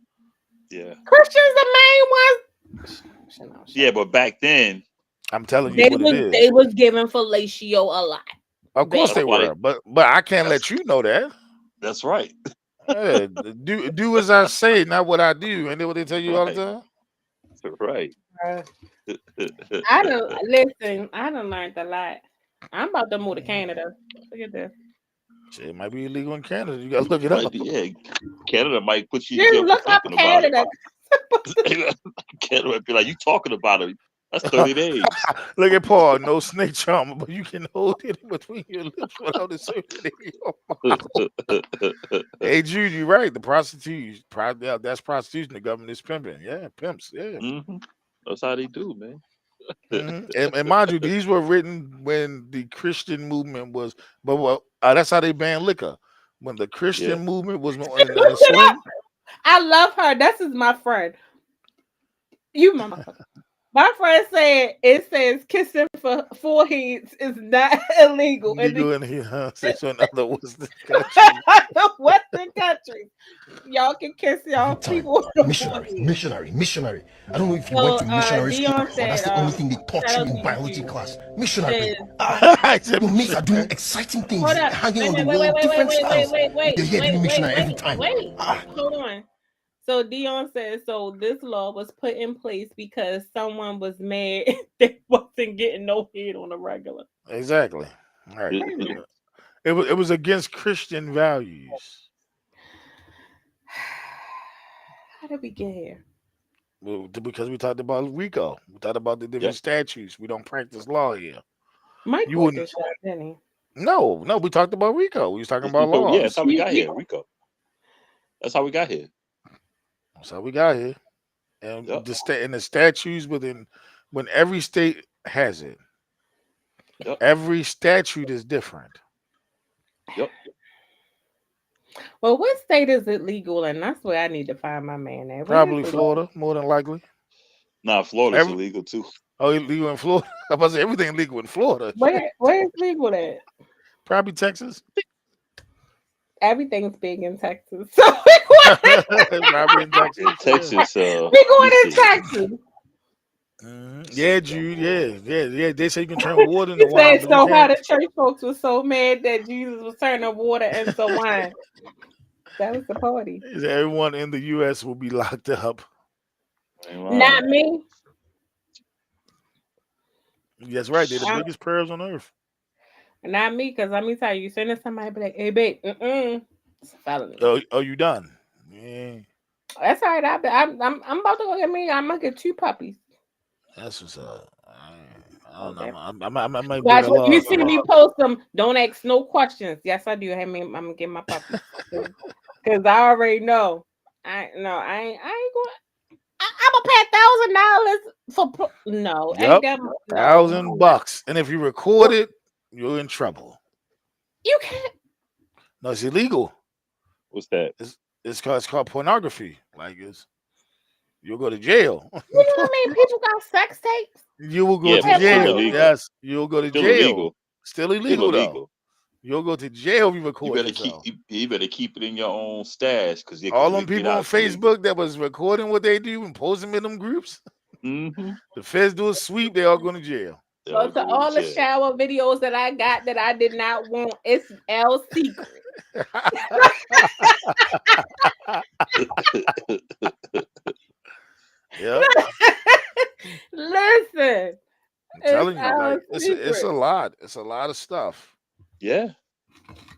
Yeah. Christians the main ones. Shut Yeah, up. but back then, I'm telling you They what it was they is. was giving fellatio a lot Of back course that's they then. why were, but I can't that's let you know that. that's right. Do as I say, not what I do. And then what they tell you all the Right. time. Right. Uh, I don't listen. I done learned a lot. I'm about to move to Mhm. Canada. Look at this. Shit, it might be illegal in Canada. You gotta look it Might up. be, yeah. Canada might put you in Just jail for look up talking about Canada. it. Canada might be like, you talking about it. That's 30 days. Look at Paul, no snake charmer, but you can hold it in between your lips without inserting it in your mouth. Hey, Jude, you're right. The prostitutes, that's prostitution. The government is pimping. Yeah, pimps. Yeah. Hmm. That's how they do, man. And mind you, these were written when the Christian movement was, but well, that's how they banned liquor. When the Christian Yeah. movement was in Look the it up. swing. I love her. This is my friend. You, my motherfucker. My friend said it says kissing for foreheads is not illegal in Legal the in here, so in other Western countries. Western countries. Y'all can kiss y'all Every time. people on the Missionary, forehead. missionary, missionary. I don't know if you went So to missionary school Dion or that's said, the only thing they taught shout you out in to you, biology Jude. class. Missionary. Says, I said, Your mates are doing missionary. exciting things, hold up. hanging Wait, on the wait, wait, wall, wait, wait, different wait, wait, styles. wait, wait, You're here wait, doing wait, missionary every wait, time. wait. Ah, Hold on. So Dion says, so this law was put in place because someone was mad they wasn't getting no head on a regular. Exactly. All right. Wait a minute. It was against Christian values. How did we get here? Well, because we talked about RICO. We talked about the different Yep. statutes. We don't practice law here. Mike You brought wouldn't. this up, didn't he? No, we talked about RICO. We was talking about Rico, yeah, that's laws. how we got You- here. Rico. That's how we got here. That's how we got here. And Yep. the statutes when every state has it. Yep. Every statute is different. Yep. Well, what state is it legal in? That's where I need to find my man at. Where Probably is it? Florida, more than likely. Nah, Florida's Every illegal too. illegal in Florida. I was about to say everything legal in Florida. Where is legal at? Probably Texas. Everything's big in Texas. So Probably in Texas. In Texas, we going to you see, Texas. Yeah, Jude. Yeah. They say you can turn water into He wine, said but you so how can't. the church folks were so mad that Jesus was turning water into wine. That was the party. He said everyone in the U.S. will be locked up. ain't lying. Not me. That's right. They're the I- biggest prayers on earth. Not me, because let me tell you, soon as somebody be like, hey babe, it's a felony. Oh, you done? Yeah, That's all right. I'm about to go get me. I'm gonna get 2 puppies. that's what's up. I don't Okay. know. I might Watch break a what law. you see me post them. Don't ask no questions. Yes, I do. I'm gonna get my puppies because I already know. I ain't going. I'm gonna pay $1,000 for. No, ain't Yep, that no. $1,000, and if you record it, you're in trouble. You can't. No, it's illegal. What's that? It's called pornography. Like you'll go to jail. You know what I mean? People got sex tapes. You will go Yeah, to but it's still jail. illegal. Yes, you'll go to Still jail. illegal. Still Still illegal though. illegal. You'll go to jail if you You record better yourself. you better keep it in your own stash because All you them get people on out. It's illegal. Facebook that was recording what they do and posting in them groups, Mm-hmm. the feds do a sweep, they all going to jail. They So all to go to all the jail. shower videos that I got that I did not want, it's L secret. Yep, Listen, I'm it's telling you, our like it's a secret. lot. It's a lot of stuff. Yeah.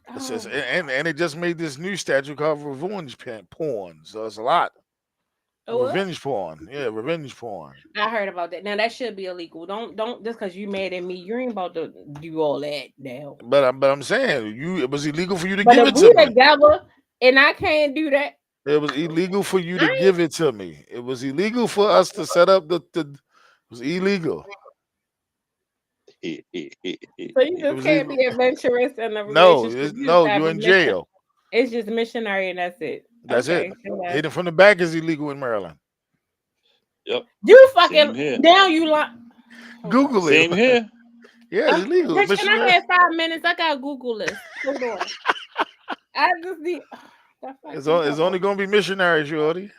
Oh, And it just made this new statute called revenge porn. So it's a lot. what? Revenge porn. Yeah, revenge porn. I heard about that. Now that should be illegal. Don't just because you mad at me, you ain't about to do all that now. But I'm saying it was illegal for you to But give if it we to me. together and I can't do that, It was illegal for you I to ain't. give it to me. It was illegal for us to set up the it was illegal. So you It just was can't illegal. be adventurous in a No, relationship. You just no, have you're a in mission. jail. It's just missionary and that's it. That's it. Okay. say less. Hitting from the back is illegal in Maryland. Yep. You Same fucking here. now you like. Google it. Same here. Yeah, it's illegal. Rich, can I Missionary. have 5 minutes? I got Google this. Hold on. I just need. It's only gonna be missionary, shorty.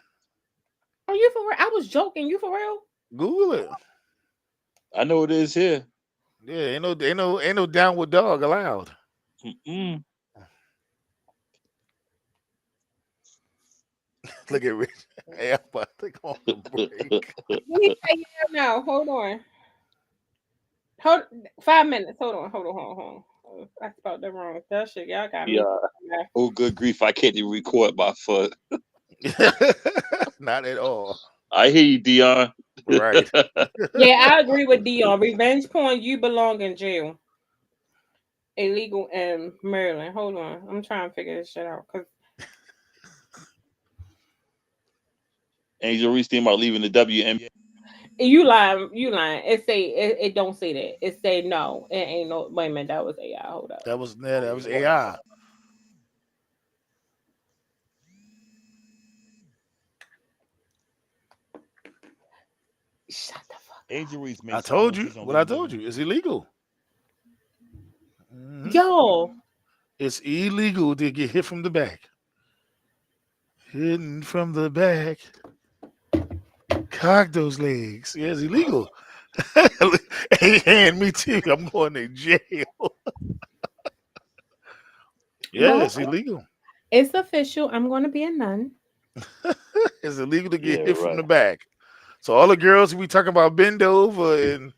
Are you for real? I was joking. You for real? Google it. I know it is here. Yeah, ain't no downward dog allowed. Mm-mm. Look at Rich. Hey, I'm about to go on the break. Let me tell you now. Hold on. 5 minutes. Hold on. I spelled that wrong. That shit, y'all got me. Yeah. Oh, good grief! I can't even record my foot. Not at all. I hear you, Dion. Right. Yeah, I agree with Dion. Revenge porn, you belong in jail. Illegal in Maryland. Hold on, I'm trying to figure this shit out. Cause Angel Reese thinking about leaving the WNBA. you lying, it don't say that. It say no. It ain't no. Wait a minute, that was AI. Hold up. That was AI. Shut the fuck. Angel Reese I makes told you what I told you. It's illegal. Yo, It's illegal to get hit from the back. Hidden from the back. Cock those legs. Yeah, it's illegal. And me too. I'm going to jail. Yeah, well, it's illegal. it's official. I'm going to be a nun. It's illegal to get Yeah, hit from right. the back. So all the girls we talking about bend over and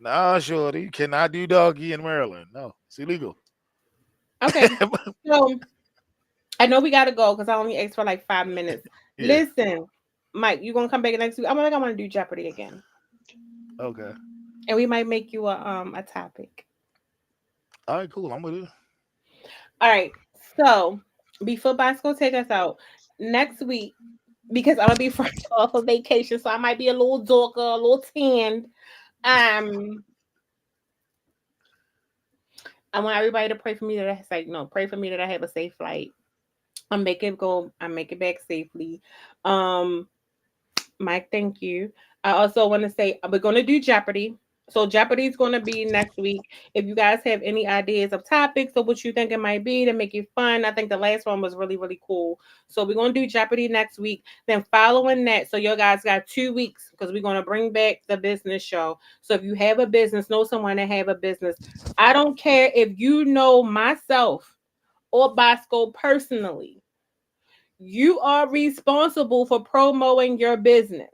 nah, shorty, you cannot do doggy in Maryland. No, it's illegal. Okay, so I know we got to go because I only asked for like 5 minutes. Yeah. Listen, Mike, you gonna come back next week? I want to do Jeopardy again, Okay. and we might make you a topic. All right, cool. I'm with you. All right. So before Bosco take us out next week, because I'm gonna be fresh off of vacation, so I might be a little darker, a little tanned. I want everybody to pray for me that pray for me that I have a safe flight. I make it back safely. Mike, thank you. I also want to say we're gonna do Jeopardy. So Jeopardy is going to be next week. If you guys have any ideas of topics or what you think it might be to make it fun, I think the last one was really, really cool. So we're going to do Jeopardy next week. Then following that, so you guys got 2 weeks because we're going to bring back the business show. So if you have a business, know someone that have a business. I don't care if you know myself or Bosco personally. You are responsible for promoting your business.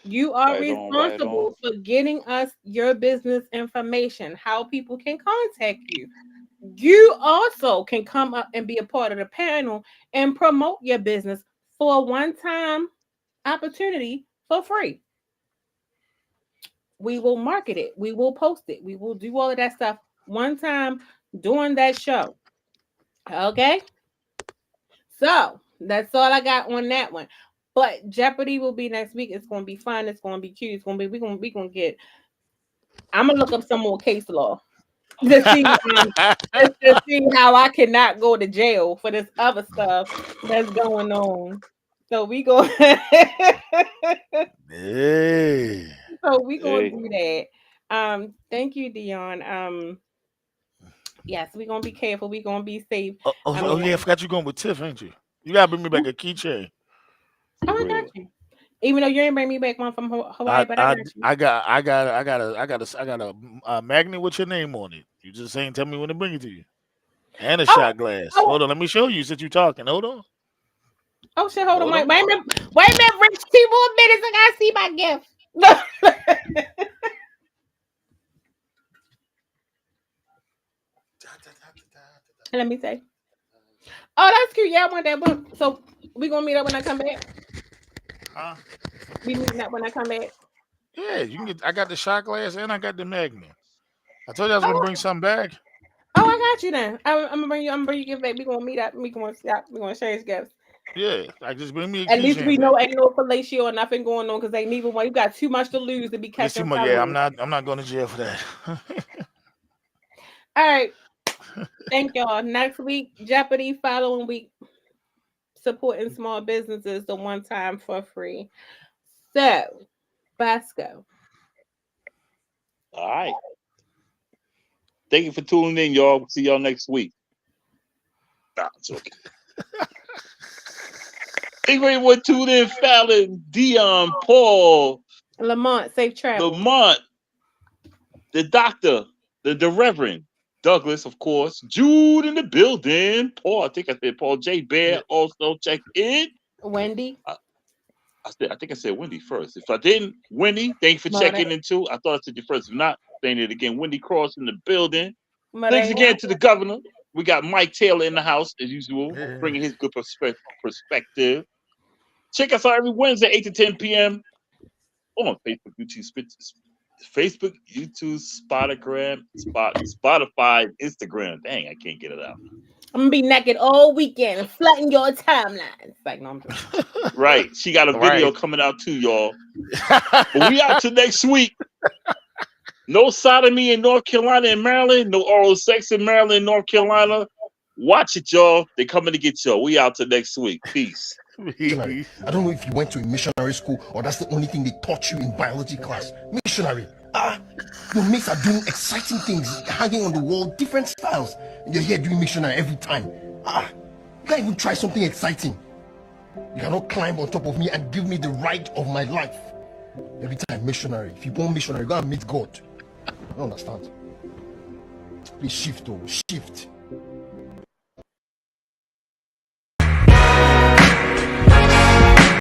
You are Right on, right on. responsible for getting us your business information, how people can contact you. You also can come up and be a part of the panel and promote your business for a one-time opportunity for free. We will market it. We will post it. We will do all of that stuff one time during that show. Okay? So that's all I got on that one. But Jeopardy will be next week. It's gonna be fun. It's gonna be cute. It's gonna be we gonna get. I'm gonna look up some more case law to see to see how I cannot go to jail for this other stuff that's going on. So we go. Hey. So we gonna Hey, do that. Thank you, Dion. Yes, we gonna be careful. We gonna be safe. I Yeah, I mean, forgot you going with Tiff, ain't you? You gotta bring me back a keychain. oh, I got real. you. Even though you ain't bring me back one from Hawaii, but I got you. I got a magnet with your name on it. You just ain't tell me when to bring it to you. And a Oh, shot glass. oh, Hold on, let me show you since you talking. Hold on. oh shit! Hold on, Hold wait, on. wait a minute, Rich. 2 more minutes. I gotta see my gift. Let me say. Oh, that's cute. Yeah, I want that book. So we gonna meet up when I come back. Huh? We meeting up when I come back. Yeah, you can get I got the shot glass and I got the magnet. I told you I was gonna Oh, bring something back. oh, I got you then. I'm gonna bring you. I'm gonna bring you gift back. We gonna meet up. We gonna stop. We gonna exchange gifts. Yeah, like just bring me a At least we keychain back. know ain't no fellatio or nothing going on because ain't neither one. You got too much to lose to be It's too catching much. Yeah, I'm felonies. not going to jail for that. All right. Thank y'all. Next week, Jeopardy. Following week, supporting small businesses the one time for free. So, Bosco. All right. Thank you for tuning in, y'all. See y'all next week. Nah, it's okay. Thank you everyone tuned in. Fallon, Dion, Paul, Lamont, safe travel. Lamont, the doctor, the Reverend, Douglas, of course, Jude in the building. Paul, I think I said Paul J. Bear Yeah. also checked in. Wendy. I think I said Wendy first. If I didn't, Wendy, thank you for No, checking in too. I thought I said you first. If not, saying it again. Wendy Cross in the building. Thanks again to the governor. We got Mike Taylor in the house, as usual, bringing his good perspective. Check us out every Wednesday, 8 to 10 p.m. on Facebook, YouTube, Spotify, Instagram. Dang, I can't get it out. I'm gonna be naked all weekend and flooding your timelines. Like, no, I'm just... Right. She got a video coming out too, y'all. But we out till next week. No sodomy in North Carolina and Maryland. No oral sex in Maryland and North Carolina. Watch it, y'all. They coming to get y'all. We out till next week. Peace. Missionary. I don't know if you went to a missionary school or that's the only thing they taught you in biology class. Missionary. Your mates are doing exciting things, hanging on the wall, different styles. And you're here doing missionary every time. You can't even try something exciting. You cannot climb on top of me and give me the ride of my life. Every time, missionary. If you want missionary, go and meet God. I don't understand. Please shift, shift.